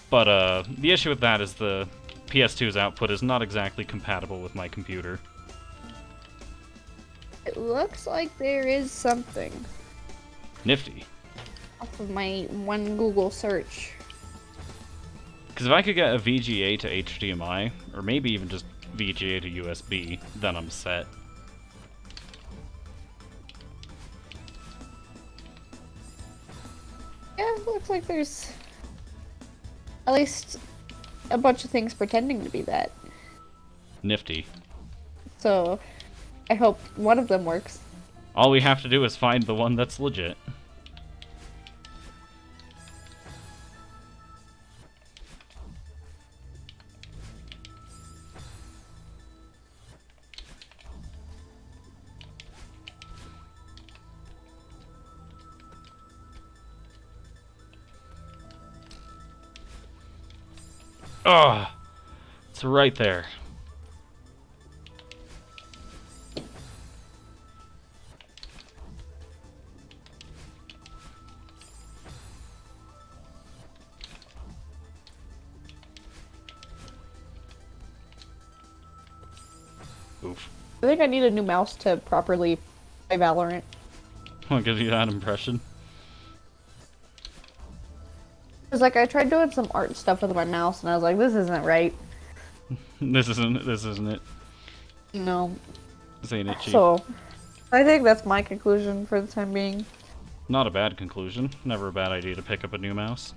But, the issue with that is the PS2's output is not exactly compatible with my computer. It looks like there is something Nifty. off of my one Google search. Because if I could get a VGA to HDMI, or maybe even just VGA to USB, then I'm set. Yeah, it looks like there's at least a bunch of things pretending to be that. Nifty. So, I hope one of them works. All we have to do is find the one that's legit. Ugh! It's right there. Oof. I think I need a new mouse to properly play Valorant. I'll give you that impression. Cause like I tried doing some art stuff with my mouse and I was like, this isn't right. This isn't it. No. This ain't it, Chief. So, I think that's my conclusion for the time being. Not a bad conclusion. Never a bad idea to pick up a new mouse.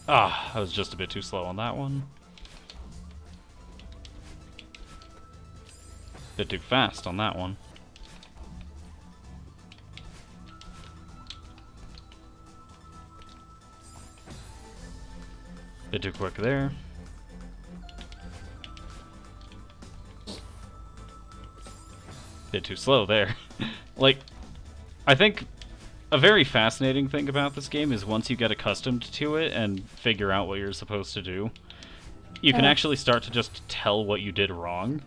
Ah, I was just a bit too slow on that one. Bit too fast on that one. Bit too quick there. Bit too slow there. Like, I think a very fascinating thing about this game is once you get accustomed to it and figure out what you're supposed to do, you can actually start to just tell what you did wrong.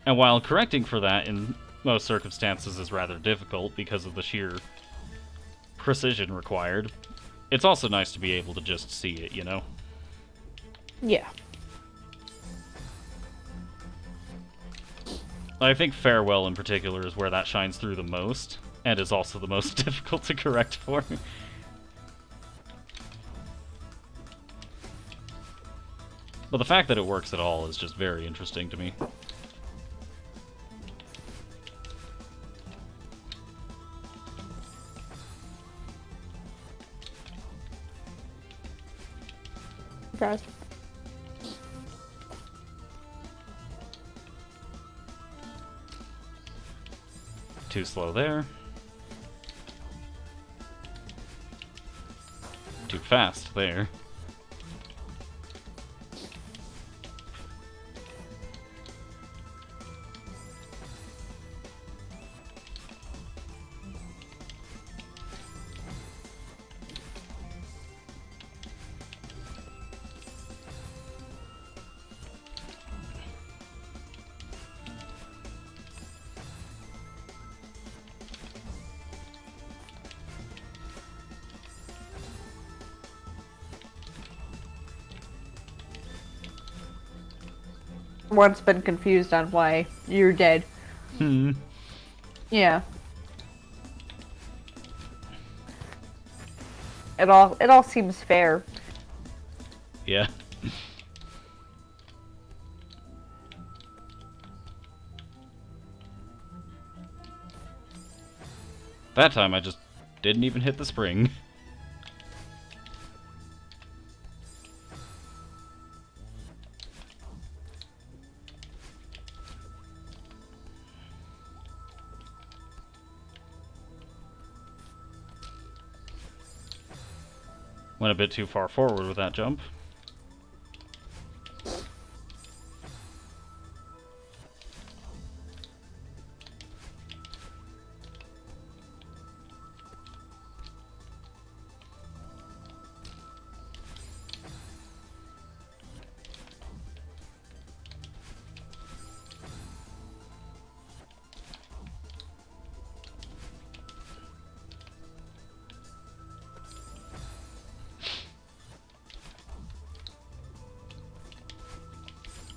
And while correcting for that in most circumstances is rather difficult because of the sheer precision required, it's also nice to be able to just see it, you know? Yeah. I think Farewell in particular is where that shines through the most, and is also the most difficult to correct for. But the fact that it works at all is just very interesting to me. Surprised. Too slow there. Too fast there. Once been confused on why you're dead. Hmm. Yeah. It all seems fair. Yeah. That time I just didn't even hit the spring. Went a bit too far forward with that jump.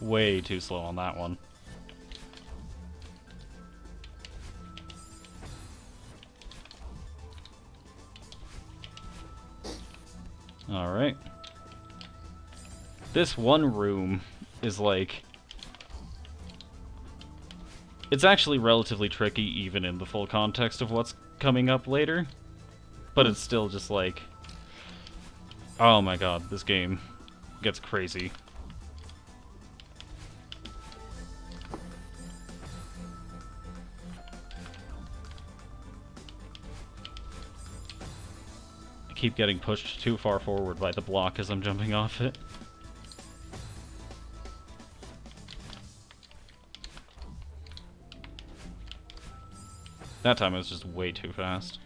Way too slow on that one. Alright. This one room is like... It's actually relatively tricky even in the full context of what's coming up later. But it's still just like... Oh my god, this game gets crazy. Keep getting pushed too far forward by the block as I'm jumping off it. That time I was just way too fast.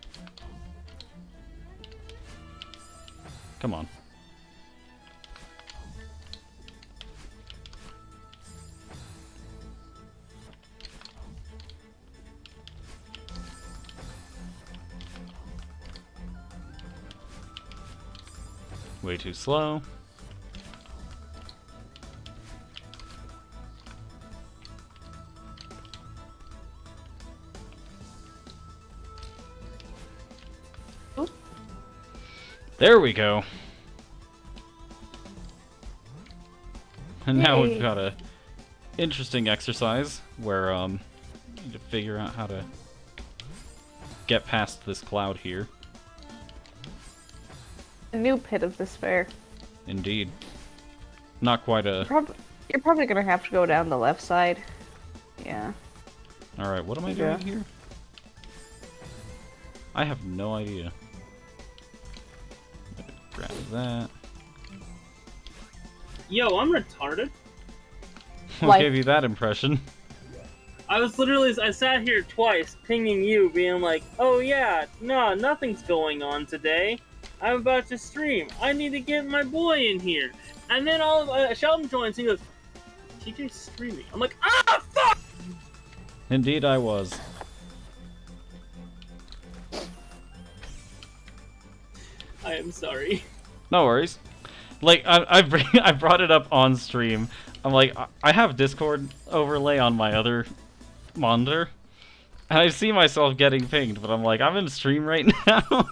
Come on. Way too slow. Oop. There we go. And now Yay. we've got a interesting exercise where need to figure out how to get past this cloud here. A new pit of despair. Indeed. Not quite a... You're probably gonna have to go down the left side. Yeah. Alright, what am I Yeah. doing here? I have no idea. Grab that. Yo, I'm retarded. What Like- gave you that impression? I sat here twice pinging you, being like, oh yeah, no, nothing's going on today. I'm about to stream. I need to get my boy in here. And then Sheldon joins and he goes, TJ's streaming. I'm like, ah, fuck! Indeed I was. I am sorry. No worries. Like, I brought it up on stream. I'm like, I have Discord overlay on my other monitor. And I see myself getting pinged, but I'm like, I'm in stream right now.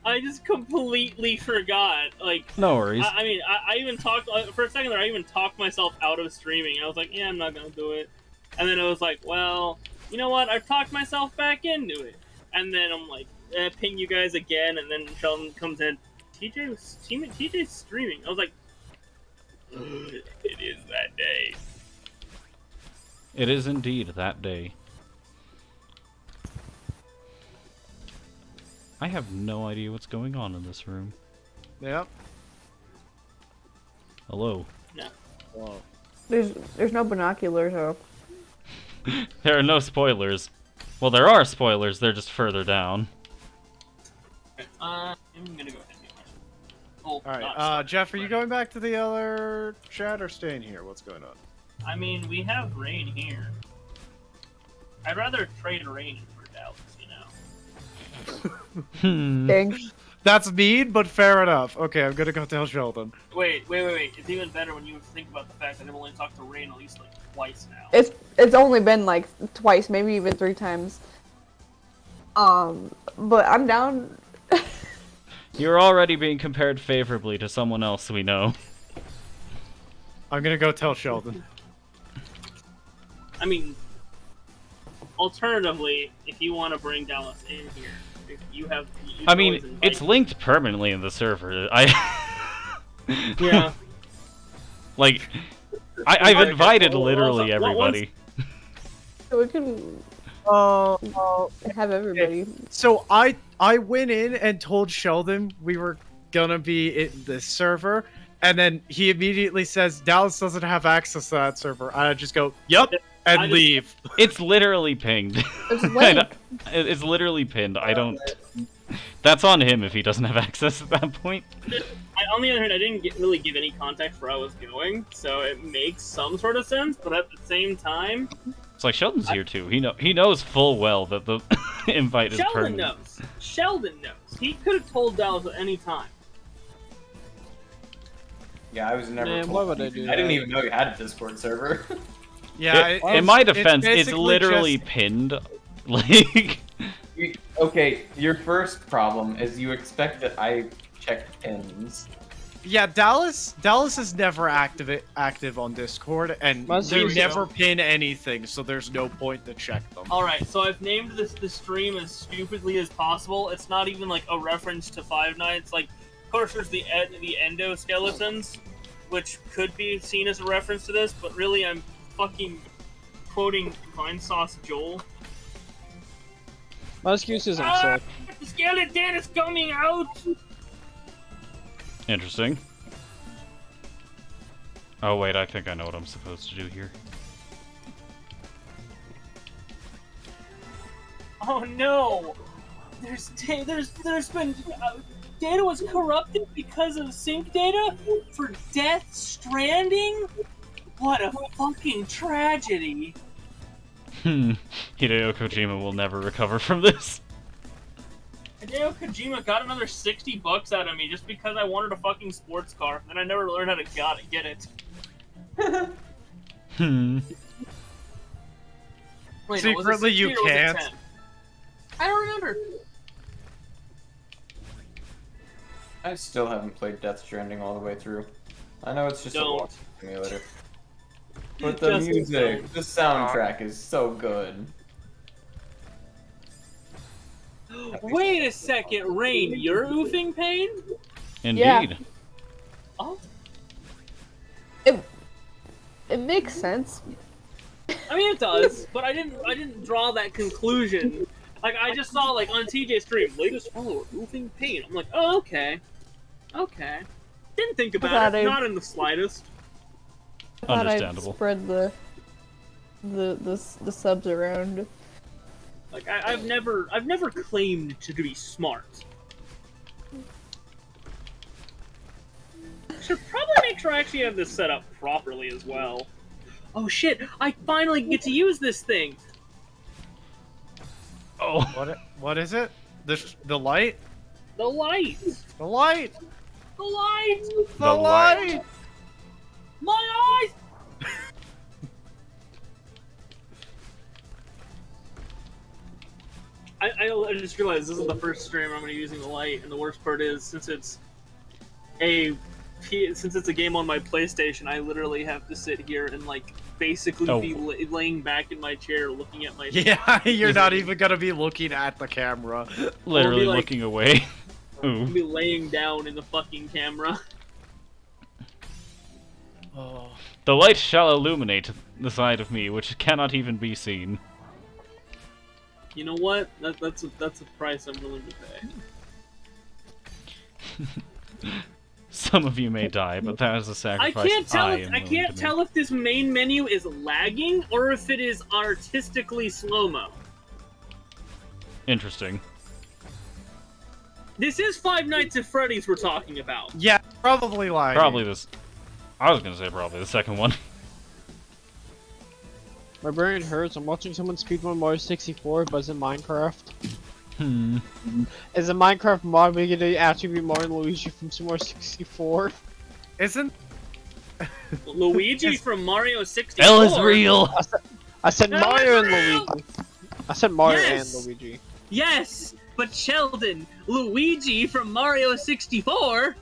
I just completely forgot. Like, No worries. I mean, I even talked, for a second there, I even talked myself out of streaming. I was like, yeah, I'm not gonna do it. And then I was like, well, you know what? I've talked myself back into it. And then I'm like, ping you guys again, and then Sheldon comes in. TJ's streaming. I was like, it is that day. It is indeed that day. I have no idea what's going on in this room. Yep. Hello. Whoa. There's no binoculars or There are no spoilers. Well, there are spoilers, they're just further down. I'm gonna go ahead and get my... Oh, Alright, Jeff, are you going back to the other chat or staying here? What's going on? I mean, we have rain here. I'd rather trade rain for Dallas, you know? thing. That's mean, but fair enough. Okay, I'm gonna go tell Sheldon. Wait. It's even better when you think about the fact that I've only talked to Rain at least like twice now. It's only been like twice, maybe even 3 times. But I'm down. You're already being compared favorably to someone else we know. I'm gonna go tell Sheldon. I mean, alternatively, if you want to bring Dallas in here, if you have... you I can mean, always invite it's him. linked permanently in the server. Yeah. Like, I've invited Well, literally well, everybody. We can Oh, have everybody. so I I went in and told Sheldon we were gonna be in this server, and then he immediately says Dallas doesn't have access to that server. And I just go, "Yep," and leave. It's literally pinged. It's I linked. don't- it's literally pinned. I don't. That's on him if he doesn't have access at that point. On the other hand, I didn't really give any context where I was going, so it makes some sort of sense. But at the same time, It's like Sheldon's here too. He knows full well that the invite is Sheldon permanent. knows. Sheldon knows. He could have told Dallas at any time. Yeah, I was never Man, told. why would I do I didn't that? even know you had a Discord server. Yeah. In my defense, it's basically literally just- pinned. Like, Okay, your first problem is you expect that I check pins. Yeah, Dallas is never active on Discord, and That's we true. never pin anything, so there's no point to check them. Alright, so I've named the stream as stupidly as possible. It's not even like a reference to Five Nights. Like, of course, there's the endoskeletons, which could be seen as a reference to this, but really I'm fucking quoting Vine Sauce Joel. My excuse is I'm sick. The skeleton is coming out! interesting. Oh wait, I think I know what I'm supposed to do here. Oh no! There's been data was corrupted because of sync data for Death Stranding. What a fucking tragedy! Hideo Kojima will never recover from this. Hideo Kojima got another $60 out of me just because I wanted a fucking sports car, and I never learned how to get it. Hmm. Wait, no, was it Secretly, 60 you or was it can't. 10? I don't remember. I still haven't played Death Stranding all the way through. I know it's just a Don't. walk simulator. But the Just music, don't. the soundtrack is so good. Wait a second, Rain, you're oofing pain? Indeed. Oh, It makes sense. I mean it does, but I didn't draw that conclusion. Like I just saw like on TJ's stream, latest follower oofing pain. I'm like, oh okay, okay. Didn't think about thought it, I- not in the slightest. I thought I'd Understandable. spread the subs around. Like I've never claimed to be smart. Should probably make sure I actually have this set up properly as well. Oh shit! I finally get to use this thing. Oh. What is it? The light? The light. The light! The light. The light! My eyes. I just realized this is the first stream I'm going to be using the light, and the worst part is since it's a game on my PlayStation, I literally have to sit here and like basically Oh. be laying back in my chair looking at my Yeah, you're not even gonna be looking at the camera. Literally like- looking away. Ooh. be laying down in the fucking camera. Oh. The light shall illuminate the side of me, which cannot even be seen. You know what? That's a price I'm willing to pay. Some of you may die, but that is a I sacrifice can't tell. I If, am I willing can't to tell make. if this main menu is lagging or if it is artistically slow mo. Interesting. This is Five Nights at Freddy's we're talking about. Yeah, probably lying. Probably this. I was gonna say probably the second one. My brain hurts. I'm watching someone speedrun Mario 64, but it's in Minecraft. Hmm. Is a Minecraft mod making it actually be Mario and Luigi from Super Mario 64? Isn't Luigi Yes. from Mario 64. L is real. I said That Mario was and real! Luigi. I said Mario Yes! and Luigi. Yes, but Sheldon, Luigi from Mario 64.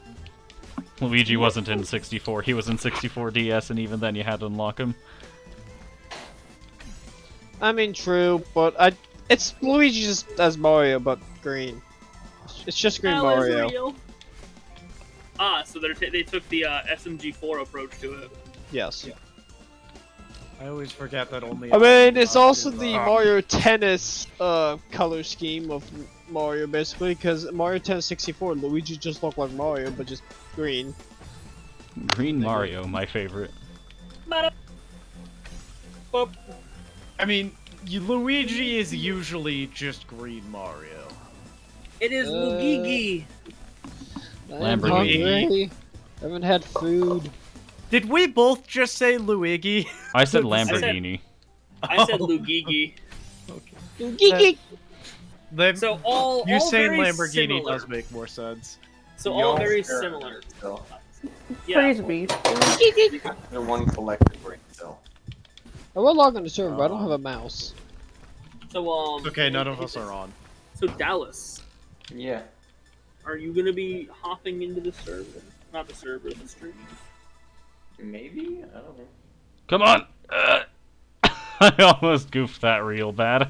Luigi wasn't in 64. He was in 64 DS, and even then you had to unlock him. I mean, true, but it's Luigi just as Mario, but green. It's just green L Mario. is real. Ah, so they took the SMG4 approach to it. Yes. I always forget that only. I mean, it's also do the that. Mario Tennis color scheme of Mario, basically, because Mario Tennis 64, Luigi just looked like Mario, but just green. Green Mario, my favorite. I mean, Luigi is usually just green Mario. It is Lugigi. I'm Lamborghini. hungry. Haven't had food. Did we both just say Luigi? I said At the same- Lamborghini. I said Lugigi. Geeky. So all you saying very Lamborghini similar. does make more sense. So You all all very share similar. Still. Yeah. Praise be. They're one collective brain still. I will log on the server, but I don't have a mouse. So Okay, none of us are on. So Dallas, Yeah. are you gonna be hopping into the server? Not the server, the stream. Maybe? I don't know. Come on! I almost goofed that real bad.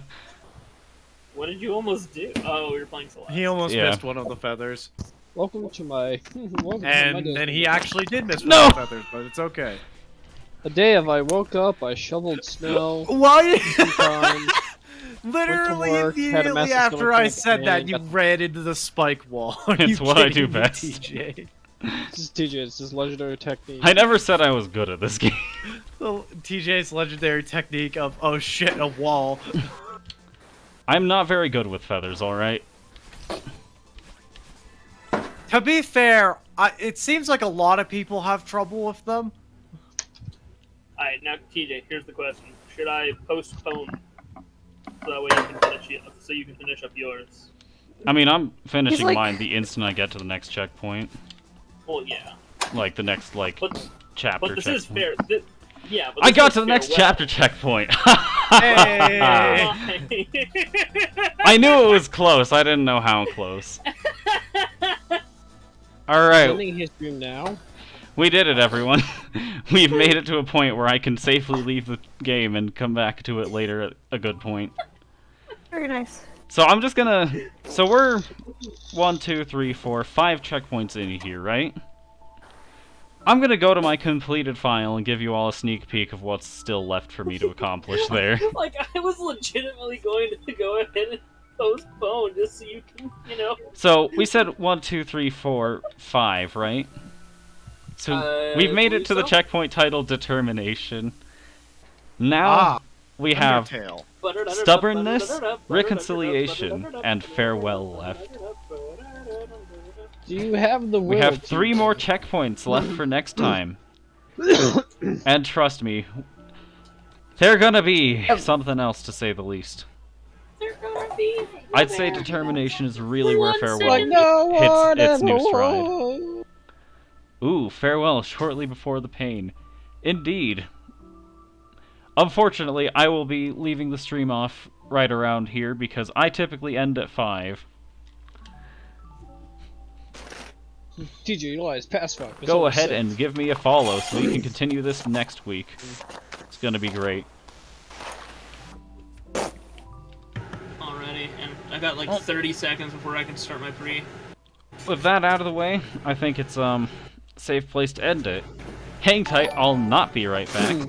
What did you almost do? Oh, you're playing Celeste. He almost Yeah. missed one of the feathers. Welcome to my. welcome to my And day. then he actually did miss No! one of the feathers, but it's okay. A day of I woke up, I shoveled snow. Why? Sometimes. Literally work, had a immediately massive after stomach I cramp, said that, and you got- ran into the spike wall. Are It's you what I kidding do me, best. TJ? This is TJ, it's his legendary technique. I never said I was good at this game. TJ's legendary technique of, oh shit, a wall. I'm not very good with feathers, alright? To be fair, it seems like a lot of people have trouble with them. Alright, now TJ, here's the question: should I postpone so that way you can finish it, so you can finish up yours? I mean, I'm finishing like- mine the instant I get to the next checkpoint. Well, yeah, Like, the next, like, but chapter this checkpoint. is fair. Yeah, but I this got is to the next fair chapter checkpoint! Hey! I knew it was close, I didn't know how close. Alright, Sending his stream now. we did it, everyone. We've made it to a point where I can safely leave the game and come back to it later at a good point. Very nice. So I'm just gonna... So we're 1, 2, 3, 4, 5 checkpoints in here, right? I'm gonna go to my completed file and give you all a sneak peek of what's still left for me to accomplish there. Like, I was legitimately going to go ahead and postpone just so you can, you know. So we said 1, 2, 3, 4, 5, right? So we've made it believe to the so. checkpoint titled Determination. Now we have Undertale. Stubbornness, Reconciliation, and Farewell left. Do you have the will? We have to- 3 more checkpoints left for next time. And trust me, they're gonna be something else to say the least. I'd say Determination is really where Farewell Like no one hits its new ever stride. was. Ooh, Farewell shortly before the pain. Indeed. Unfortunately, I will be leaving the stream off right around here because I typically end at 5. TJ, you realize pass fuck. It's Go over ahead 6. and give me a follow so we can continue this next week. It's gonna be great. Alrighty, and I got like 30 seconds before I can start my pre. With that out of the way, I think it's a safe place to end it. Hang tight, I'll not be right back.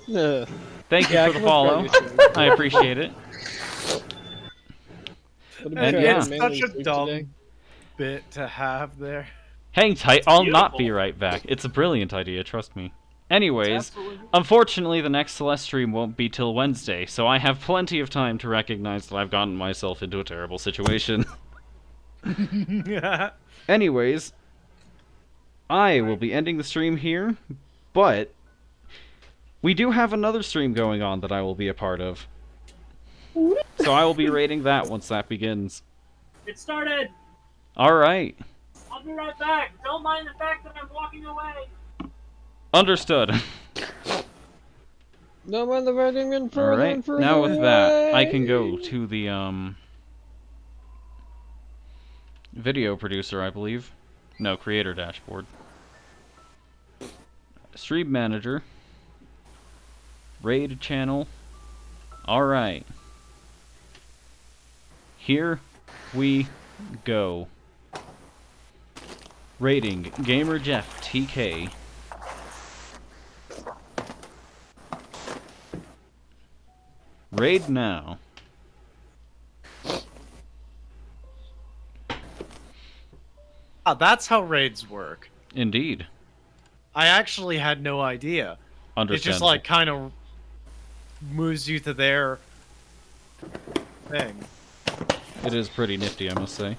Yeah, Thank you I for the can follow. look at you. I appreciate it. Would And it be yeah. It's mainly such a stream dumb today? bit to have there. Hang tight, I'll not beautiful. be right back. It's a brilliant idea, trust me. Anyways, Absolutely. unfortunately the next Celeste stream won't be till Wednesday, so I have plenty of time to recognize that I've gotten myself into a terrible situation. Anyways, I will be ending the stream here, but we do have another stream going on that I will be a part of. So I will be rating that once that begins. It started! Alright, I'll be right back. Don't mind the fact that I'm walking away. understood. No man, the writing and further and Alright, further now with that, I away. can go to the, video producer, I believe. No, creator dashboard. Stream manager. Raid channel. Alright. Here we go. Rating Gamer Jeff TK. Raid now. Ah, that's how raids work. Indeed. I actually had no idea. It just Understandable. like kind of moves you to their thing. It is pretty nifty, I must say.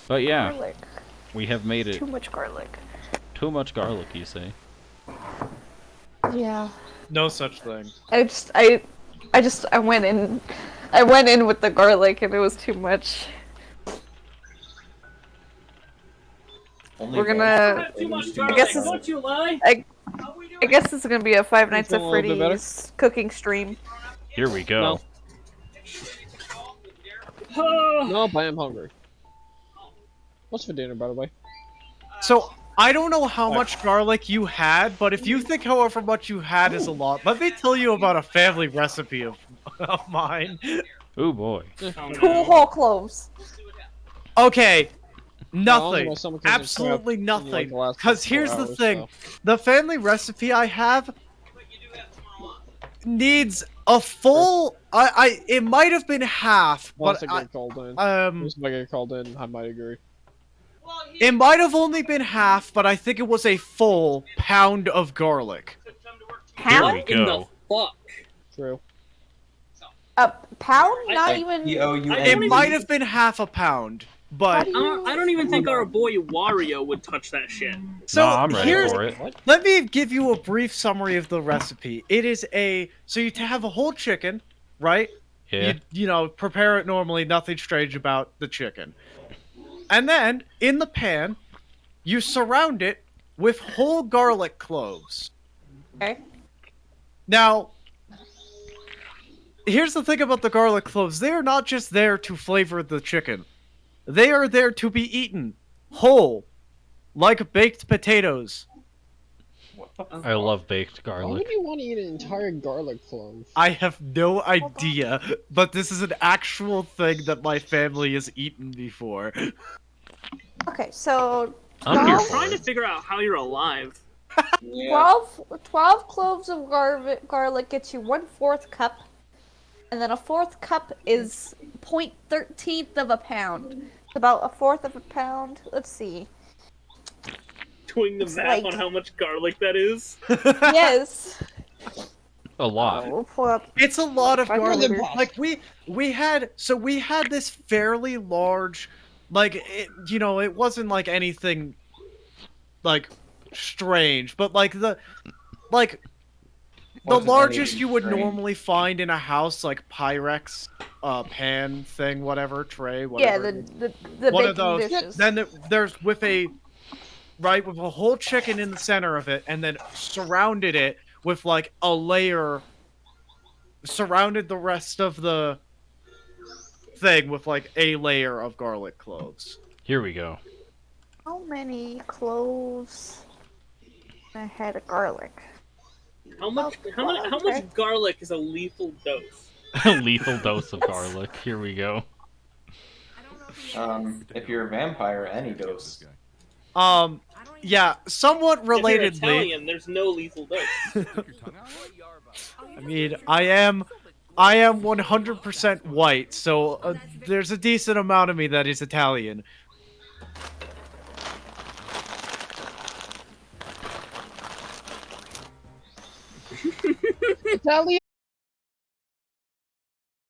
But yeah, Garlic. we have made it. Too much garlic. Too much garlic, you say? Yeah. No such thing. I went in with the garlic and it was too much. Only We're one. gonna. Too much Too garlic, guess it's- don't you lie? I guess it's gonna be a Five Nights at Feeling a little bit better? Freddy's cooking stream. Here we go. No. No, but I am hungry. What's for dinner, by the way? So I don't know how much garlic you had, but if you think however much you had is a lot, let me tell you about a family recipe of mine. Oh boy. Oh, 2 no. whole cloves. Okay, Well, nothing. my stomach hasn't Absolutely cramped in, like, nothing. the last, Because 4 here's the hours, thing. so. The family recipe I have needs a full... It might have been half, Once but I get called in. Once I get called in, I might agree. it might have only been half, but I think it was a full pound of garlic. Here Pound? we What in the go. fuck? True. A pound? Not Like, even. P-O-U-N-D. It might have been half a pound, but... I don't even think our boy Wario would touch that shit. So Nah, I'm ready here's... for it. Let me give you a brief summary of the recipe. It is a... So you have a whole chicken, right? Yeah. You know, prepare it normally, nothing strange about the chicken. And then, in the pan, you surround it with whole garlic cloves. Okay. Now, here's the thing about the garlic cloves. They are not just there to flavor the chicken. They are there to be eaten whole, like baked potatoes. I love baked Why garlic. would you want to eat an entire garlic clove? I have no idea, but this is an actual thing that my family has eaten before. Okay, so I'm here I'm for trying to it. figure out how you're alive. Yeah. 12 cloves of garlic gets you 1/4 cup, and then a 1/4 cup is 0.13 of a pound. About a 1/4 of a pound. Let's see. Doing the It's math like- on how much garlic that is. Yes. A lot. We'll pull up. It's a lot of I garlic. really- Like we had this fairly large, like it wasn't like anything like strange, but like the Wasn't largest anything you would strange. normally find in a house, like Pyrex, pan thing, whatever, tray, Yeah, whatever. the One baking of those. dishes. Then there's with a whole chicken in the center of it, and then surrounded it with like a layer, surrounded the rest of the thing with like a layer of garlic cloves. Here we go. How many cloves in a head of garlic? How much? Oh, How okay. much garlic is a lethal dose? Lethal dose of garlic. Here we go. If you're a vampire, any dose. Yeah, somewhat If you're relatedly. Italian, there's no lethal dose. I mean, I am 100% white, so there's a decent amount of me that is Italian. Italian